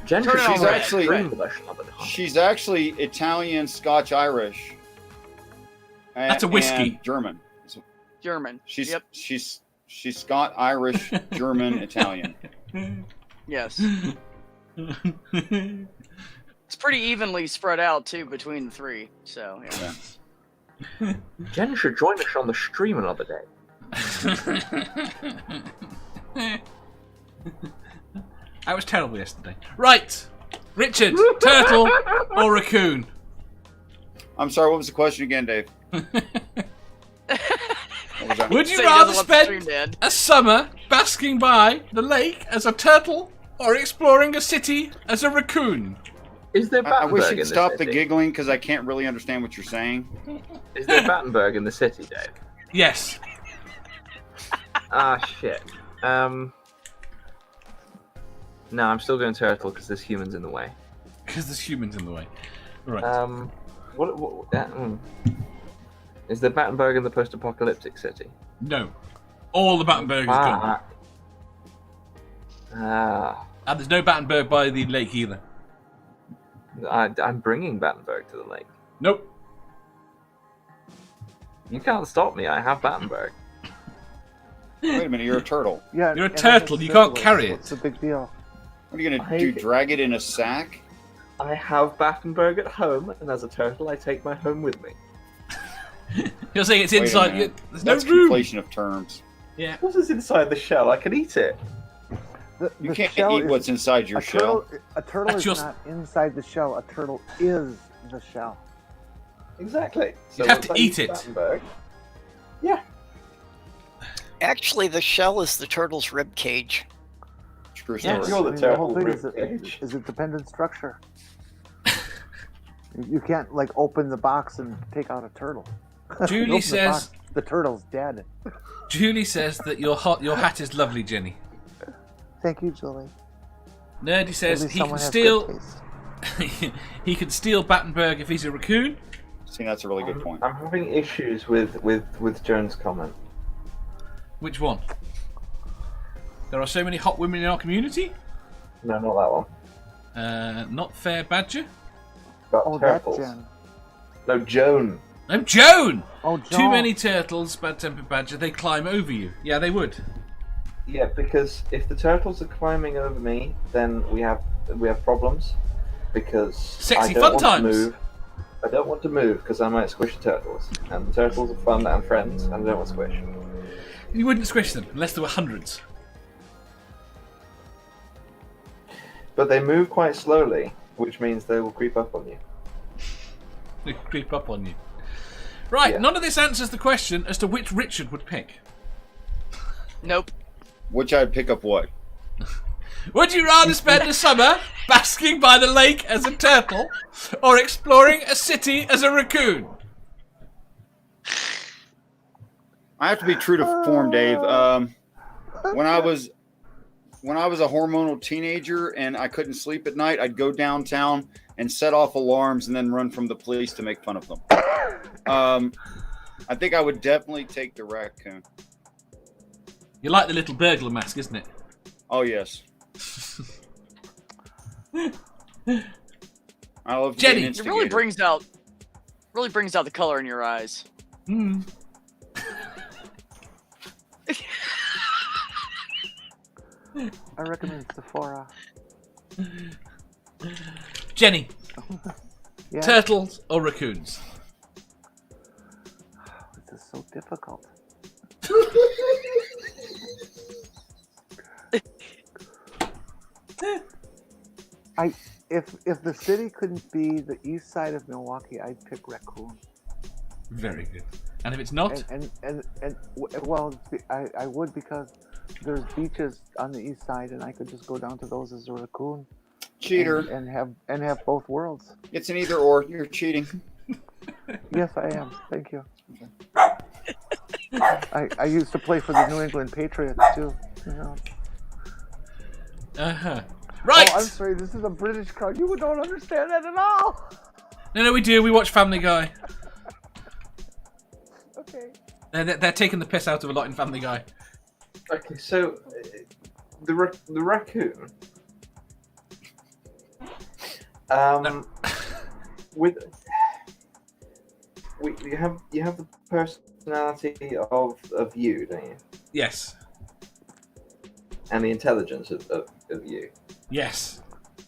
Jen Turn it should on see red, the actually- extreme version of it, huh? She's actually Italian, Scotch, Irish. That's a whiskey. And German. So German. she's Yep. she's Scott, Irish, German, Italian. Yes. It's pretty evenly spread out too between the three. So yeah. Yeah. Jen should join us on the stream another day. I was terrible yesterday. Right, Richard, turtle or raccoon? I'm sorry. What was the question again, Dave? What was that? Would you So he rather doesn't want the stream spend dead. a summer basking by the lake as a turtle or exploring a city as a raccoon? Is there I wish Battenberg in you'd the stop the city? giggling because I can't really understand what you're saying. Is there Battenberg in the city, Dave? Yes. Ah, shit. No, I'm still going turtle because there's humans in the way. Because there's humans in the way. Right. Is there Battenberg in the post-apocalyptic city? No. All the Battenberg is gone. And there's no Battenberg by the lake either. I'm bringing Battenberg to the lake. Nope. You can't stop me. I have Battenberg. Wait a minute, you're a turtle. Yeah, You're a and I turtle, have you can't syphilis. carry it. What's the big deal? What are you gonna do? Drag it in a sack? I have Battenberg at home, and as a turtle, I take my home with me. You're saying it's Wait a inside. minute. There's no That's room. conflation of terms. Yeah. What is inside the shell? I can eat it. You The can't shell eat is- what's inside your a shell. turtle That's is your- not inside the shell. A turtle is the shell. Exactly. You have once to I eat it. Battenberg, yeah. Actually, the shell is the turtle's rib cage. True Yeah, story. you're the I mean, turtle whole thing rib is a, cage. is a dependent structure. You can't like open the box and take out a turtle. You Julie open the says. box, the turtle's dead. Julie says that your hat is lovely, Jenny. Thank you, Julie. Nerdy At says least he can someone has steal. good taste. He can steal Battenberg if he's a raccoon. See, that's a really good point. I'm having issues with Jones' comment. Which one? There are so many hot women in our community. No, not that one. Not fair, Badger. Got Oh, that turtles. Jen. No, Joan. I'm Joan! Oh, Joan. Too many turtles, Bad-Tempered Badger, they climb over you. Yeah, they would. Yeah, because if the turtles are climbing over me, then we have problems. Because Sexy I don't fun want times. to move. I don't want to move because I might squish the turtles, and the turtles are fun and friends, and I don't want to squish. You wouldn't squish them unless there were hundreds. But they move quite slowly, which means they will creep up on you. They creep up on you. Right, Yeah. none of this answers the question as to which Richard would pick. Nope. Which I'd pick up what? Would you rather spend the summer basking by the lake as a turtle or exploring a city as a raccoon? I have to be true to form, Dave. When I was a hormonal teenager and I couldn't sleep at night, I'd go downtown and set off alarms and then run from the police to make fun of them. I think I would definitely take the raccoon. You like the little burglar mask, isn't it? Oh yes. I love to Jenny, be an It really instigator. brings out the color in your eyes. Hmm. I recommend Sephora. Jenny, Yeah, turtles or raccoons? this is so difficult. If the city couldn't be the east side of Milwaukee, I'd pick raccoon. Very good. And if it's not? Well, I would because there's beaches on the east side, and I could just go down to those as a raccoon. Cheater. And have both worlds. It's an either or. You're cheating. Yes, I am. Thank you. I used to play for the New England Patriots too. You know. Uh-huh. Right! Oh, I'm sorry. This is a British crowd. You don't understand that at all. No, we do. We watch Family Guy. Okay. They're taking the piss out of a lot in Family Guy. Okay, so the raccoon. With you have the personality of you, don't you? Yes. And the intelligence of you. Yes.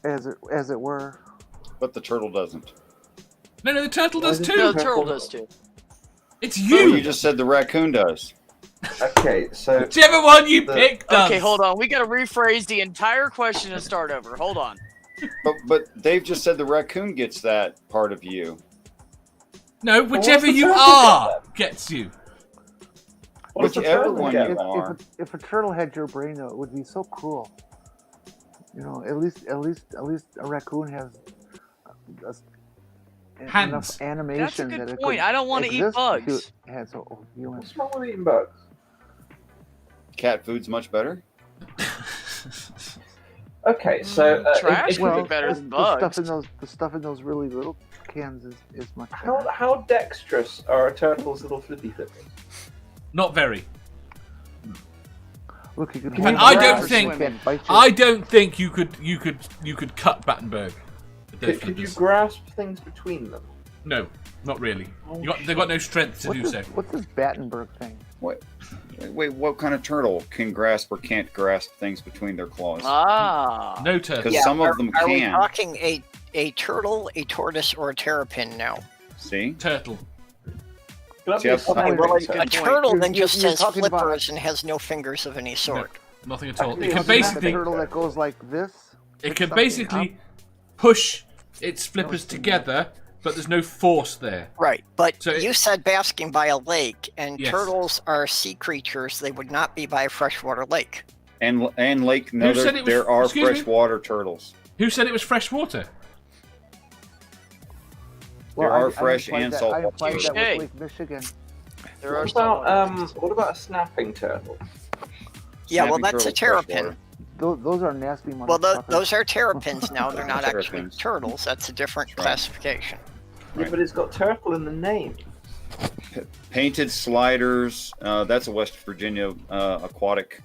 As it were. But the turtle doesn't. No, the turtle does Why too. No, the turtle does too. It's Well, you. you just said the raccoon does. Okay, so Whichever one you The- pick does. Okay, hold on. We got to rephrase the entire question and start over. Hold on. But Dave just said the raccoon gets that part of you. No, whichever what's the you turtle are gets you. what's the Whichever turtle one get? you are. If a turtle had your brain, though, it would be so cruel. You know, at least a raccoon has Hands. enough animation That's a good that it point. could I don't want to eat exist bugs. to- Has a human. What's wrong with eating bugs? Cat food's much better. Okay, so Trash if- would be Well, better the, than the bugs. stuff in those really little cans is much how better. how dexterous are a turtle's little flippy? Not very. Look, you can. And hold I the don't grass, think- you can't bite you. I don't think you could cut Battenberg. with those Could you flippers. grasp things between them? No, not really. They've got no strength to do so. What's this Battenberg thing? Wait, what kind of turtle can grasp or can't grasp things between their claws? Ah. No turtle. Because some of them Are we can. talking a turtle, a tortoise, or a terrapin now? See? Turtle. See, I've- Okay, well, Wait, good A point. turtle then You're- just you're has talking about- flippers and has no fingers of any sort. Nothing at all. Actually, It can it's The basically turtle that goes like this. it can something basically push its flippers together, but there's no force there. Right, but So it- you said basking by a lake, and Yes. turtles are sea creatures. They would not be by a freshwater lake. And lake, no, Who said it was- there are excuse me? freshwater turtles. Who said it was fresh water? There are I fresh implied and that- salt I implied that Touche. with Lake Michigan. There are What some. about a snapping turtle? Yeah, well, Snapping that's a turtle's terrapin. freshwater. Those are nasty Well, motherfuckers. those are terrapins now. They're not actually Terrapins. turtles. That's a different That's right. classification. Yeah, but it's got turtle in the name. Painted sliders. That's a West Virginia aquatic.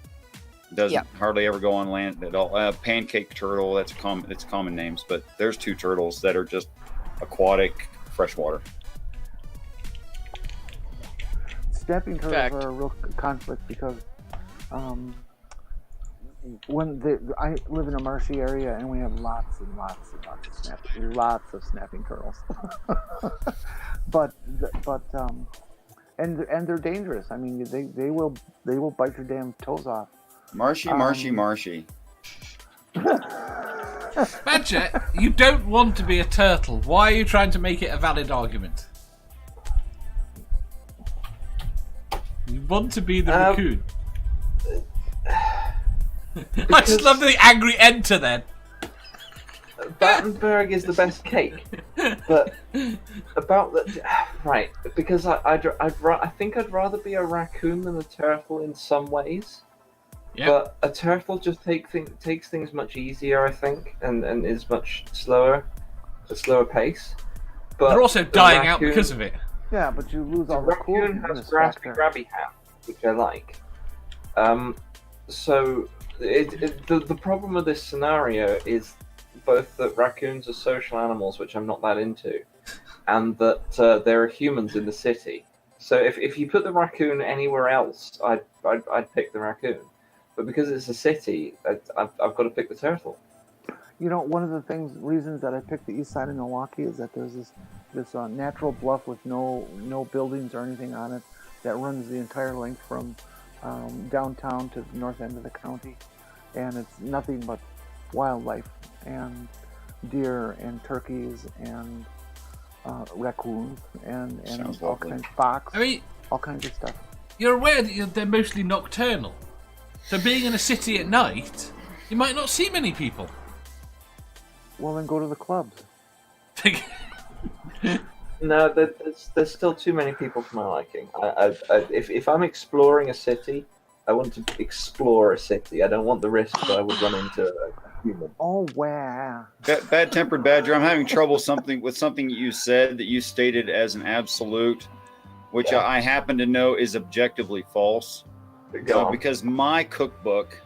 Doesn't Yeah. hardly ever go on land at all. Pancake turtle. That's common names, but there's two turtles that are just aquatic freshwater. snapping turtles Fact. are a real conflict because I live in a marshy area and we have lots and lots and lots of snapping turtles. but they're dangerous. I mean, they will bite your damn toes off. Marshy. Badger, you don't want to be a turtle. Why are you trying to make it a valid argument? You want to be the raccoon. I just love the angry enter then. Battenberg is the best cake, but about the right because I think I'd rather be a raccoon than a turtle in some ways. Yeah. But a turtle just takes things much easier, I think, and is much slower, a slower pace. But They're also dying out because of it. Yeah, but you lose all the the raccoon coolness has graspy factor. grabby hand, which I like. So the problem with this scenario is both that raccoons are social animals, which I'm not that into, and that there are humans in the city. So if you put the raccoon anywhere else, I'd pick the raccoon. But because it's a city, I've got to pick the turtle. You know, one of the reasons that I picked the east side of Milwaukee is that there's this natural bluff with no buildings or anything on it that runs the entire length from downtown to the north end of the county, and it's nothing but wildlife and deer and turkeys and raccoons and all lovely. kinds of fox. I mean, all kinds of stuff. you're aware that they're mostly nocturnal. So being in a city at night, you might not see many people. Well, then go to the clubs. No, there's still too many people for my liking. If I'm exploring a city, I want to explore a city. I don't want the risk that I would run into a human. Oh, wow. Bad-tempered Badger, I'm having trouble with something you said that you stated as an absolute, which I happen to know is objectively false. Because my cookbook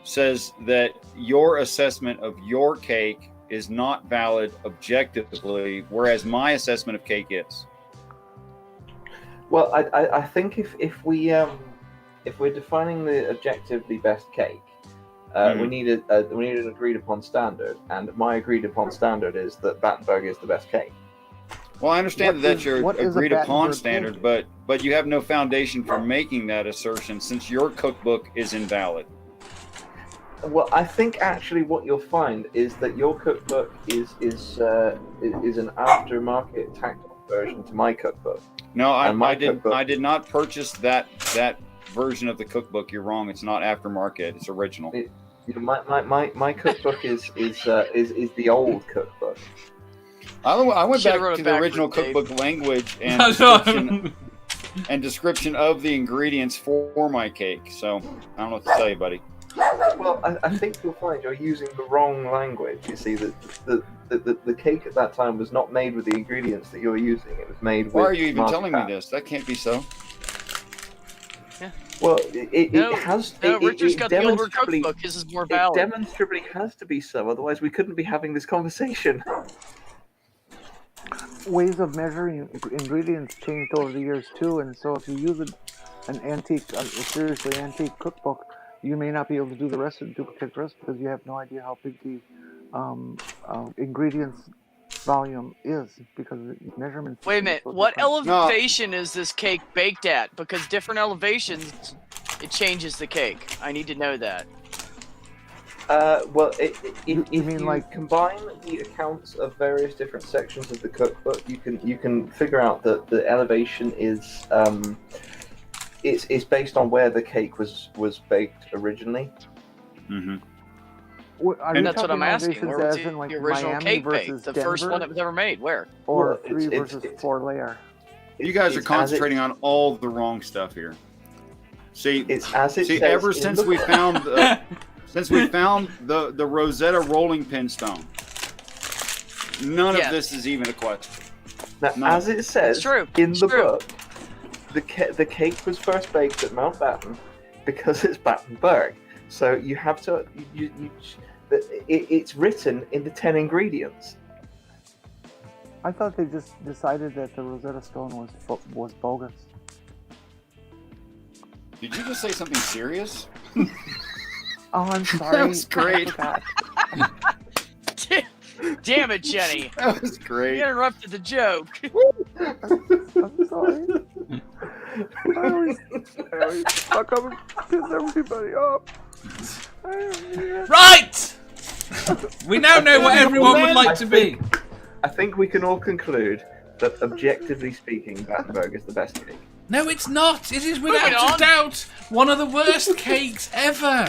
says that your assessment of your cake is not valid objectively, whereas my assessment of cake is. Well, I think if we're defining the objectively best cake, we need an agreed upon standard, and my agreed upon standard is that Battenberg is the best cake. Well, I understand that's your agreed upon Battenberg standard, but you have no foundation for making that assertion since your cookbook is invalid. Well, I think actually what you'll find is that your cookbook is an aftermarket tacked on version to my cookbook. No, I did not purchase that version of the cookbook. You're wrong. It's not aftermarket. It's original. My cookbook is the old cookbook. I went Should've back wrote to it the original backwards, cookbook language and description of the ingredients for my cake. So I don't know what to tell you, buddy. Well, I think you'll find you're using the wrong language. You see, the cake at that time was not made with the ingredients that you're using. It was made with. Why are you even telling me marzipan. this? That can't be so. Well, it has. No, Richard's it got the older demonstrably- cookbook. His is more It valid. demonstrably has to be so. Otherwise, we couldn't be having this conversation. Ways of measuring ingredients changed over the years too, and so if you use an antique, seriously antique cookbook, you may not be able to do duplicate the rest because you have no idea how big the ingredients volume is because the measurements. Wait a minute. so What different. elevation is this cake baked at? Because different elevations, it changes the cake. I need to know that. Well, if You you mean like- combine the accounts of various different sections of the cookbook, you can figure out that the elevation is it's based on where the cake was baked originally. Mm-hmm. Are And you that's what talking I'm asking. elevations Where was as in, like, the original Miami cake versus baked? The Denver, first one that was ever made. Where? or Well, 3 it's- versus it's- 4 layer? You guys are It's as concentrating on all the wrong stuff here. See, It's as it see, says ever in since the we book. found the Rosetta Rolling Pin Stone, none Yeah. of this is even a question. Now, No. as it says It's true. in It's the true. book, the cake was first baked at Mountbatten because it's Battenberg. So you have to it's written in the 10 ingredients. I thought they just decided that the Rosetta Stone was bogus. Did you just say something serious? Oh, I'm sorry. That was great. I forgot. Damn it, Jenny. That was You great. interrupted the joke. I'm sorry. I always fuck up and piss everybody off. Right! We now know what everyone would like to be. I think we can all conclude that, objectively speaking, BadTemperedBadger is the best cake. No, it's not. It is Moving on. without a doubt one of the worst cakes ever.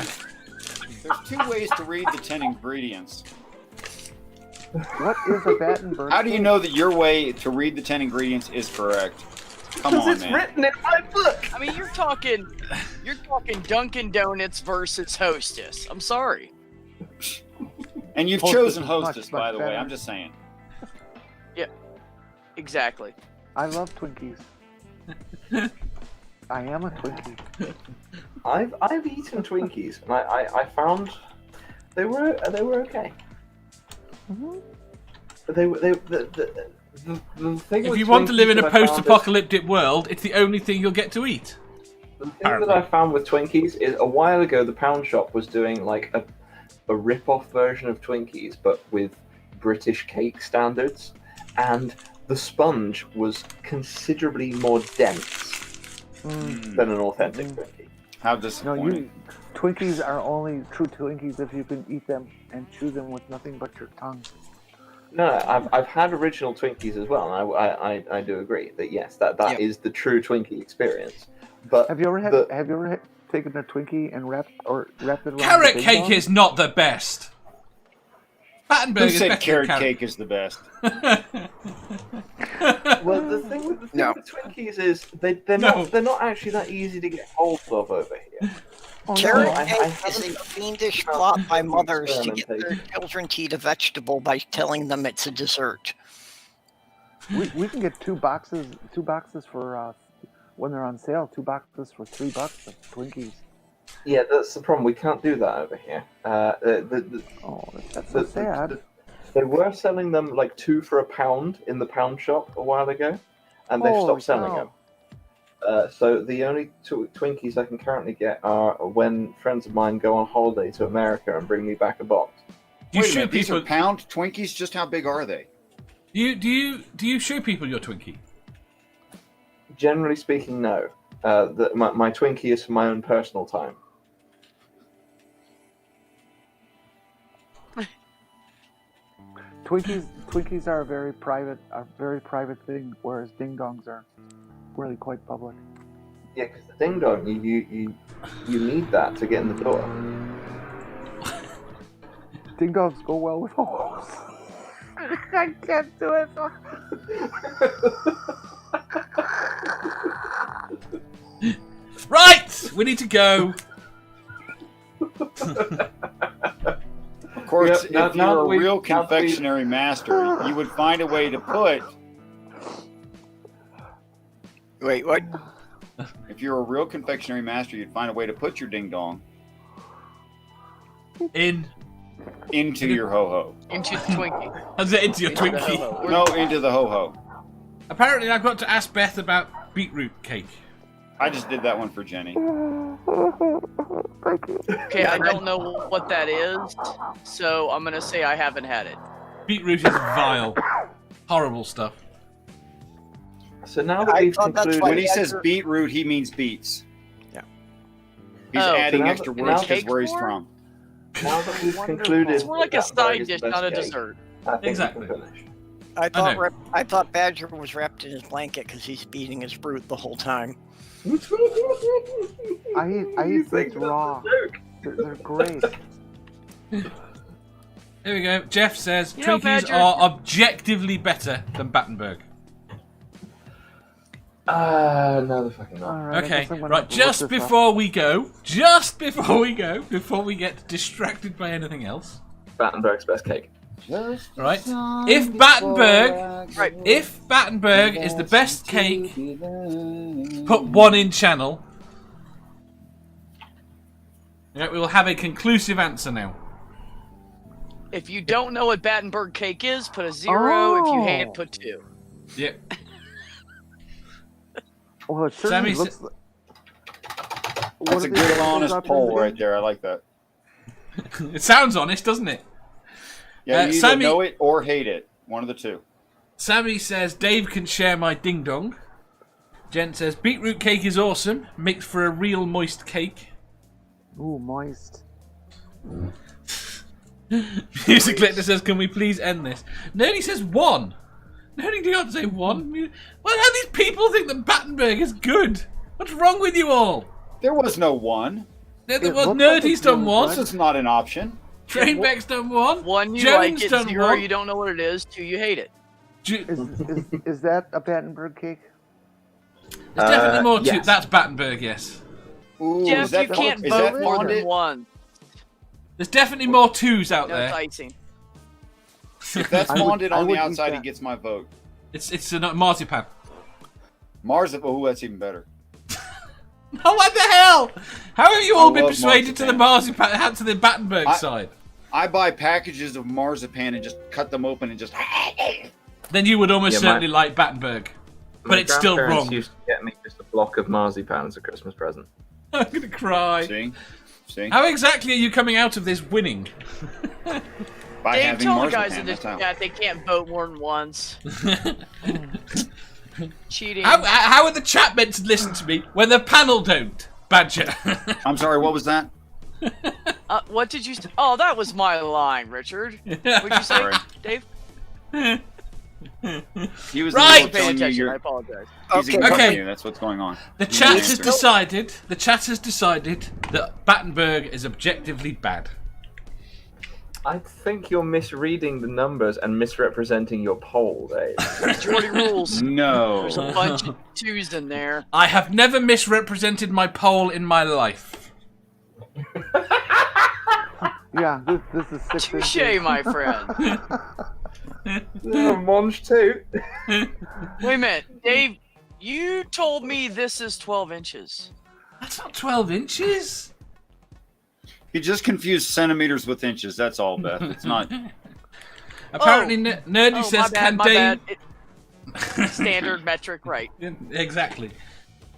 There's 2 ways to read the 10 ingredients. What is a Battenberg? How do you know that your way to read the 10 ingredients is correct? Come Because on, it's man. written in my book. I mean, you're talking Dunkin' Donuts versus Hostess. I'm sorry. And you've Hostess chosen is much, Hostess, much by the way. better. I'm just saying. Exactly. I love Twinkies. I am a Twinkie. I've eaten Twinkies, and I found they were okay. Mm-hmm. But the thing If with you want to live in Twinkies a that I found is- post-apocalyptic world, it's the only thing you'll get to eat. The thing that I found with Twinkies is a while ago the pound shop was doing like a rip-off version of Twinkies, but with British cake standards, and the sponge was considerably more dense than an authentic Twinkie. How No, disappointing. Twinkies are only true Twinkies if you can eat them and chew them with nothing but your tongue. No, I've had original Twinkies as well, and I do agree that yes, that is the true Twinkie experience. But Have you ever taken a Twinkie and wrapped it around Carrot the big cake bone? is not the best. Battenberg Who is said better carrot than cake is the best? well, the thing with Twinkies is they're No. not actually that easy to get hold of over here. Oh, Carrot no. I cake is haven't- a fiendish plot by mothers to get their Experimentation. children to eat a vegetable by telling them it's a dessert. We can get two boxes for when they're on sale. 2 boxes for $3 of Twinkies. Yeah, that's the problem. We can't do that over here. Oh, that's so sad. They were selling them like 2 for £1 in the pound shop a while ago, and they've Holy stopped selling cow. them. So the only Twinkies I can currently get are when friends of mine go on holiday to America and bring me back a box. Do you Wait a show minute, these people? are pound Twinkies? Just how big are they? Do you show people your Twinkie? Generally speaking, no. My Twinkie is for my own personal time. Twinkies are a very private thing, whereas ding dongs are really quite public. Yeah, because the ding dong, you need that to get in the door. Ding dongs go well with holes. I can't do it. Right, we need to go. Of course, Yeah, if now you're that a we've- real now that we've- confectionery master, you would find a way to put. Wait, what? If you're a real confectionery master, you'd find a way to put your ding dong into your ho ho. Into the Twinkie. How's it into your Into the Twinkie? ho-ho. No, into the ho ho. Apparently, I've got to ask Beth about beetroot cake. I just did that one for Jenny. Okay, I don't know what that is, so I'm gonna say I haven't had it. Beetroot is vile, horrible stuff. So now that I we've thought that's concluded, why When he Yeah, says sure. beetroot, he means beets. Yeah. He's Oh, adding so now extra that- words now- because where he's Cake from. now that we've Wonderful. concluded, It's more like a that side is the dish, best not a cake, dessert. I think Exactly. we can finish. I thought Badger was wrapped in his blanket because he's beating his brute the whole time. I eat things raw. They're great. Here we go. Jeff says You know, Twinkies Badger- are objectively better than Battenberg. No, they're fucking not. All right, I Okay, guess I'm gonna right. have to look Just this up. before we get distracted by anything else. Battenberg's best cake. Right. If Battenberg is the best cake, put 1 in channel. Yeah, we will have a conclusive answer now. If you don't know what Battenberg cake is, put a 0. If you hate it, put 2. Yep. Well, it Sammy certainly looks. That's a good, honest poll right there. I like that. It sounds honest, doesn't it? Yeah, you either Sammy, know it or hate it. One of the two. Sammy says, Dave can share my ding-dong. Jen says, beetroot cake is awesome. Makes for a real moist cake. Ooh, moist. Music Collector says, can we please end this? Nerdy says 1. Nerdy, do you have to say 1? Well, how these people think that Battenberg is good? What's wrong with you all? There was no 1. Nerdy's done 1. This is not an option. Trainbeck's done 1. 1, you Jones like it. done 0, 1. you don't know what it is. 2, you hate it. Is that a Battenberg cake? There's definitely more to yes. That's Battenberg, yes. Ooh, Jeff, is that, you can't is vote that more than fondant? 1. There's definitely more 2s out No, it's there. icing. If that's I would- fondant I on the would eat outside, he that. gets my vote. It's a marzipan. Marzipan, oh, that's even better. Oh, what the hell? How have you all been love persuaded to the marzipan, to the Battenberg side? I buy packages of marzipan and just cut them open and just... Then you would almost Yeah, certainly like Battenberg. But My it's still grandparents wrong. used to get me just a block of marzipan as a Christmas present. I'm going to cry. See? How exactly are you coming out of this winning? By Dave, having tell the marzipan, guys in the that's how. chat they can't vote more than once. Cheating. How are the chat meant to listen to me when the panel don't, Badger? I'm sorry, what was that? What did you say? Oh, that was my line, Richard. What'd you say, Sorry. Dave? He was Right. Pay telling you attention. I you're... apologize. He's Okay. ignoring Okay. you, that's what's going on. The chat has decided. The chat has decided that Battenberg is objectively bad. I think you're misreading the numbers and misrepresenting your poll, Dave. Majority rules. No. There's a bunch of 2s in there. I have never misrepresented my poll in my life. Yeah, this is 6 Touche, inches. my friend. Monge too. Wait a minute, Dave. You told me this is 12 inches. That's not 12 inches. You just confused centimeters with inches, that's all, Beth. It's not... Apparently, Nerdy Oh, says, can my Dave... bad. Standard metric, right? Exactly.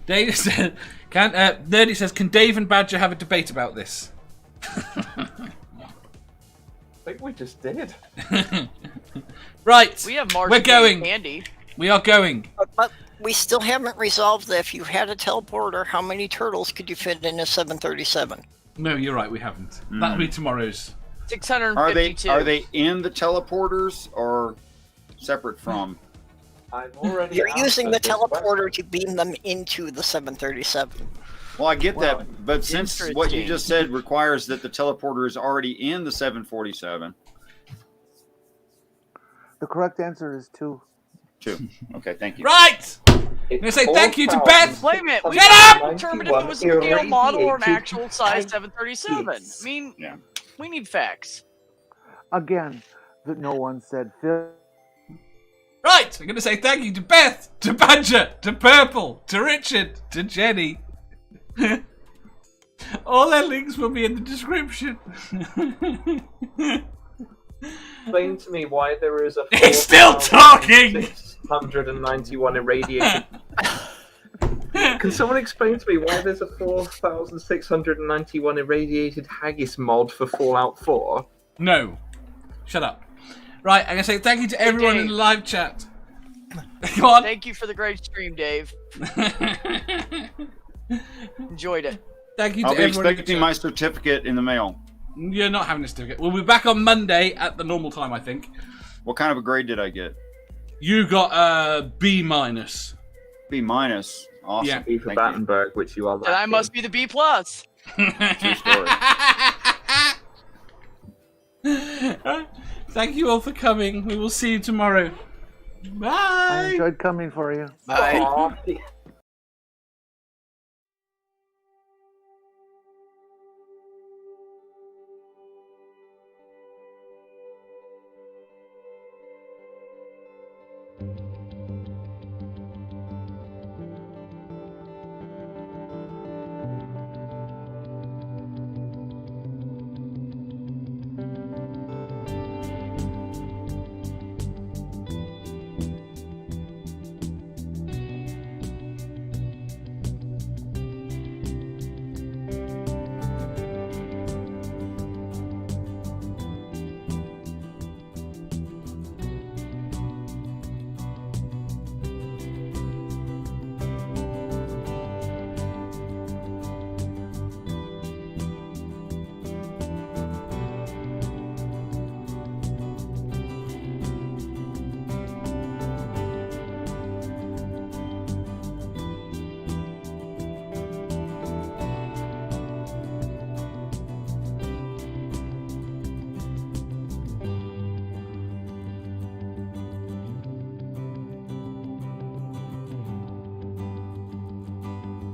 Dave said, Nerdy says, can Dave and Badger have a debate about this? I think we just did. Right. We have We're marzipan going. candy. We are going. But we still haven't resolved that if you had a teleporter, how many turtles could you fit in a 737? No, you're right, we haven't. That'll be tomorrow's. 652. Are they in the teleporters or separate from? I've already. You're using the answered this teleporter to beam them into the 737. Well, I get that, but since what you interesting. just said requires that the teleporter is already in the 747. The correct answer is 2. 2. Okay, thank you. Right! question. I'm gonna say thank you to Beth. Wait a minute. We Shut have up! to determine if it was a scale model or an actual size 737. I mean, Yeah. we need facts. Again, that no one said Phil. Right! I'm gonna say thank you to Beth, to Badger, to Purple, to Richard, to Jenny. All their links will be in the description. Explain to me why there is a. He's still talking! 691 irradiated. Can someone explain to me why there's a 4,691 irradiated haggis mod for Fallout 4? No. Shut up. Right, I'm gonna say thank you to everyone in the live chat. Go on. Thank you for the great stream, Dave. Enjoyed it. Thank you to I'll be everyone in the expecting chat. my certificate in the mail. You're not having a certificate. We'll be back on Monday at the normal time, I think. What kind of a grade did I get? You got a B minus. B minus. Awesome. Yeah. B for Thank you. Battenberg, which you are. And I must be the B+. True story. Thank you all for coming. We will see you tomorrow. I Bye. enjoyed coming for you. Bye. Aw,